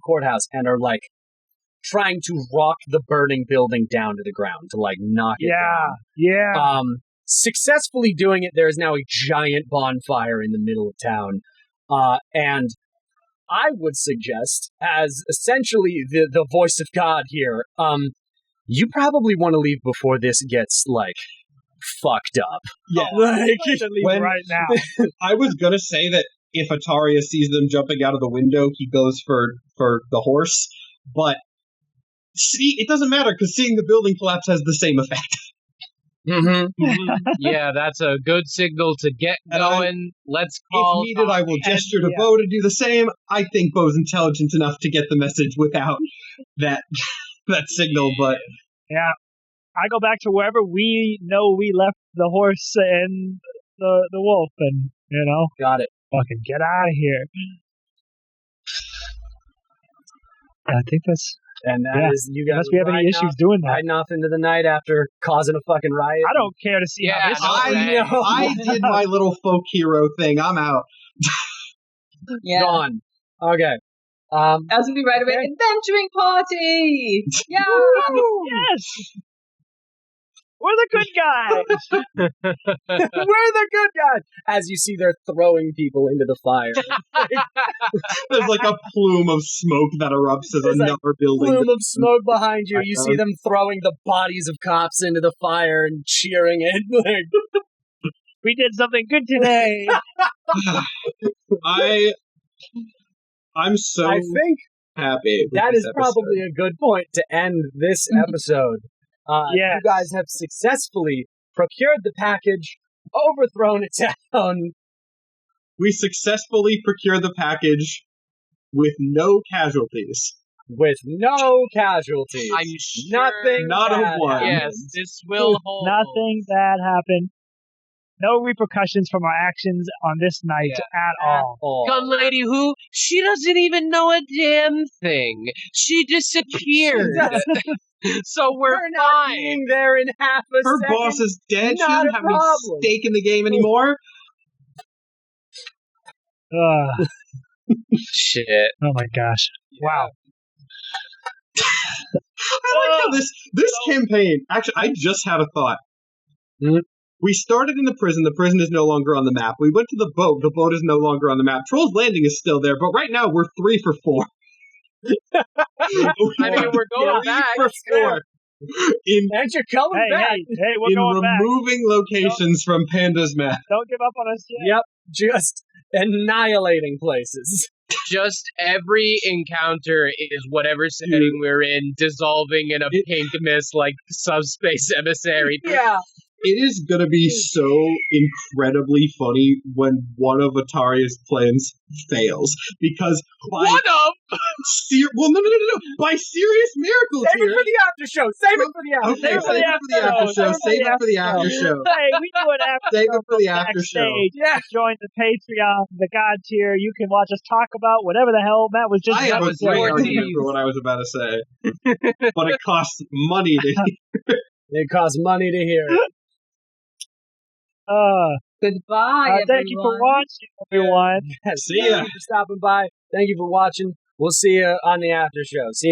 A: courthouse and are like trying to rock the burning building down to the ground to like knock it down.
C: Yeah.
A: Successfully doing it. There is now a giant bonfire in the middle of town, and I would suggest, as essentially the voice of God here, you probably want to leave before this gets like fucked up.
B: Yeah.
C: Like, right now.
B: I was gonna say that if Ataria sees them jumping out of the window, he goes for the horse, but see, it doesn't matter because seeing the building collapse has the same effect.
D: yeah, that's a good signal to get
B: And
D: going. Let's call.
B: If needed, I will gesture to Beau to do the same. I think Beau's intelligent enough to get the message without that signal, but
C: Yeah. I go back to wherever we know we left the horse and the wolf, and
A: Got it.
C: fucking get out of here. I think that's.
A: And that is you guys.
C: Unless we have any issues doing that.
A: Riding off into the night after causing a fucking riot.
C: I don't care to see how this.
B: I did my little folk hero thing. I'm out.
E: Yeah.
A: Gone. Okay.
E: As we right away, adventuring party! Yeah!
C: Yes! We're the good guys!
A: We're the good guys! As you see, they're throwing people into the fire.
B: There's like a plume of smoke that erupts as
A: There's, like,
B: another building.
A: Plume of smoke behind you. You see them throwing the bodies of cops into the fire and cheering it. Like,
C: We did something good today!
B: I'm so
A: I think
B: happy. With
A: that
B: this
A: is probably a good point to end this episode.
C: Yes.
A: You guys have successfully procured the package, overthrown a town.
B: We successfully procured the package with no casualties.
A: With no casualties.
F: I'm sure.
A: Nothing
B: Not a
A: bad
B: one.
A: happened.
F: Yes, this will hold.
C: Nothing bad happened. No repercussions from our actions on this night at all.
F: Gun lady who? She doesn't even know a damn thing. She disappeared. So we're
A: We're not
F: fine.
A: being there in half a
B: Her
A: second.
B: boss is dead. She
A: Not
B: doesn't
A: a
B: have any
A: problem.
B: stake in the game anymore.
F: Shit.
C: Oh my gosh. Wow.
B: I like how this campaign. Actually, I just had a thought.
A: Mhm.
B: We started in the prison. The prison is no longer on the map. We went to the boat. The boat is no longer on the map. Troll's Landing is still there, but right now we're 3 for 4.
F: I mean, we're going
B: 3
F: back.
B: for 4 in
A: And you're coming back.
C: Hey, we're going back.
B: removing locations from Panda's map.
C: Don't give up on us yet.
A: Yep, just annihilating places.
F: Just every encounter is whatever setting we're in, dissolving in a pink mist like subspace emissary.
A: Yeah.
B: It is going to be so incredibly funny when one of Ataria's plans fails. Because by
F: One of
B: no. By serious miracles
A: Save
B: here.
A: it for the after show. Save it for the after
B: Okay,
A: show.
B: save it for the after show. Save it for the after show.
C: Hey, we do an after
B: Save
C: show
B: it for the after show.
C: backstage.
A: Yeah.
C: Join the Patreon, the God tier. You can watch us talk about whatever the hell Matt was just
B: I have a
F: was
B: great
F: your
B: argument
F: tease.
B: for what I was about to say. But it costs money to
A: It costs money to hear it.
E: Goodbye,
C: Thank you for
E: everyone.
C: watching, everyone.
B: See ya.
A: Thank you for stopping by. Thank you for watching. We'll see you on the after show. See you.